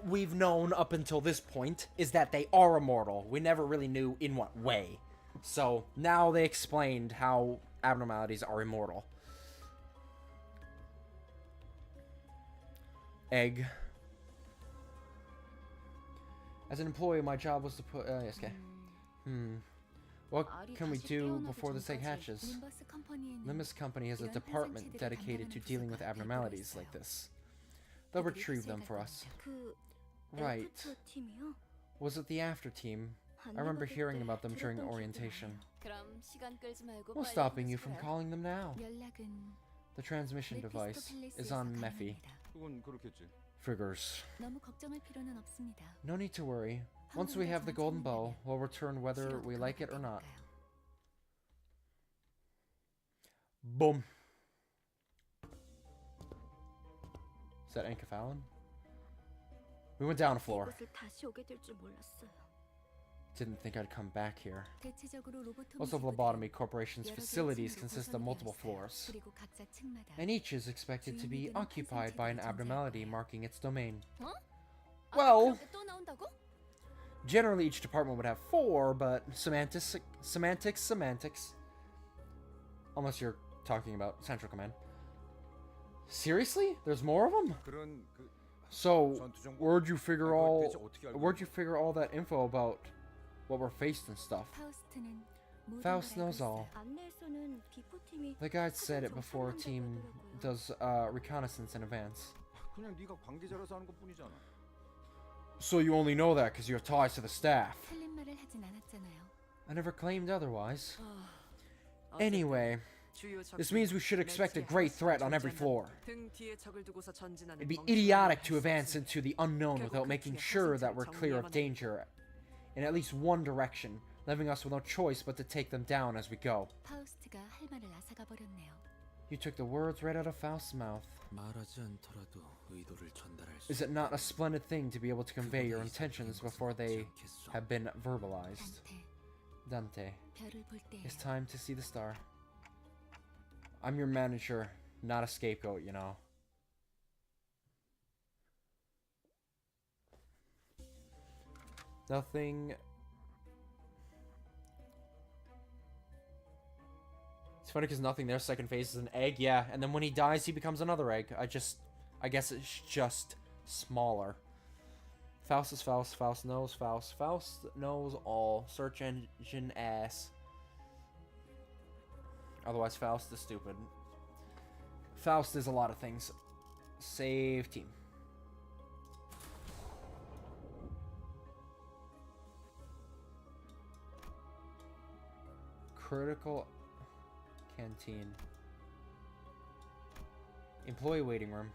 S1: we've known up until this point is that they are immortal. We never really knew in what way. So now they explained how abnormalities are immortal. Egg. As an employee, my job was to put... yes, okay. What can we do before this egg hatches? Limbus Company has a department dedicated to dealing with abnormalities like this. They'll retrieve them for us. Right. Was it the after team? I remember hearing about them during orientation. What's stopping you from calling them now? The transmission device is on Mephi. Figures. No need to worry. Once we have the golden bow, we'll return whether we like it or not. Boom. Is that Enkephalon? We went down a floor. Didn't think I'd come back here. Most of Lobotomy Corporation's facilities consist of multiple floors, and each is expected to be occupied by an abnormality marking its domain. Well, generally each department would have 4, but semantics. Unless you're talking about Central Command. Seriously? There's more of them? So, where'd you figure all that info about what we're faced and stuff? Faust knows all. The guide said it before a team does reconnaissance in advance. So you only know that because you have ties to the staff. I never claimed otherwise. Anyway, this means we should expect a great threat on every floor. It'd be idiotic to advance into the unknown without making sure that we're clear of danger in at least one direction, leaving us with no choice but to take them down as we go. You took the words right out of Faust's mouth. Is it not a splendid thing to be able to convey your intentions before they have been verbalized? Dante, it's time to see the star. I'm your manager, not a scapegoat, you know. Nothing. It's funny because nothing there. Second phase is an egg, yeah. And then when he dies, he becomes another egg. I guess it's just smaller. Faust is Faust. Faust knows Faust. Faust knows all. Search engine ass. Otherwise, Faust is stupid. Faust is a lot of things. Save team. Critical canteen. Employee waiting room.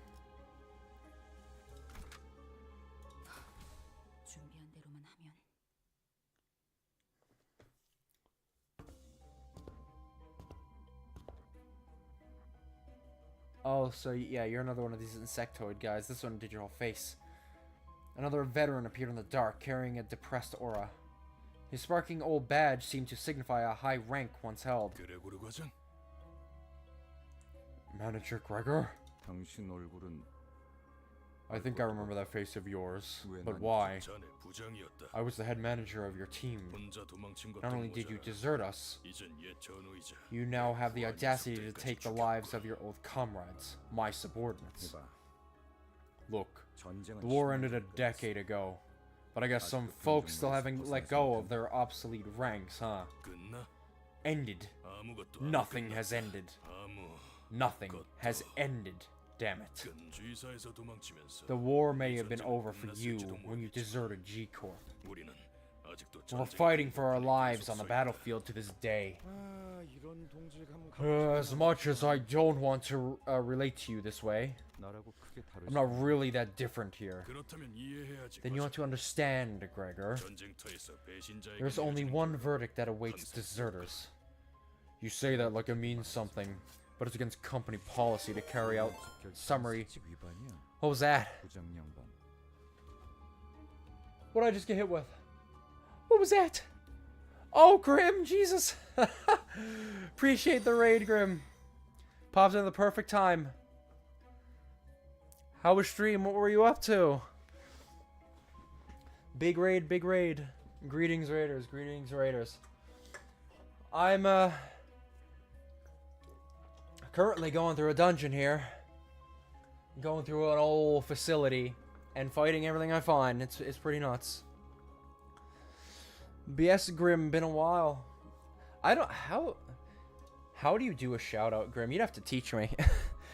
S1: Oh, so yeah, you're another one of these insectoid guys. This one did your whole face. Another veteran appeared in the dark, carrying a depressed aura. His sparkling old badge seemed to signify a high rank once held. Manager Gregor? I think I remember that face of yours. But why? I was the head manager of your team. Not only did you desert us, you now have the audacity to take the lives of your old comrades, my subordinates. Look, the war ended a decade ago, but I guess some folks still haven't let go of their obsolete ranks, huh? Ended. Nothing has ended. Nothing has ended. Damn it. The war may have been over for you when you deserted G-Corp. We're fighting for our lives on the battlefield to this day. As much as I don't want to relate to you this way, I'm not really that different here. Then you want to understand, Gregor. There's only one verdict that awaits deserters. You say that like it means something, but it's against company policy to carry out summary. What was that? What did I just get hit with? What was that? Oh, Grim, Jesus. Appreciate the raid, Grim. Popped in the perfect time. How was stream? What were you up to? Big raid, big raid. Greetings, Raiders. Greetings, Raiders. I'm, currently going through a dungeon here. Going through an old facility and fighting everything I find. It's pretty nuts. BS Grim, been a while. I don't, how do you do a shout out, Grim? You'd have to teach me.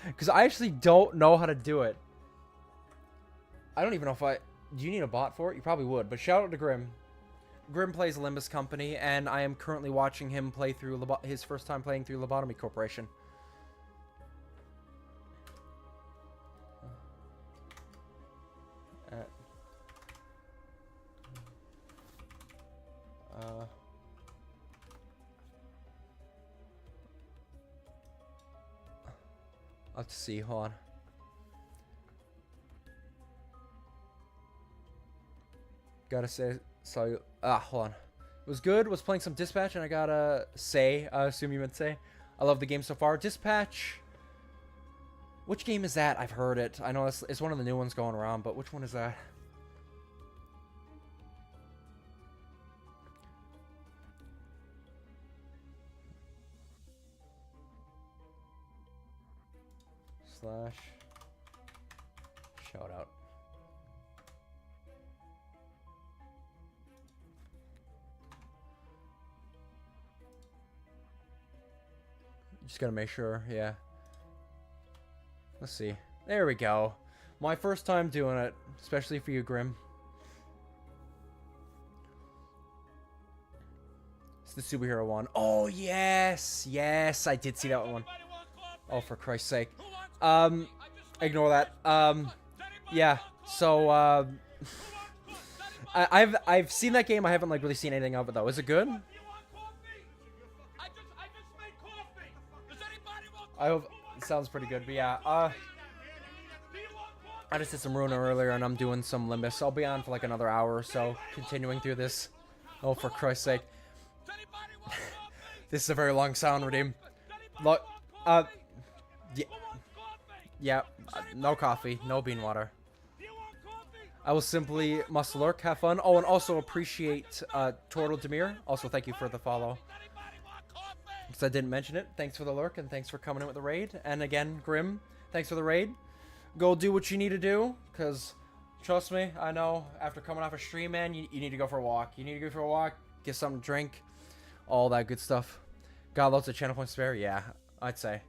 S1: Because I actually don't know how to do it. I don't even know if do you need a bot for it? You probably would, but shout out to Grim. Grim plays Limbus Company, and I am currently watching him play through his first time playing through Lobotomy Corporation. Let's see, hold on. Gotta say, hold on. It was good, was playing some Dispatch, and I gotta say, I assume you meant say, I love the game so far. Dispatch, which game is that? I've heard it. I know it's one of the new ones going around, but which one is that? Slash shout out. Just gotta make sure, yeah. Let's see. There we go. My first time doing it, especially for you, Grim. It's the superhero one. Oh yes, yes, I did see that one. Oh, for Christ's sake. Ignore that. Yeah. So, I've seen that game. I haven't like really seen anything of it though. Is it good? I hope it sounds pretty good. But yeah. I just did some Ruina earlier, and I'm doing some Limbus. I'll be on for like another hour or so, continuing through this. Oh, for Christ's sake. This is a very long sound, Redeem. Look, yeah, no coffee, no bean water. I will simply must lurk, have fun. Oh, and also appreciate Turtle Demir. Also, thank you for the follow. Because I didn't mention it. Thanks for the lurk, and thanks for coming in with the raid. And again, Grim, thanks for the raid. Go do what you need to do, because trust me, I know after coming off a stream, man, you need to go for a walk. You need to go for a walk, get something to drink, all that good stuff. Got lots of channel points spare? Yeah, I'd say.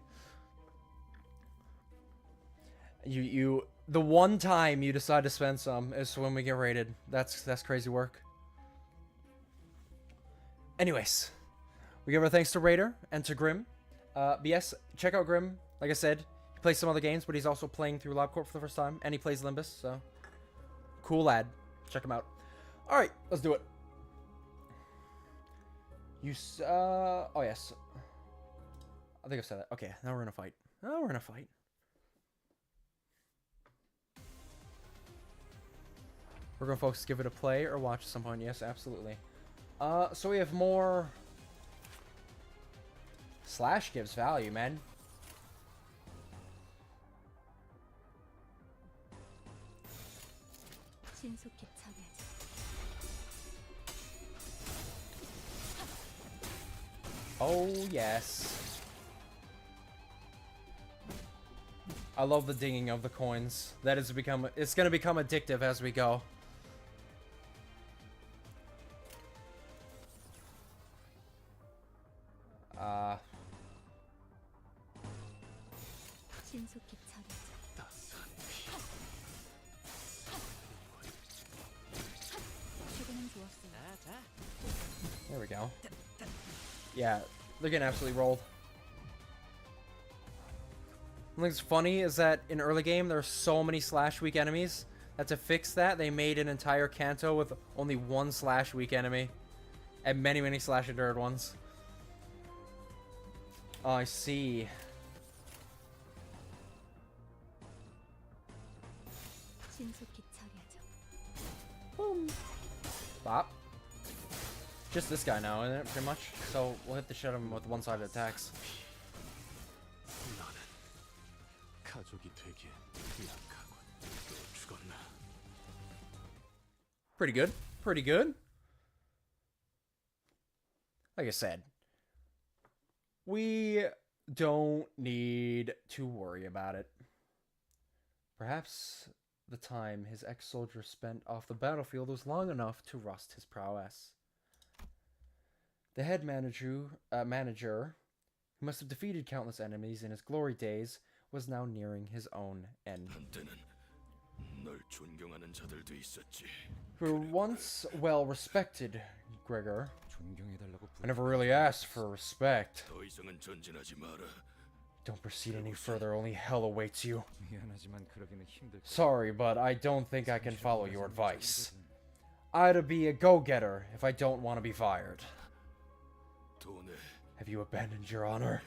S1: The one time you decide to spend some is when we get raided. That's crazy work. Anyways, we give our thanks to Raider and to Grim. But yes, check out Grim. Like I said, he plays some other games, but he's also playing through LabCorp for the first time, and he plays Limbus, so cool lad. Check him out. All right, let's do it. Oh yes. I think I've said that. Okay, now we're gonna fight. Now we're gonna fight. We're gonna folks give it a play or watch at some point. Yes, absolutely. So we have more. Slash gives value, man. Oh yes. I love the dinging of the coins. That is it's gonna become addictive as we go. There we go. Yeah, they're getting absolutely rolled. What's funny is that in early game there are so many slash weak enemies that to fix that they made an entire canto with only one slash weak enemy and many slash endured ones. Oh, I see. Boom. Bop. Just this guy now, isn't it? Pretty much. So we'll hit the shit out of him with one-sided attacks. Pretty good. Pretty good. Like I said, we don't need to worry about it. Perhaps the time his ex-soldier spent off the battlefield was long enough to rust his prowess. The head manager, who must have defeated countless enemies in his glory days, was now nearing his own end. Who were once well respected, Gregor. I never really asked for respect. Don't proceed any further, only hell awaits you. Sorry, but I don't think I can follow your advice. I'd be a go-getter if I don't want to be fired. Have you abandoned your honor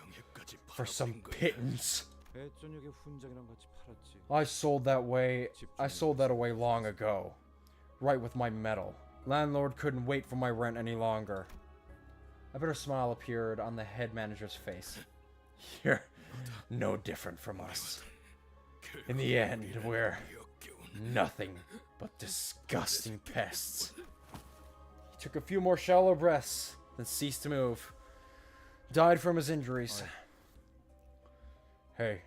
S1: for some pittance? I sold that away long ago, right with my metal. Landlord couldn't wait for my rent any longer. A bitter smile appeared on the head manager's face. You're no different from us. In the end, we're nothing but disgusting pests. He took a few more shallow breaths, then ceased to move. Died from his injuries. Hey,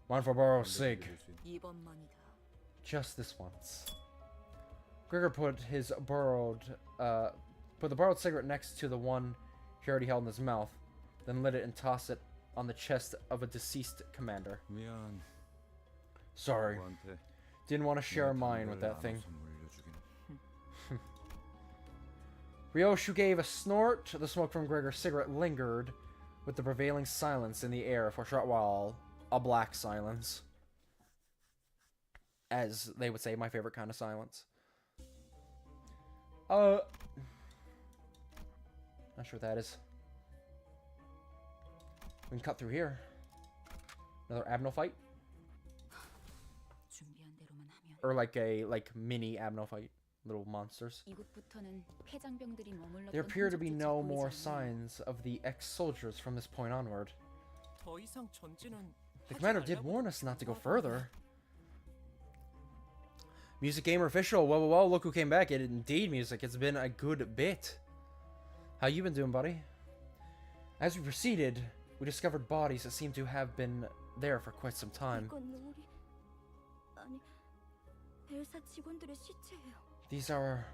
S1: mind if I borrow a cig?
S2: 이번만이다.
S1: Just this once. Gregor put the borrowed cigarette next to the one he already held in his mouth, then lit it and tossed it on the chest of a deceased commander. Sorry, didn't want to share mine with that thing. Ryoshu gave a snort. The smoke from Gregor's cigarette lingered with the prevailing silence in the air for a short while. A black silence. As they would say, my favorite kind of silence. Not sure what that is. We can cut through here. Another Abno fight?
S2: 준비한 대로만 하면
S1: Or like a mini Abno fight. Little monsters.
S2: 이곳부터는 폐장병들이 머물렀던
S1: There appear to be
S2: 흔적조차
S1: no
S2: 보이지
S1: more
S2: 않네요.
S1: signs of the ex-soldiers from this point onward.
S5: 더 이상 전진은
S1: The
S5: 하지
S1: commander did
S5: 말라고
S1: warn us not to go
S5: 하더라고요.
S1: further. Music Gamer Official, well, look who came back. It indeed, Music. It's been a good bit. How you been doing, buddy? As we proceeded, we discovered bodies that seemed to have been there for quite some time.
S6: 이건 우리 아니 벨사 직원들의 시체예요.
S1: These are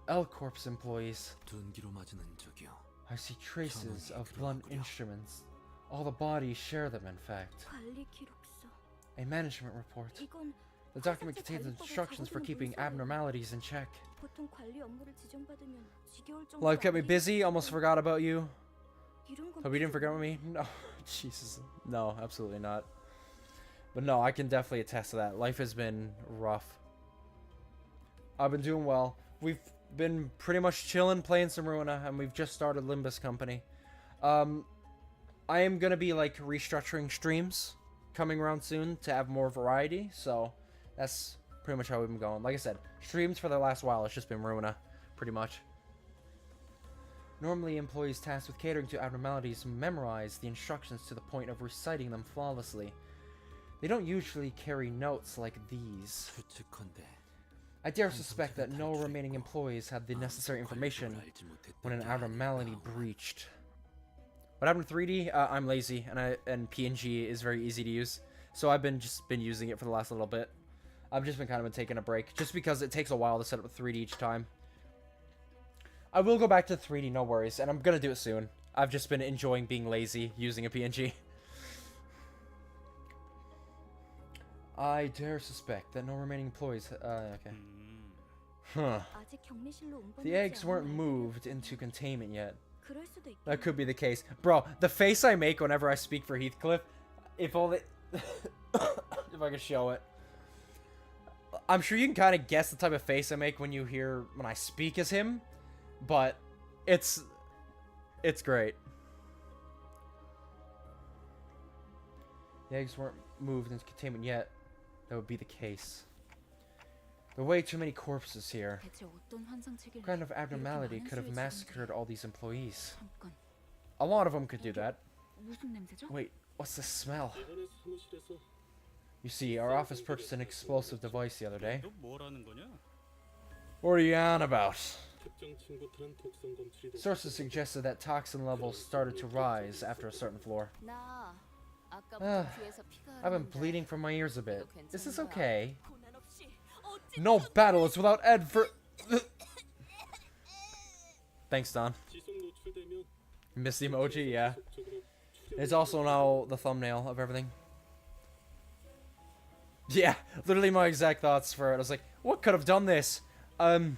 S1: L-Corp's employees.
S3: 둔기로 맞은 흔적이요.
S1: I see traces of blunt instruments. All the bodies share them, in fact.
S6: 관리 기록서.
S1: A management report.
S6: 이건
S1: The document contains instructions for keeping abnormalities in check.
S6: 보통 관리 업무를 지정받으면 지겨울 정도로
S1: Life kept me
S6: 안
S1: busy, almost forgot about you.
S6: 이런 건
S1: Hope you didn't forget about me? No, Jesus. No, absolutely not. But no, I can definitely attest to that. Life has been rough. I've been doing well. We've been pretty much chilling, playing some Ruina, and we've just started Limbus Company. I am going to be, like, restructuring streams coming around soon to have more variety, so that's pretty much how we've been going. Like I said, streams for the last while, it's just been Ruina, pretty much. Normally, employees tasked with catering to abnormalities memorize the instructions to the point of reciting them flawlessly. They don't usually carry notes like these.
S3: 추측컨대
S1: I dare suspect that no remaining employees had the necessary information when an abnormality breached. What happened to 3D? I'm lazy, and PNG is very easy to use, so I've been using it for the last little bit. I've just been taking a break, just because it takes a while to set up 3D each time. I will go back to 3D, no worries, and I'm gonna do it soon. I've just been enjoying being lazy using a PNG. I dare suspect that no remaining employees. Okay. Huh.
S6: 아직 격리실로
S1: The
S6: 운반되지
S1: eggs weren't
S6: 않은
S1: moved into containment yet.
S6: 그럴 수도 있겠네.
S1: That could be the case. Bro, the face I make whenever I speak for Heathcliff, if only... if I could show it. I'm sure you can kind of guess the type of face I make when I speak as him, but it's great. The eggs weren't moved into containment yet. That would be the case. There are way too many corpses here.
S2: 대체 어떤 환상체계를
S1: What kind of
S2: 이렇게
S1: abnormality
S2: 많은
S1: could have
S2: 수의
S1: massacred
S2: 직원들이-
S1: all these employees?
S2: 잠깐,
S1: A lot of them could do that.
S2: 무슨 냄새죠?
S1: Wait, what's the smell? You see, our office purchased an explosive device the other day.
S4: 너 뭐라는 거냐?
S1: What are you on about?
S7: 특정 층부터는 독성 검출이 될
S1: Sources suggested that toxin levels started to rise after a certain floor.
S2: 나 아까부터
S1: Ah,
S2: 귀에서 피가
S1: I've been
S2: 흐르는데
S1: bleeding from my ears a bit. Is this
S2: 괜찮은 거야?
S1: okay?
S6: 고난 없이 어찌
S1: No battle is without adver. Thanks, Don.
S7: 지속 노출되면
S1: Miss the emoji, yeah.
S7: 속적으로
S1: It's also now the thumbnail of everything. Yeah, literally my exact thoughts for it. I was like, what could have done this? Do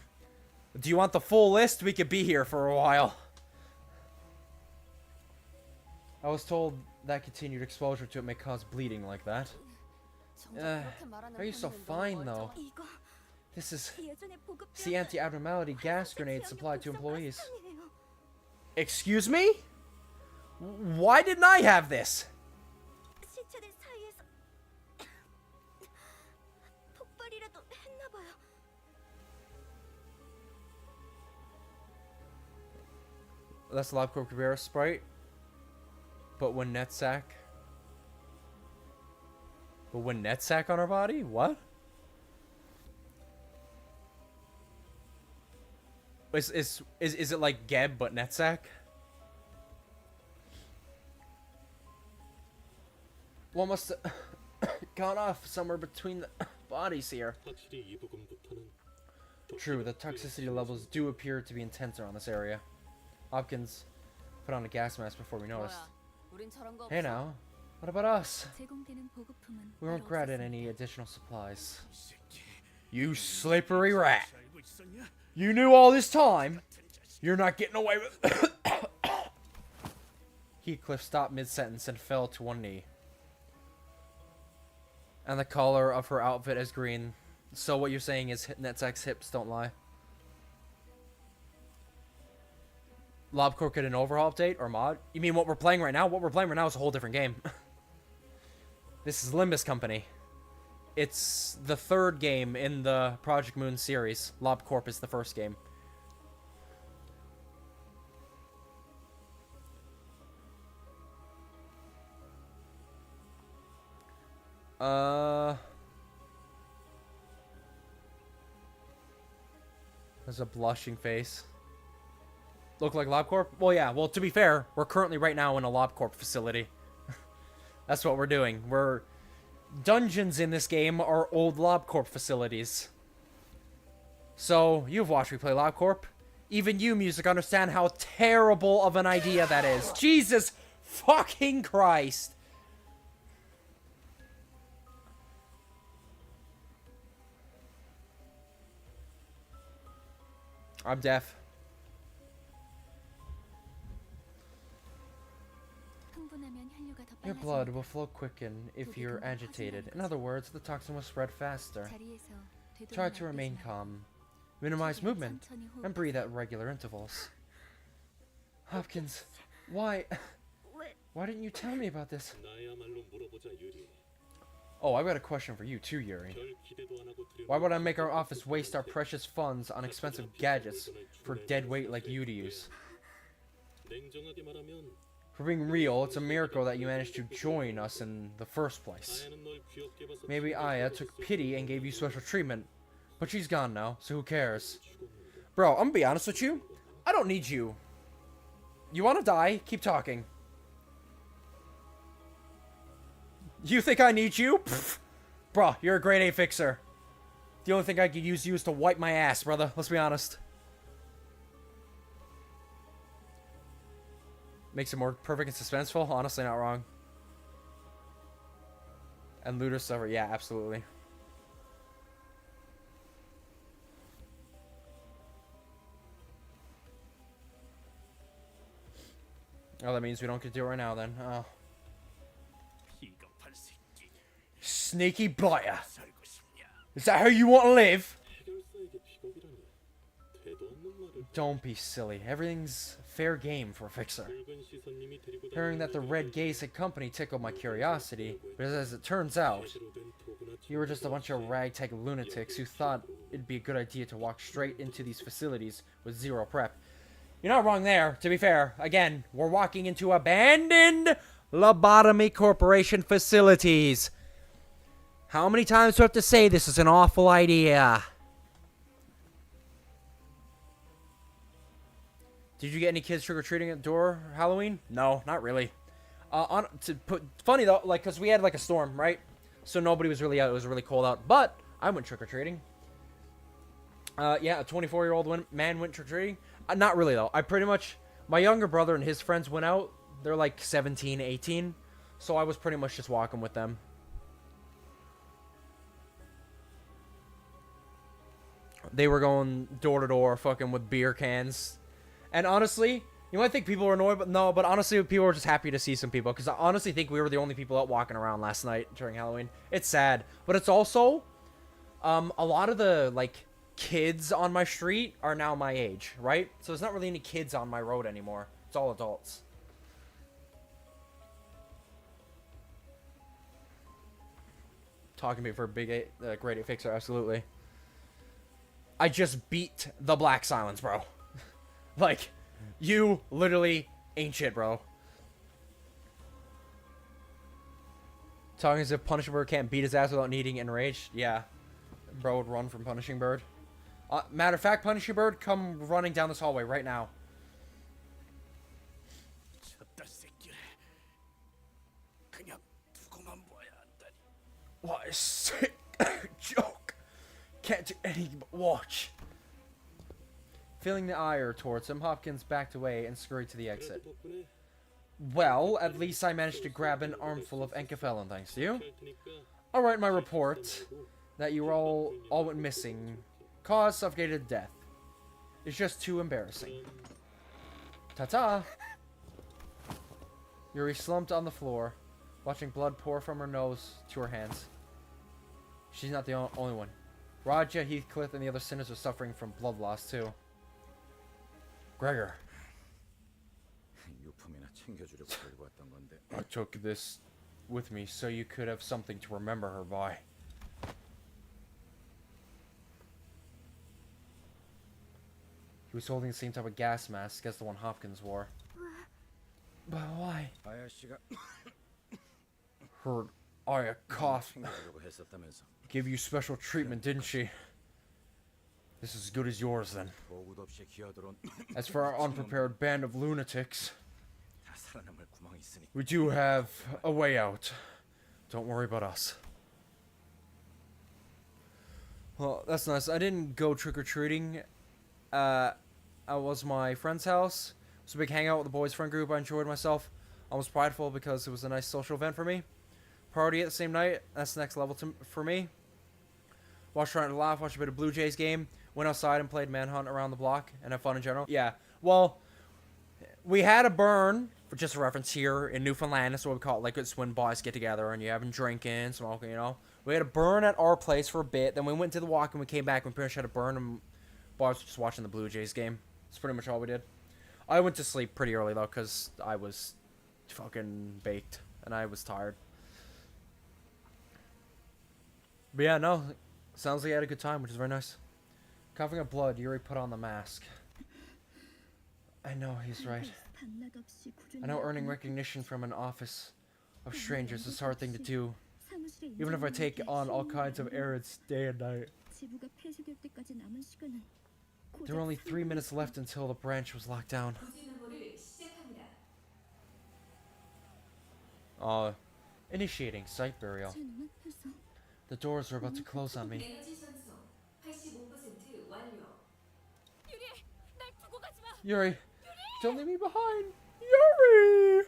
S1: you want the full list? We could be here for a while. I was told that continued exposure to it may cause bleeding like that.
S2: 정작
S1: Uh,
S2: 그렇게 말하는
S1: are you so
S2: 팬들은 너무
S1: fine, though?
S2: 멀쩡한-
S6: 이거
S1: This is
S6: 예전에 보급된
S1: it's the anti-abnormality gas grenade
S6: 태양의
S1: supplied to
S6: 독성과
S1: employees.
S6: 상이에요.
S1: Excuse me? Why didn't I have this?
S6: 시체들 사이에서 폭발이라도 했나 봐요.
S1: That's LabCorp Cabrera sprite. But when Netsack on our body? What? Is it like Geb but Netsack? One must have gone off somewhere between the bodies here.
S7: 확실히 이 부분부터는
S1: True, the toxicity levels do appear to be intense around this area. Hopkins put on a gas mask before we noticed.
S2: 뭐야, 우린 저런 거
S1: Hey
S2: 없어?
S1: now, what about us?
S6: 제공되는 보급품은
S1: We weren't
S6: 따로
S1: granted
S6: 없었습니다.
S1: any additional supplies.
S4: 이 새끼.
S1: You slippery rat!
S4: 알고 있었냐?
S1: You knew all this time? You're not getting away with. Heathcliff stopped mid-sentence and fell to one knee. And the color of her outfit is green. So what you're saying is Netsack's hips don't lie. LobCorp get an overhaul update or mod? You mean what we're playing right now? What we're playing right now is a whole different game. This is Limbus Company. It's the third game in the Project Moon series. LobCorp is the first game. There's a blushing face. Look like LobCorp? Well, yeah. Well, to be fair, we're currently right now in a LobCorp facility. That's what we're doing. We're... Dungeons in this game are old LobCorp facilities. So, you've watched me play LobCorp. Even you, music, understand how terrible of an idea that is. Jesus fucking Christ. I'm deaf.
S6: 흥분하면 혈류가 더
S1: Your blood
S6: 빨라집니다.
S1: will flow quicken if you're agitated. In other words, the toxin will spread faster.
S6: 자리에서
S1: Try
S6: 되돌아날
S1: to remain
S6: 때지만
S1: calm. Minimize movement.
S6: 천천히 호흡-
S1: And breathe at regular intervals. Hopkins, why...
S6: 왜
S1: Why didn't you tell me about this?
S7: 나야말로 물어보자 유리.
S1: Oh, I've got a question for you too, Yuri.
S7: 별 기대도 안 하고 두려워.
S1: Why would I make our office waste our precious funds on expensive gadgets for dead weight like you to use?
S7: 냉정하게 말하면
S1: For being real, it's a miracle that you managed to join us in the first place.
S7: 나야는 널 귀엽게 봐서
S1: Maybe Aya took pity and gave you special treatment, but she's gone now, so who cares? Bro, I'm gonna be honest with you. I don't need you. You wanna die? Keep talking. You think I need you? Pfft. Bro, you're a grade A fixer. The only thing I could use you is to wipe my ass, brother. Let's be honest. Makes it more perfect and suspenseful. Honestly, not wrong. And looter server, yeah, absolutely. Oh, that means we don't get to do it right now then. Oh.
S4: 비겁한 새끼.
S1: Sneaky blighter.
S4: 살고 싶냐?
S1: Is that how you want to live?
S7: 해결사에게 비겁이라니. 대도 없는 말을.
S1: Don't be silly. Everything's fair game for a fixer.
S7: 붉은 시선님이 데리고
S1: Hearing that the Red Gaze company tickled my curiosity, but as it turns out,
S7: 제대로 된 도구나
S1: you were just a bunch of ragtag lunatics who thought it'd be a good idea to walk straight into these facilities with zero prep. You're not wrong there, to be fair. Again, we're walking into abandoned Lobotomy Corporation facilities. How many times do I have to say this is an awful idea? Did you get any kids trick-or-treating at the door Halloween? No, not really. Funny though, like, cause we had like a storm, right? So nobody was really out. It was really cold out. But I went trick-or-treating. Yeah, a 24-year-old man went trick-or-treating. Not really though. I pretty much, my younger brother and his friends went out. They're like 17, 18. So I was pretty much just walking with them. They were going door to door, fucking with beer cans. And honestly, you might think people were annoyed, but no. But honestly, people were just happy to see some people. Because I honestly think we were the only people out walking around last night during Halloween. It's sad. But it's also, a lot of the, like, kids on my street are now my age, right? So there's not really any kids on my road anymore. It's all adults. Talking to me for a big grade 8 fixer, absolutely. I just beat the Black Silence, bro. Like, you literally ain't shit, bro. Talking as if Punishing Bird can't beat his ass without needing enraged. Yeah. Bro would run from Punishing Bird. Matter of fact, Punishing Bird, come running down this hallway right now. What a sick joke. Can't do anything but watch. Feeling the ire towards him, Hopkins backed away and scurried to the exit. Well, at least I managed to grab an armful of Enkefelon, thanks to you. I'll write my report that you all went missing. Cause suffocated death. It's just too embarrassing. Ta-ta! Yuri slumped on the floor, watching blood pour from her nose to her hands. She's not the only one. Raja, Heathcliff, and the other sinners are suffering from blood loss too. Gregor. I took this with me so you could have something to remember her by. He was holding the same type of gas mask as the one Hopkins wore. But why? Heard Aya cough. Give you special treatment, didn't she? This is as good as yours, then. As for our unprepared band of lunatics, we do have a way out. Don't worry about us. Well, that's nice. I didn't go trick-or-treating. I was my friend's house. It was a big hangout with the boys' friend group. I enjoyed myself. I was prideful because it was a nice social event for me. Party at the same night. That's the next level for me. Watched Trying to Laugh. Watched a bit of Blue Jays game. Went outside and played Manhunt around the block and have fun in general. Yeah. Well, we had a burn, for just a reference here, in Newfoundland. That's what we call it. Like, it's when boys get together and you're having drinking, smoking, you know. We had a burn at our place for a bit. Then we went to the walk and we came back and we pretty much had a burn and boys were just watching the Blue Jays game. That's pretty much all we did. I went to sleep pretty early, though, because I was fucking baked and I was tired. But yeah, no. Sounds like you had a good time, which is very nice. Coughing up blood, Yuri put on the mask. I know, he's right. I know earning recognition from an office of strangers is a hard thing to do. Even if I take on all kinds of errands day and night. There were only 3 minutes left until the branch was locked down. Initiating site burial. The doors are about to close on me. Yuri, don't leave me behind. Yuri!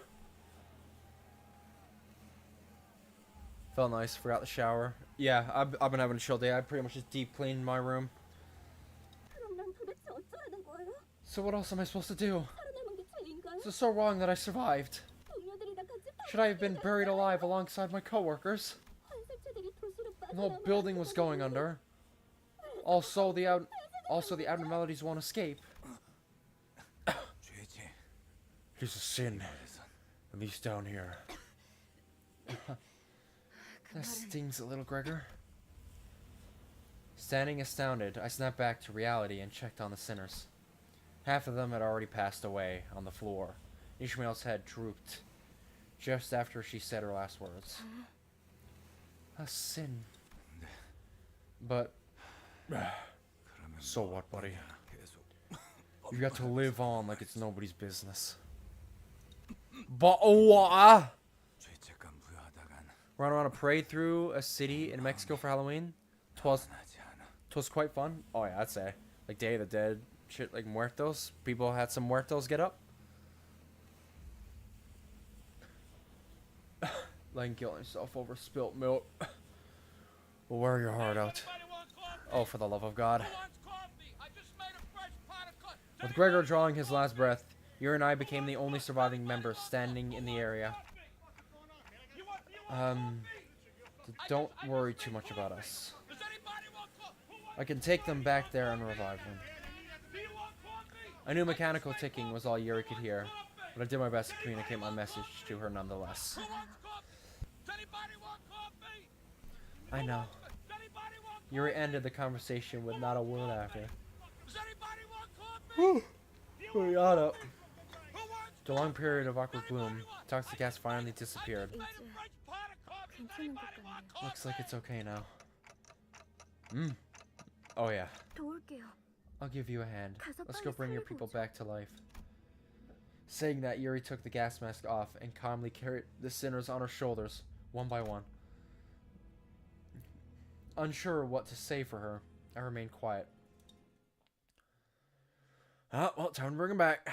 S1: Felt nice. Forgot the shower. Yeah, I've been having a chill day. I pretty much just deep cleaned my room. So what else am I supposed to do? It's so wrong that I survived. Should I have been buried alive alongside my coworkers? The whole building was going under. Also, the abnormalities won't escape. It is a sin, at least down here. That stings a little, Gregor. Standing astounded, I snapped back to reality and checked on the sinners. Half of them had already passed away on the floor. Ishmael's head drooped just after she said her last words. A sin. But so what, buddy? You got to live on like it's nobody's business. But oh,
S3: 죄책감 부여하다간
S1: run around a parade through a city in Mexico for Halloween. Twas quite fun. Oh yeah, I'd say like Day of the Dead shit, like muertos. People had some muertos get up. Like killing himself over spilt milk. Well, wear your heart out. Oh, for the love of God. With Gregor drawing his last breath, Yuri and I became the only surviving members standing in the area. Don't worry too much about us. I can take them back there and revive them. I knew mechanical ticking was all Yuri could hear, but I did my best to communicate my message to her nonetheless. I know. Yuri ended the conversation with not a word after. Whew. We got up. After a long period of awkward gloom, toxic gas finally disappeared.
S6: 이제 괜찮은 것 같네요.
S1: Looks like it's okay now. Oh yeah.
S6: 도울게요.
S1: I'll give you a hand.
S6: 가서
S1: Let's go
S6: 빨리
S1: bring your
S6: 살리고
S1: people
S6: 오죠.
S1: back to life. Saying that, Yuri took the gas mask off and calmly carried the sinners on her shoulders, one by one. Unsure what to say for her, I remained quiet. Ah, well, time to bring him back.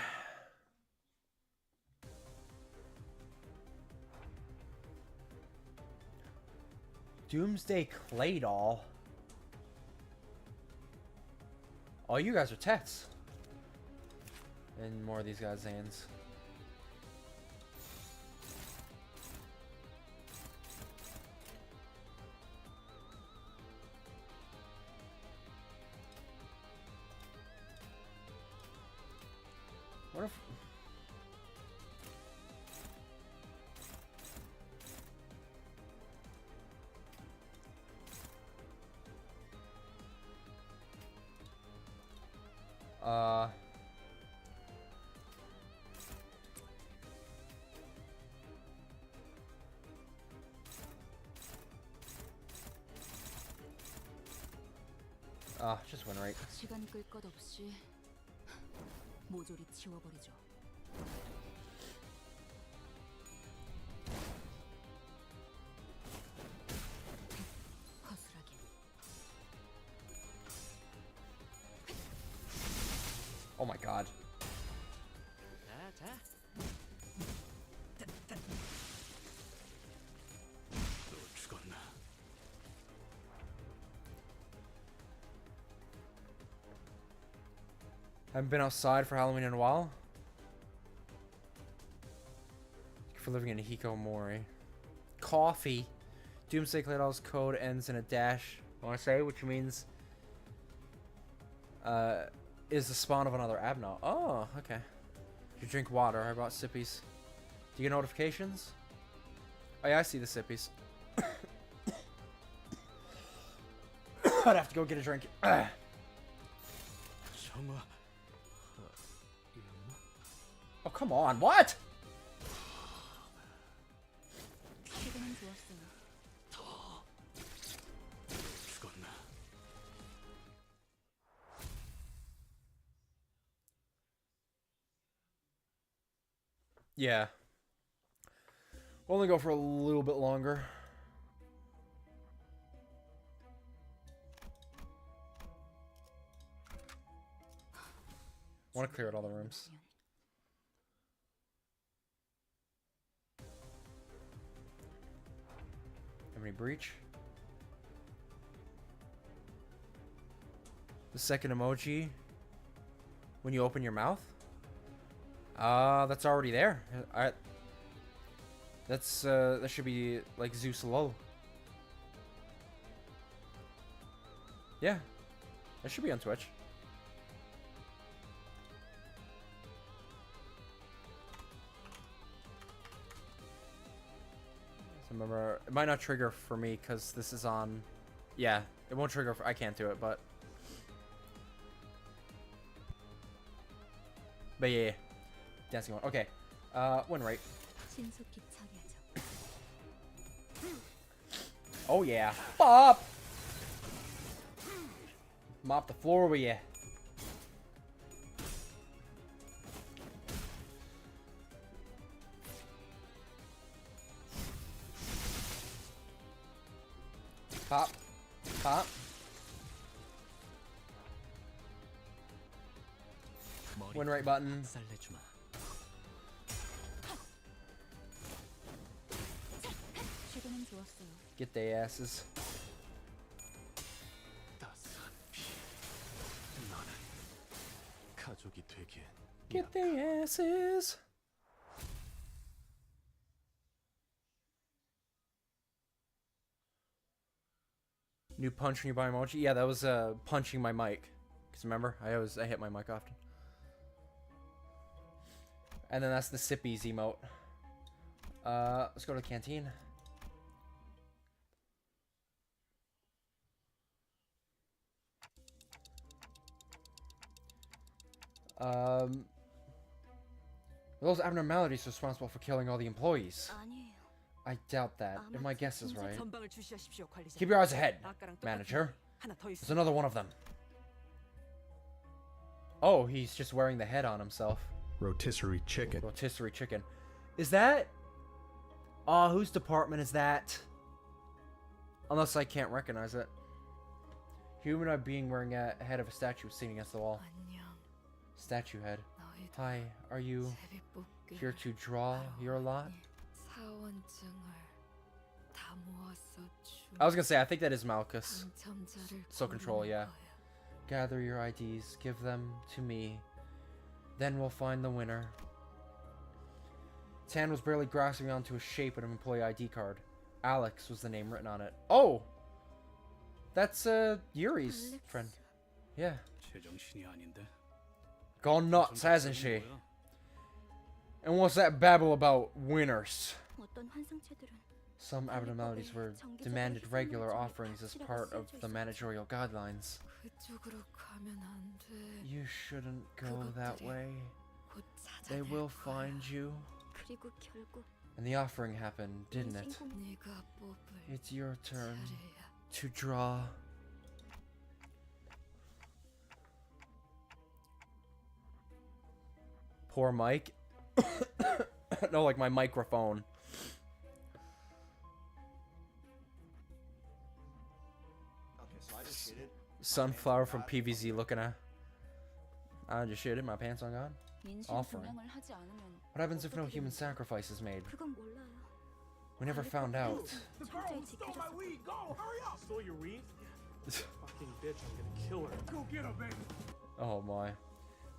S1: Doomsday Clay Doll. Oh, you guys are Tets. And more of these guys' hands. What if... just win right.
S2: 시간 끌 것 없이 모조리 치워버리죠. 허술하게.
S1: Oh my god.
S4: 또 죽었나?
S1: Haven't been outside for Halloween in a while. For living in Hikomori. Coffee. Doomsday Clay Doll's code ends in a dash. I want to say, which means is the spawn of another Abno. Oh, okay. You drink water. I brought sippies. Do you get notifications? Oh yeah, I see the sippies. I'd have to go get a drink.
S4: 정화.
S1: Oh, come on. What?
S2: 시간은 좋았어요.
S4: 죽었나?
S1: Yeah. We'll only go for a little bit longer. I want to clear out all the rooms. Have any breach? The second emoji when you open your mouth? That's already there. That's that should be like Zeus low. Yeah. That should be on Twitch. So remember, it might not trigger for me because this is on. Yeah, it won't trigger. I can't do it, but. But yeah, dancing on. Okay, win rate.
S6: 신속히 처리하죠.
S1: Oh yeah, Bob. Mop the floor with you. Pop. Pop. Win rate button.
S3: 쌀내주마.
S6: 시도는 좋았어요.
S1: Get their asses.
S3: 따스한 피. 나는 가족이 되기엔
S1: Get their asses. New punch when you buy emoji? Yeah, that was punching my mic. Cause remember, I hit my mic often. And then that's the sippies emote. Let's go to the canteen. Those abnormalities responsible for killing all the employees.
S6: 아니에요.
S1: I doubt that, if my guess is right.
S5: 전방을 주시하십시오, 관리자.
S1: Keep your eyes ahead,
S5: 아까랑 똑같은
S1: manager.
S5: 하나 더
S1: There's
S5: 있어.
S1: another one of them. Oh, he's just wearing the head on himself.
S8: Rotisserie chicken.
S1: Rotisserie chicken. Is that... whose department is that? Unless I can't recognize it. Humanoid being wearing a head of a statue sitting against the wall.
S2: 안녕.
S1: Statue head.
S2: 너희들
S1: Hi, are you
S2: 제비뽑기를
S1: here to draw your lot?
S2: 사원증을 다 모았어.
S1: I was gonna say, I think that is Malchus.
S2: 당첨자를
S1: Soul control,
S2: 고르는
S1: yeah.
S2: 거야.
S1: Gather your IDs, give them to me. Then we'll find the winner. Tan was barely grasping onto a shape of an employee ID card. Alex was the name written on it. Oh! That's, Yuri's
S6: Alex.
S1: friend. Yeah.
S4: 제정신이 아닌데.
S1: Gone nuts, hasn't she? And what's that babble about winners?
S6: 어떤 환상체들은
S1: Some abnormalities were demanded regular offerings as part of the managerial guidelines.
S2: 그쪽으로 가면 안 돼.
S1: You shouldn't go that way.
S2: 곧
S1: They
S2: 찾아낼
S1: will
S2: 거야.
S1: find you.
S6: 그리고 결국
S1: And the offering happened, didn't it?
S6: 인생 공연
S2: 네가 뽑을
S1: It's your turn
S2: 차례야.
S1: to draw. Poor Mike. No, like my microphone.
S9: Okay, so I just shitted.
S1: Sunflower from PVZ looking at. I just shitted, my pants on God.
S6: 인신
S1: Offering.
S6: 공양을 하지 않으면
S1: What happens if no
S6: 어떻게
S1: human
S6: 됩니까?
S1: sacrifice is made?
S6: 그건 몰라요.
S1: We never found out.
S6: 철저히 지켜줬어.
S7: Stole your weed? Fucking bitch, I'm gonna kill her. Go get her, baby.
S1: Oh my.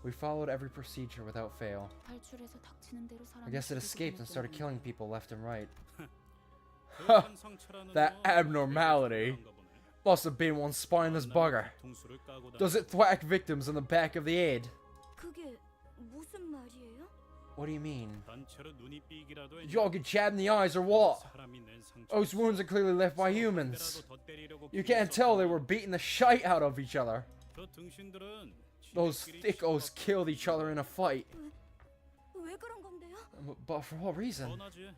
S1: We followed every procedure without fail.
S6: 탈출해서 닥치는 대로
S1: I guess it
S6: 사람을
S1: escaped and started
S6: 죽이고
S1: killing people left and right.
S4: 그 상처라는
S1: That
S4: 건
S1: abnormality
S4: 그런가 보네.
S1: must have been one spineless bugger.
S4: 뒤통수를 까고
S1: Does it thwack victims in the back of the head?
S6: 그게 무슨 말이에요?
S1: What do you mean?
S4: 단체로 눈이 삐기라도
S1: Did y'all get jabbed in the eyes or what?
S4: 사람이 낸 상처.
S1: Those wounds are clearly left by humans. You can't tell they were beating the shite out of each other.
S4: 저 등신들은
S1: Those thickos killed each other in a fight.
S6: 왜 그런 건데요?
S1: But for what reason?
S4: 뻔하지.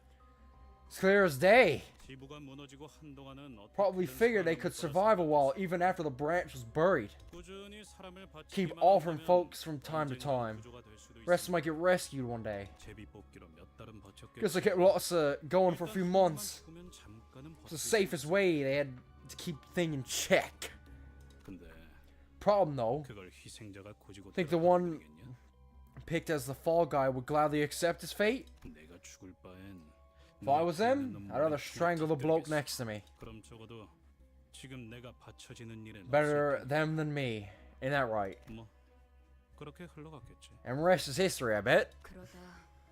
S1: It's clear as day.
S4: 지부가 무너지고 한동안은
S1: Probably
S4: 어떻게든
S1: figured they
S4: 살아남을
S1: could
S4: 거라
S1: survive a
S4: 생각했어.
S1: while even after the branch was buried.
S4: 꾸준히 사람을
S1: Keep
S4: 바치기만
S1: offering
S4: 한다면
S1: folks from time to
S4: 언젠가
S1: time.
S4: 구조가 될 수도
S1: Rest
S4: 있으니
S1: might get rescued one day.
S4: 제비뽑기로 몇 달은 버텼겠지.
S1: Guess they kept lots going for a few months.
S4: 죽으면 잠깐은
S1: It's the
S4: 버틸 수
S1: safest
S4: 있어.
S1: way they had to keep thing in check.
S4: 근데
S1: Problem though,
S4: 그걸 희생자가 고지고
S1: think the one picked as the fall guy would gladly accept his fate?
S4: 내가 죽을 바엔
S1: If I was them, I'd rather strangle the bloke next to me.
S4: 그럼 적어도 지금 내가 바쳐지는 일은
S1: Better
S4: 없을 테니.
S1: them than me. Ain't that right?
S4: 뭐 그렇게 흘러갔겠지.
S1: And rest is history, I bet.
S6: 그러다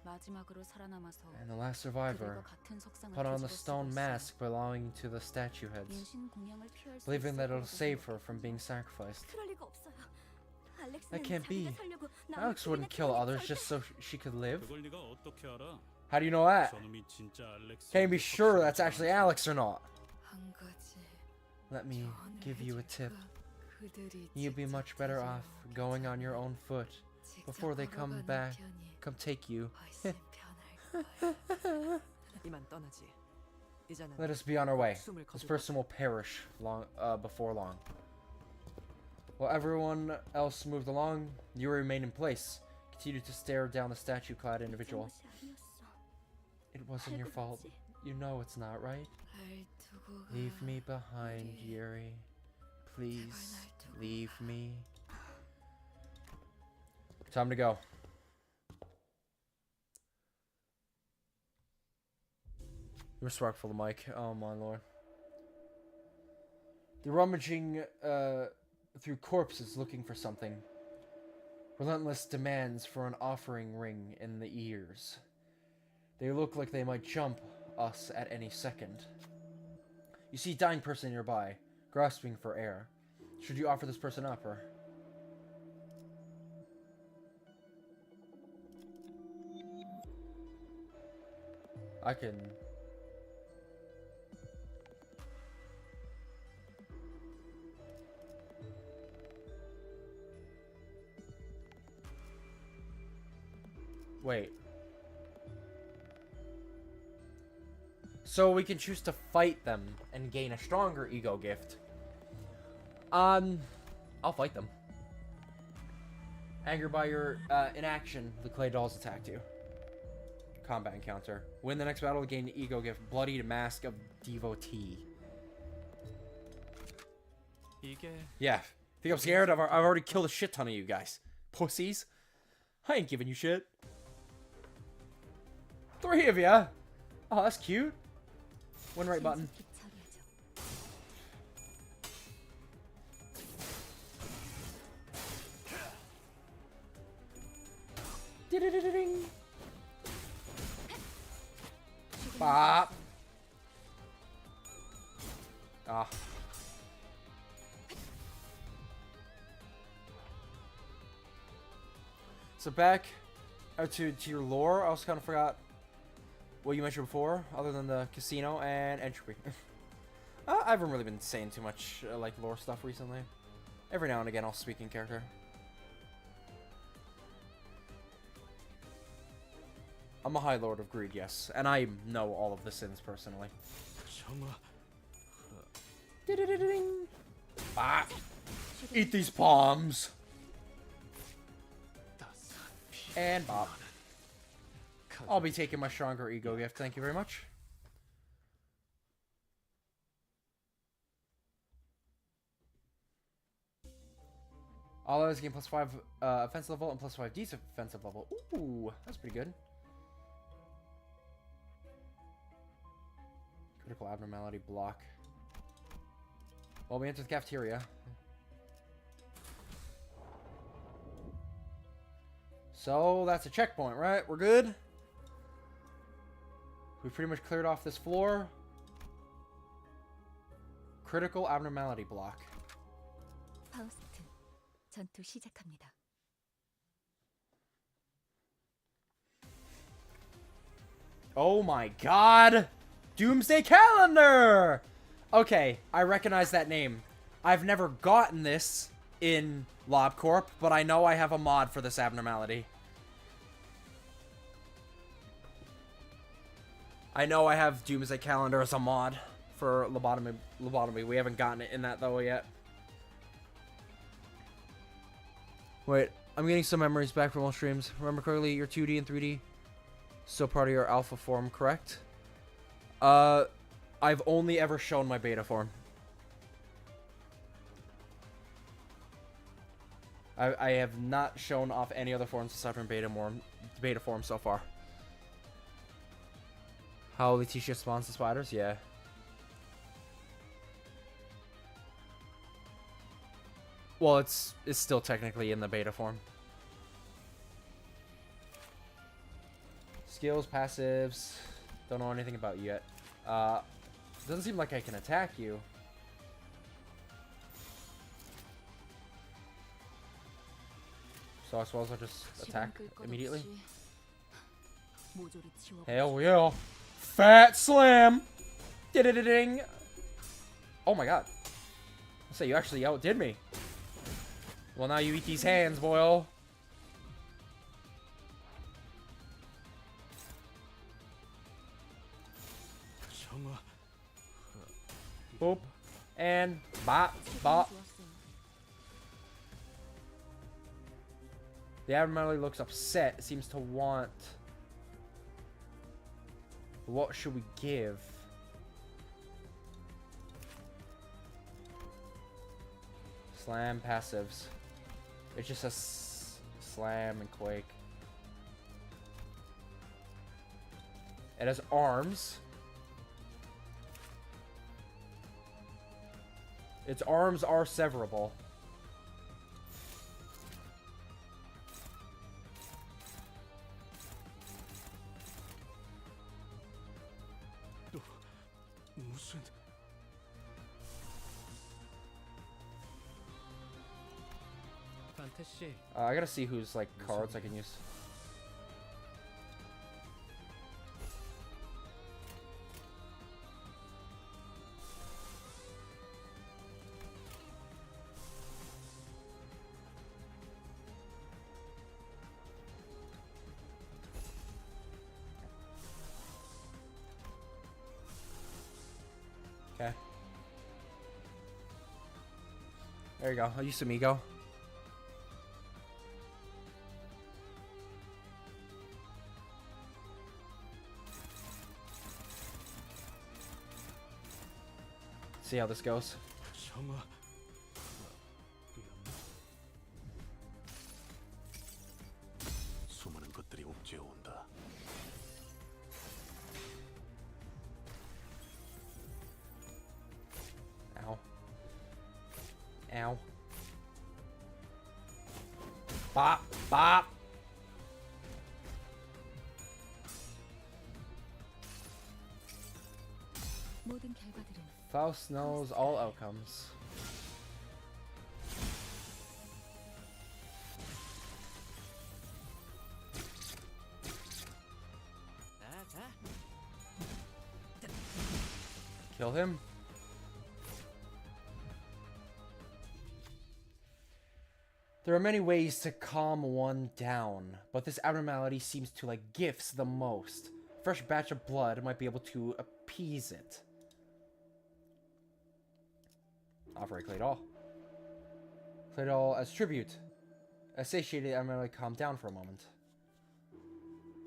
S6: 마지막으로 살아남아서
S1: And the last survivor
S6: 그들과 같은 석상을
S1: put on the
S6: 뒤집을
S1: stone
S6: 수도
S1: mask belonging to the statue
S6: 있어요.
S1: heads,
S6: 인신 공양을 피할 수
S1: believing that it'll
S6: 있을
S1: save
S6: 거라고
S1: her from being sacrificed.
S6: 그럴 리가 없어요.
S1: That
S6: 알렉스는
S1: can't be.
S6: 자기가 살려고 남을
S1: Alex wouldn't
S6: 죽이는
S1: kill
S6: 그들이
S1: others
S6: 절대-
S1: just so she could live.
S4: 그걸 네가 어떻게 알아?
S1: How do you know that?
S4: 저놈이 진짜 알렉스.
S1: Can't be sure that's actually Alex or not.
S2: 한 가지
S1: Let me
S2: 조언을
S1: give you a tip.
S2: 해줄까? 그들이
S1: You'd be much better off going on your own foot
S2: 직접
S1: before they come
S2: 걸어가는
S1: back,
S2: 편이
S1: come take you.
S2: 훨씬 편할 거야.
S5: 이만 떠나지. 이제는
S1: Let us be on our way.
S5: 숨을
S1: This
S5: 거두고
S1: person will perish before long. While everyone else moved along, you remained in place, continued to stare down the statue-clad individual.
S6: 잘못이 아니었어.
S1: It wasn't your
S6: 알고
S1: fault.
S6: 봤지?
S1: You know it's not right.
S2: 날 두고 가.
S1: Leave me behind, Yuri. Please, leave me. Time to go. Respectful, Mike. Oh my lord. They're rummaging through corpses looking for something. Relentless demands for an offering ring in the ears. They look like they might jump us at any second. You see a dying person nearby, grasping for air. Should you offer this person up, or... I can... Wait. So we can choose to fight them and gain a stronger ego gift. I'll fight them. Angered by your inaction, the clay dolls attacked you. Combat encounter. Win the next battle, gain the ego gift. Bloodied Mask of Devotee.
S4: 이게
S1: Yeah. Think I'm scared? I've already killed a shit ton of you guys. Pussies. I ain't giving you shit. 3 of ya. Oh, that's cute. One right button.
S6: 신속히 처리하죠.
S1: Ding. Bop. Ah. So back to your lore, I also kind of forgot what you mentioned before, other than the casino and entropy. I haven't really been saying too much like lore stuff recently. Every now and again I'll speak in character. I'm a High Lord of Greed, yes, and I know all of the sins personally.
S4: 정화
S1: Ding. Ah. Eat these palms. And bop. I'll be taking my stronger ego gift. Thank you very much. All others gain +5 offensive level and +5 defensive level. Ooh, that's pretty good. Critical abnormality block. Well, we enter the cafeteria. So that's a checkpoint, right? We're good. We've pretty much cleared off this floor. Critical abnormality block.
S6: 파우스트, 전투 시작합니다.
S1: Oh my god! Doomsday Calendar! Okay, I recognize that name. I've never gotten this in LobCorp, but I know I have a mod for this abnormality. I know I have Doomsday Calendar as a mod for lobotomy. We haven't gotten it in that though yet. Wait, I'm getting some memories back from old streams. Remember correctly, your 2D and 3D still part of your alpha form, correct? I've only ever shown my beta form. I have not shown off any other forms aside from beta form so far. How Letitia spawns the spiders? Yeah. Well, it's still technically in the beta form. Skills, passives. Don't know anything about you yet. Doesn't seem like I can attack you. So I suppose I'll just attack immediately.
S2: 모조리 치워버리죠.
S1: Hell yeah. Fat slam. Ding. Oh my god. I say you actually outdid me. Well, now you eat these hands, boyo.
S4: 정화
S1: Boop. And bop. Bop. The abnormality looks upset. It seems to want What should we give? Slam passives. It's just a slam and quake. It has arms. Its arms are severable.
S4: 무슨 판테씨
S1: I gotta see whose like cards I can use. Okay. There you go. I'll use some ego. See how this goes.
S4: 정화 수많은 것들이 옥죄어 온다.
S1: Ow. Ow. Bop. Bop.
S6: 모든 결과들은
S1: Faust knows all outcomes. Kill him. There are many ways to calm one down, but this abnormality seems to like gifts the most. A fresh batch of blood might be able to appease it. Offer a Claydol. Claydol as tribute. A satiated abnormality calm down for a moment.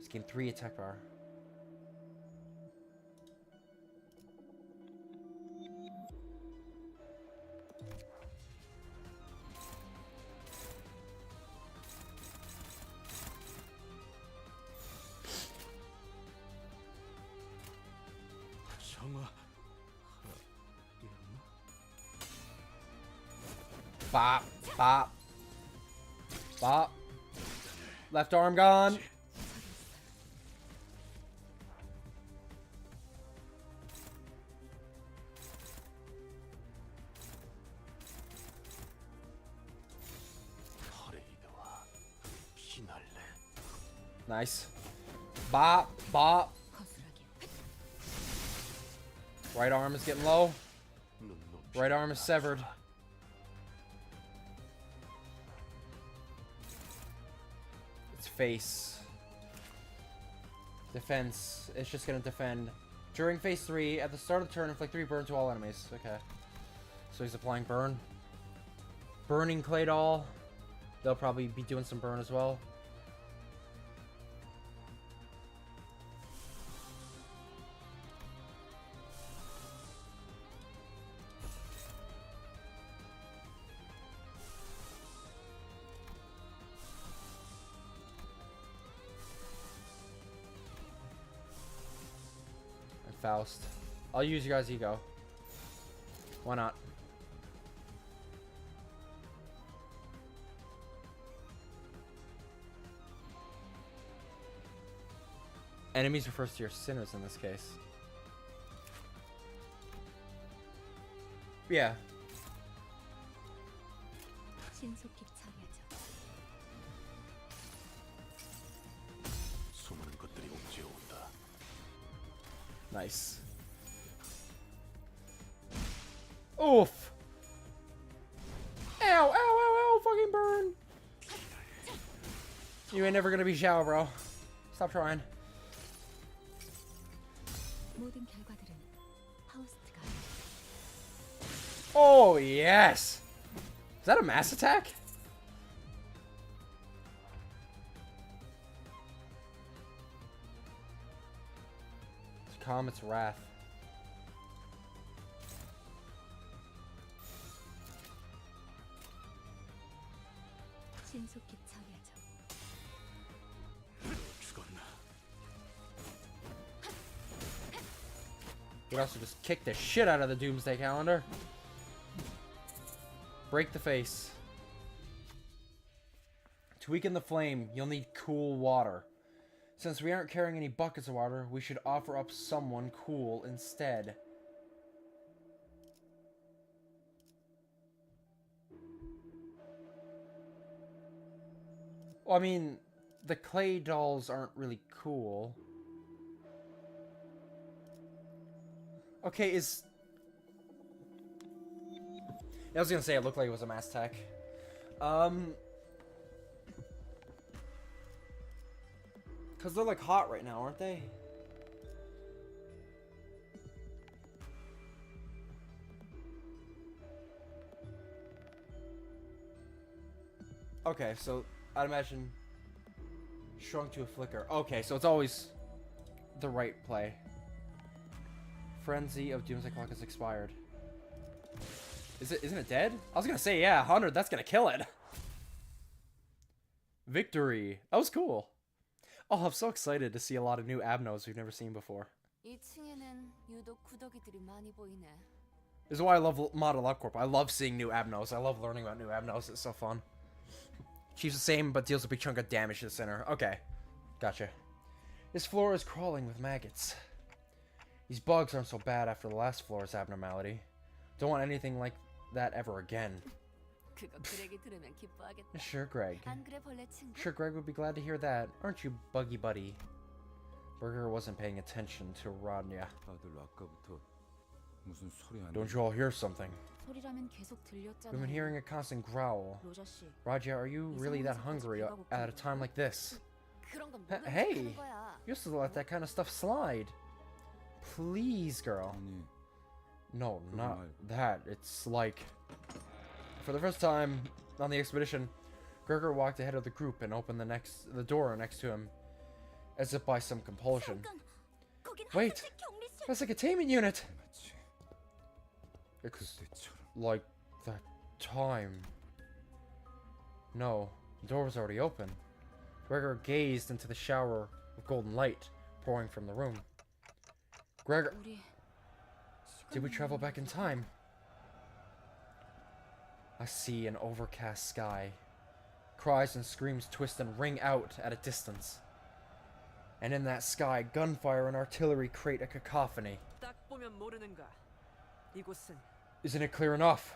S1: Just gain 3 attack power.
S4: 정화
S1: Bop, bop, bop. Left arm gone.
S3: 퍼레이드와 피날레.
S1: Nice. Bop, bop.
S6: 거슬하게
S1: Right arm is getting low.
S3: 눈높이
S1: Right arm is severed. Its face. Defense. It's just gonna defend. During phase 3, at the start of the turn, inflict 3 burn to all enemies. Okay. So he's applying burn. Burning Claydol. They'll probably be doing some burn as well. Faust. I'll use your guys' ego. Why not? Enemies refers to your sinners in this case. Yeah.
S6: 신속히 처리하죠.
S3: 수많은 것들이 옥죄어 온다.
S1: Nice. Oof. Ow, ow, ow, ow, fucking burn. You ain't never gonna be Xiao, bro. Stop trying.
S6: 모든 결과들은 파우스트가
S1: Oh, yes. Is that a mass attack? calm its wrath.
S6: 신속히 처리하죠.
S4: 죽었나?
S1: We'd also just kick the shit out of the Doomsday Calendar. Break the face. To weaken the flame, you'll need cool water. Since we aren't carrying any buckets of water, we should offer up someone cool instead. Well, I mean, the clay dolls aren't really cool. Okay, is... I was gonna say it looked like it was a mass tech. Because they're like hot right now, aren't they? Okay, so I'd imagine shrunk to a flicker. Okay, so it's always the right play. Frenzy of Doomsday Clock has expired. Isn't it dead? I was gonna say, yeah, 100, that's gonna kill it. Victory. That was cool. Oh, I'm so excited to see a lot of new Abnos we've never seen before.
S2: 2층에는 유독 구더기들이 많이 보이네.
S1: This is why I love Model Upcorp. I love seeing new Abnos. I love learning about new Abnos. It's so fun. She's the same, but deals a big chunk of damage to the center. Okay. Gotcha. This floor is crawling with maggots. These bugs aren't so bad after the last floor's abnormality. Don't want anything like that ever again.
S2: 그거 그렉이 들으면 기뻐하겠다.
S1: Sure, Greg.
S2: 안 그래 벌레 친구?
S1: Sure, Greg would be glad to hear that. Aren't you, Buggy Buddy? Burger wasn't paying attention to Rodnia.
S3: 다들 아까부터 무슨 소리 안
S1: Don't you all hear something?
S6: 소리라면 계속 들렸잖아요.
S1: We've been hearing a constant growl.
S2: 로저 씨.
S1: Raja, are you really that hungry at a time like this?
S2: 그런 건
S1: Hey,
S2: 모르는 거야.
S1: you used to let that kind of stuff slide. Please, girl.
S3: 아니
S1: No, not that. It's like... For the first time on the expedition, Gregor walked ahead of the group and opened the door next to him, as if by some compulsion. Wait, that's a containment unit!
S3: 마치
S1: It's
S3: 그때처럼
S1: like that time. No, the door was already open. Gregor gazed into the shower of golden light pouring from the room. Gregor,
S2: 우리
S1: did we travel back in time? I see an overcast sky. Cries and screams twist and ring out at a distance. And in that sky, gunfire and artillery create a cacophony.
S5: 딱 보면 모르는가? 이곳은
S1: Isn't it clear enough?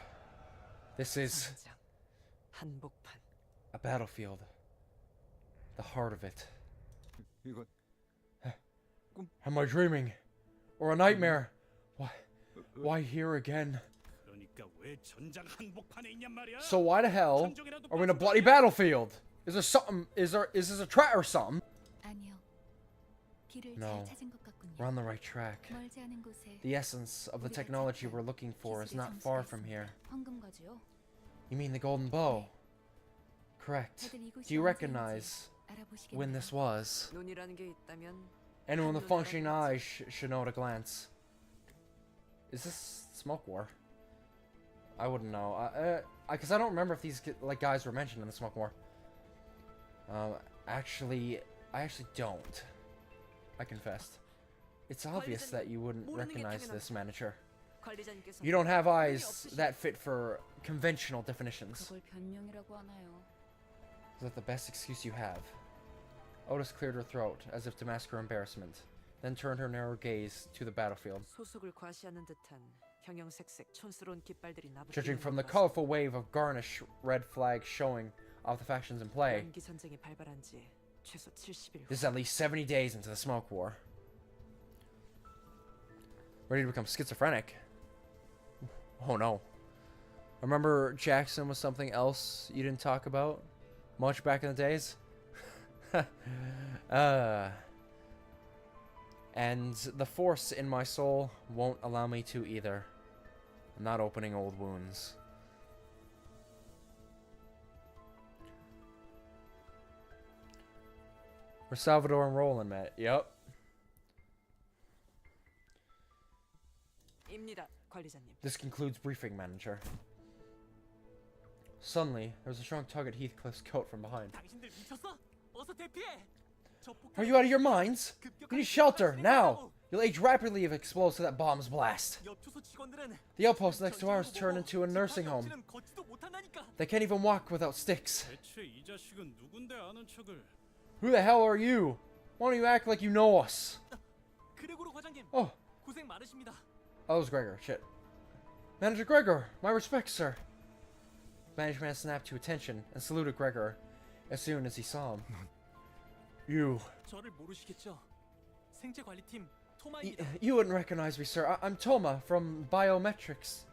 S1: This is
S5: 전장, 한복판.
S1: a battlefield. The heart of it.
S3: 이건
S1: Am I dreaming? Or a nightmare? Why here again?
S4: 그러니까 왜 전장 한복판에 있냔 말이야?
S1: So why the hell are we in a bloody battlefield? Is there something? Is this a trap or something?
S6: 아니요. 길을
S1: No.
S6: 잘 찾은 것 같군요.
S1: We're on the right track.
S6: 멀지 않은 곳에
S1: The essence of the technology we're looking for is not far from here.
S6: 황금과지요.
S1: You mean the golden bow? Correct.
S6: 다들 이곳이
S1: Do you
S6: 언제인지
S1: recognize
S6: 알아보시겠네요.
S1: when this was?
S5: 눈이라는 게 있다면
S1: Anyone with functioning eyes should know at a glance. Is this Smoke War? I wouldn't know. Because I don't remember if these like guys were mentioned in the Smoke War. Actually, I actually don't. I confessed. It's obvious that you wouldn't recognize this miniature.
S5: 관리자님께서
S1: You don't have eyes that fit for conventional definitions.
S6: 그걸 변명이라고 하나요?
S1: Is that the best excuse you have? Otis cleared her throat, as if to mask her embarrassment, then turned her narrow gaze to the battlefield.
S5: 소속을 과시하는 듯한 형형색색 촌스러운 깃발들이
S1: Judging
S5: 나부끼는
S1: from the
S5: 것 같습니다.
S1: colorful wave of garnish red flags showing off the factions in play,
S5: 연기 전쟁이 발발한 지 최소 70일
S1: this is at least 70 days into the Smoke War. Ready to become schizophrenic. Oh no. Remember Jackson was something else you didn't talk about much back in the days? And the force in my soul won't allow me to either. I'm not opening old wounds. Where Salvador and Roland met. Yep.
S5: 끝입니다, 관리자님.
S1: This concludes briefing, manager. Suddenly, there was a strong tug at Heathcliff's coat from behind.
S7: 당신들 미쳤어? 어서 대피해.
S1: Are you out of your minds? You need shelter, now! You'll age rapidly if it explodes to that bomb's blast.
S7: 엽초소 직원들은
S1: The outpost next to ours turned into a nursing home.
S7: 걷지도 못한다니까.
S1: They can't even walk without sticks.
S4: 대체 이 자식은 누군데 아는 척을?
S1: Who the hell are you? Why don't you act like you know us?
S7: 그레고로 과장님.
S1: Oh,
S7: 고생 많으십니다.
S1: that was Gregor. Shit. Manager Gregor, my respects, sir. Management snapped to attention and saluted Gregor as soon as he saw him. You.
S7: 저를 모르시겠죠? 생체 관리팀 토마입니다.
S1: You wouldn't recognize me, sir. I'm Toma from Biomedics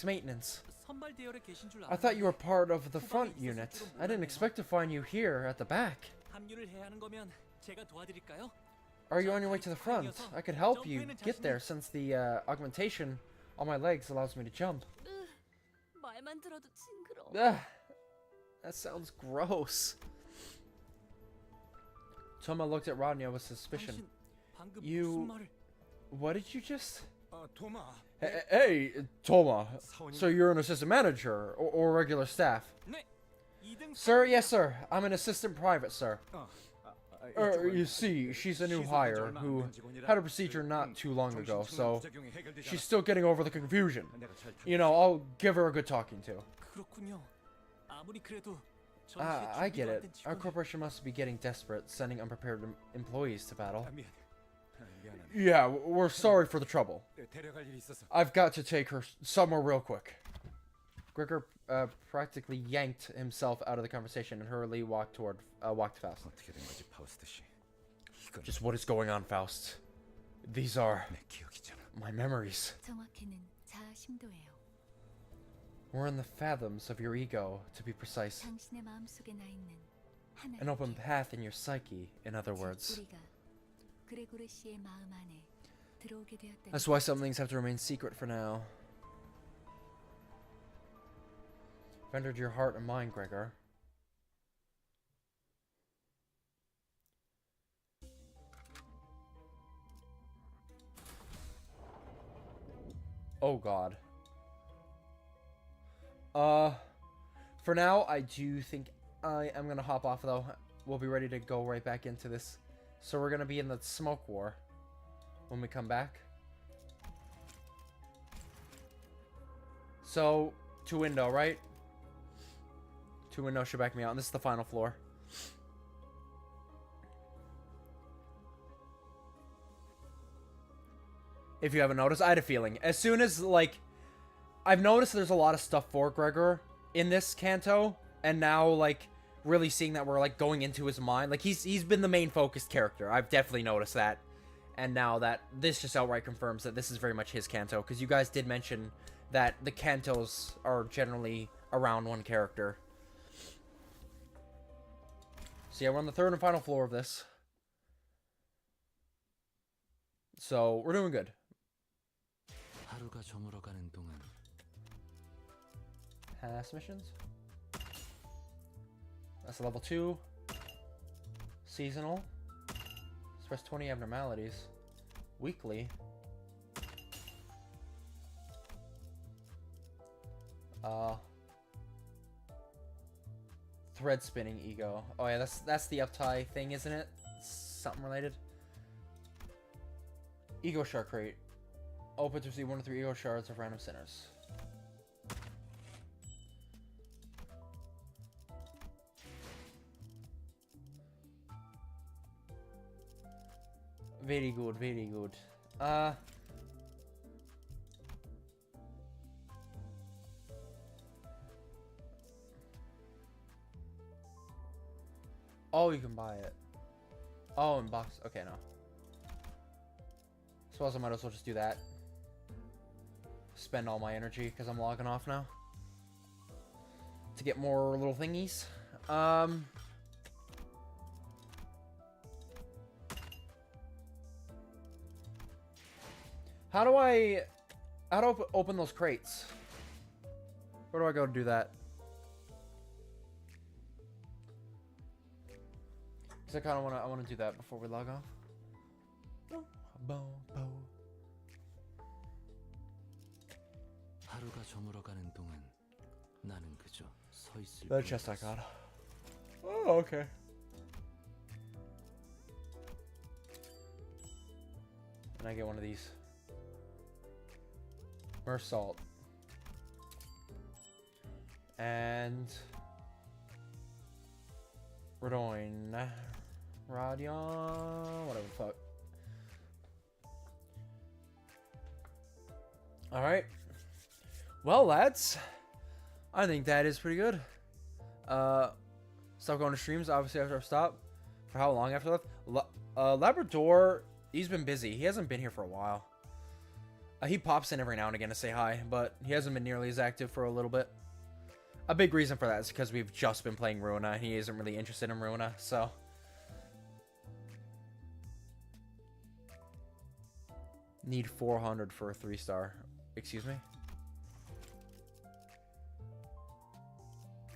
S1: Maintenance.
S7: 선발 대열에 계신 줄
S1: I thought you were
S7: 알았는데
S1: part of the front unit. I didn't expect to find you here at the back.
S7: 합류를 해야 하는 거면 제가 도와드릴까요?
S1: Are you on your way to the front? I could help you get there since the augmentation on my legs allows me to jump.
S6: 말만 들어도 징그러워.
S1: Ugh, that sounds gross. Toma looked at Rodney with suspicion.
S7: 당신 방금
S1: You-
S7: 무슨 말을?
S1: What did you just...
S3: 도마.
S1: Hey, Toma. So you're an assistant manager or regular staff?
S7: 네. 2등
S1: Sir, yes, sir. I'm an assistant private, sir. You see, she's a new hire who had a procedure not too long ago, so she's still getting over the confusion. You know, I'll give her a good talking to.
S7: 그렇군요. 아무리 그래도
S1: I get it. Our corporation must be getting desperate, sending unprepared employees to battle. Yeah, we're sorry for the trouble. I've got to take her somewhere real quick. Gregor practically yanked himself out of the conversation and hurriedly walked Faust.
S3: 어떻게 된 거지, 파우스트 씨? 이건
S1: Just what is going on, Faust? These are
S3: 내 기억이잖아.
S1: my memories.
S6: 정확히는 자아 심도예요.
S1: We're in the fathoms of your ego, to be precise.
S6: 당신의 마음속에 나 있는 하나의
S1: An open path in your psyche, in other words.
S6: 우리가 그레고르 씨의 마음 안에 들어오게 되었다는
S1: That's why some things have to remain secret for now. I've entered your heart and mind, Gregor. Oh god. For now, I do think I am gonna hop off though. We'll be ready to go right back into this. So we're gonna be in the smoke war when we come back. So, to window, right? To window should back me out, and this is the final floor. If you haven't noticed, I had a feeling. As soon as, like, I've noticed there's a lot of stuff for Gregor in this canto, and now, like, really seeing that we're, like, going into his mind. Like, he's been the main focused character. I've definitely noticed that. And now that this just outright confirms that this is very much his canto, because you guys did mention that the cantos are generally around one character. So yeah, we're on the third and final floor of this. So, we're doing good.
S3: 하루가 저물어가는 동안
S1: Past missions. That's level 2. Seasonal. Express 20 abnormalities. Weekly. Thread spinning ego. Oh yeah, that's the uptie thing, isn't it? Something related. Ego shard crate. Open to receive 1 to 3 ego shards of random sinners. Very good, very good. Oh, you can buy it. Oh, in box. Okay, no. Suppose I might as well just do that. Spend all my energy because I'm logging off now. To get more little thingies. How do I open those crates? Where do I go to do that? Because I kind of want to do that before we log off.
S3: 하루가 저물어가는 동안 나는 그저 서 있을
S1: The chest I
S3: 뿐이었어.
S1: got. Oh, okay. And I get one of these. Mersault. And Ruina. Radion. Whatever the fuck. Alright. Well, lads. I think that is pretty good. Stop going to streams, obviously, after I stop. For how long after that? Labrador, he's been busy. He hasn't been here for a while. He pops in every now and again to say hi, but he hasn't been nearly as active for a little bit. A big reason for that is because we've just been playing Ruina, and he isn't really interested in Ruina, so... Need 400 for a 3-star. Excuse me?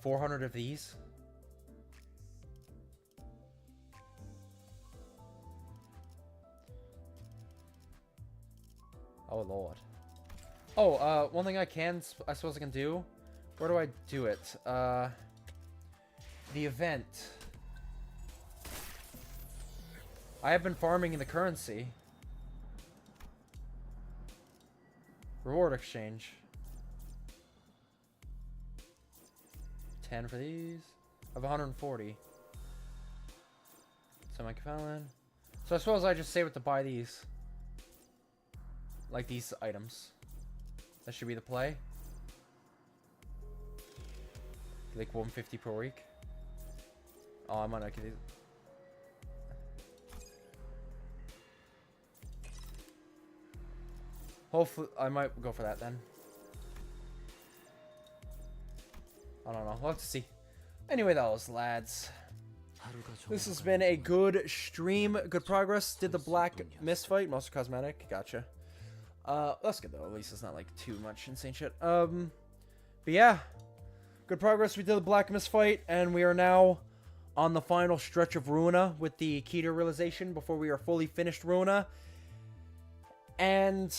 S1: 400 of these? Oh, Lord. Oh, one thing I suppose I can do. Where do I do it? The event. I have been farming in the currency. Reward exchange. 10 for these. I have 140. Semi-Kefalin. So I suppose I just save it to buy these. Like these items. That should be the play. Like 150 per week. Oh, I might not get these. Hopefully, I might go for that then. I don't know. We'll have to see. Anyway, those lads. This has been a good stream. Good progress. Did the black mist fight. Most cosmetic. Gotcha. That's good though. At least it's not like too much insane shit. But yeah. Good progress. We did the black mist fight. And we are now on the final stretch of Ruina with the key to realization before we are fully finished Ruina. And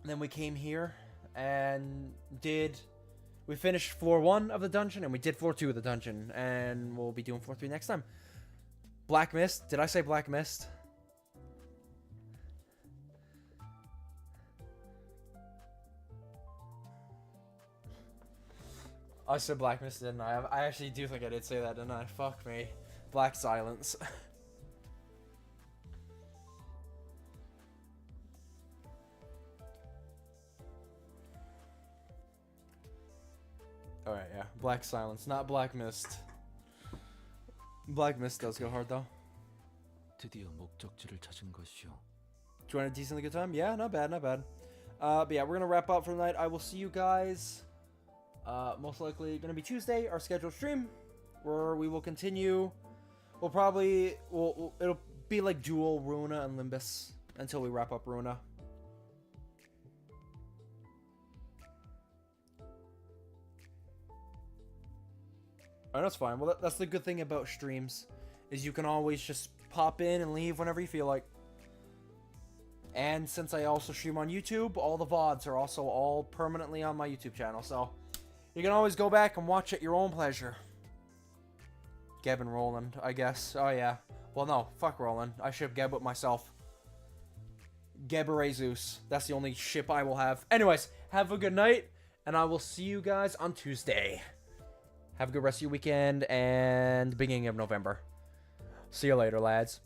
S1: then we came here and we finished floor 1 of the dungeon, and we did floor 2 of the dungeon, and we'll be doing floor 3 next time. Black Mist. Did I say Black Mist? I said Black Mist, didn't I? I actually do think I did say that, didn't I? Fuck me. Black Silence. Alright, yeah. Black Silence, not Black Mist. Black Mist does go hard, though.
S3: 드디어 목적지를 찾은 것이요.
S1: Did you want a decently good time? Yeah, not bad, not bad. But yeah, we're gonna wrap up for the night. I will see you guys, most likely gonna be Tuesday, our scheduled stream, where we will continue. It'll be like dual Ruina and Limbus until we wrap up Ruina. Oh, that's fine. Well, that's the good thing about streams, is you can always just pop in and leave whenever you feel like. And since I also stream on YouTube, all the VODs are also all permanently on my YouTube channel, so you can always go back and watch at your own pleasure. Geb and Roland, I guess. Oh, yeah. Well, no. Fuck Roland. I ship Geb with myself. Geb or Zeus. That's the only ship I will have. Anyways, have a good night, and I will see you guys on Tuesday. Have a good rest of your weekend and beginning of November. See you later, lads.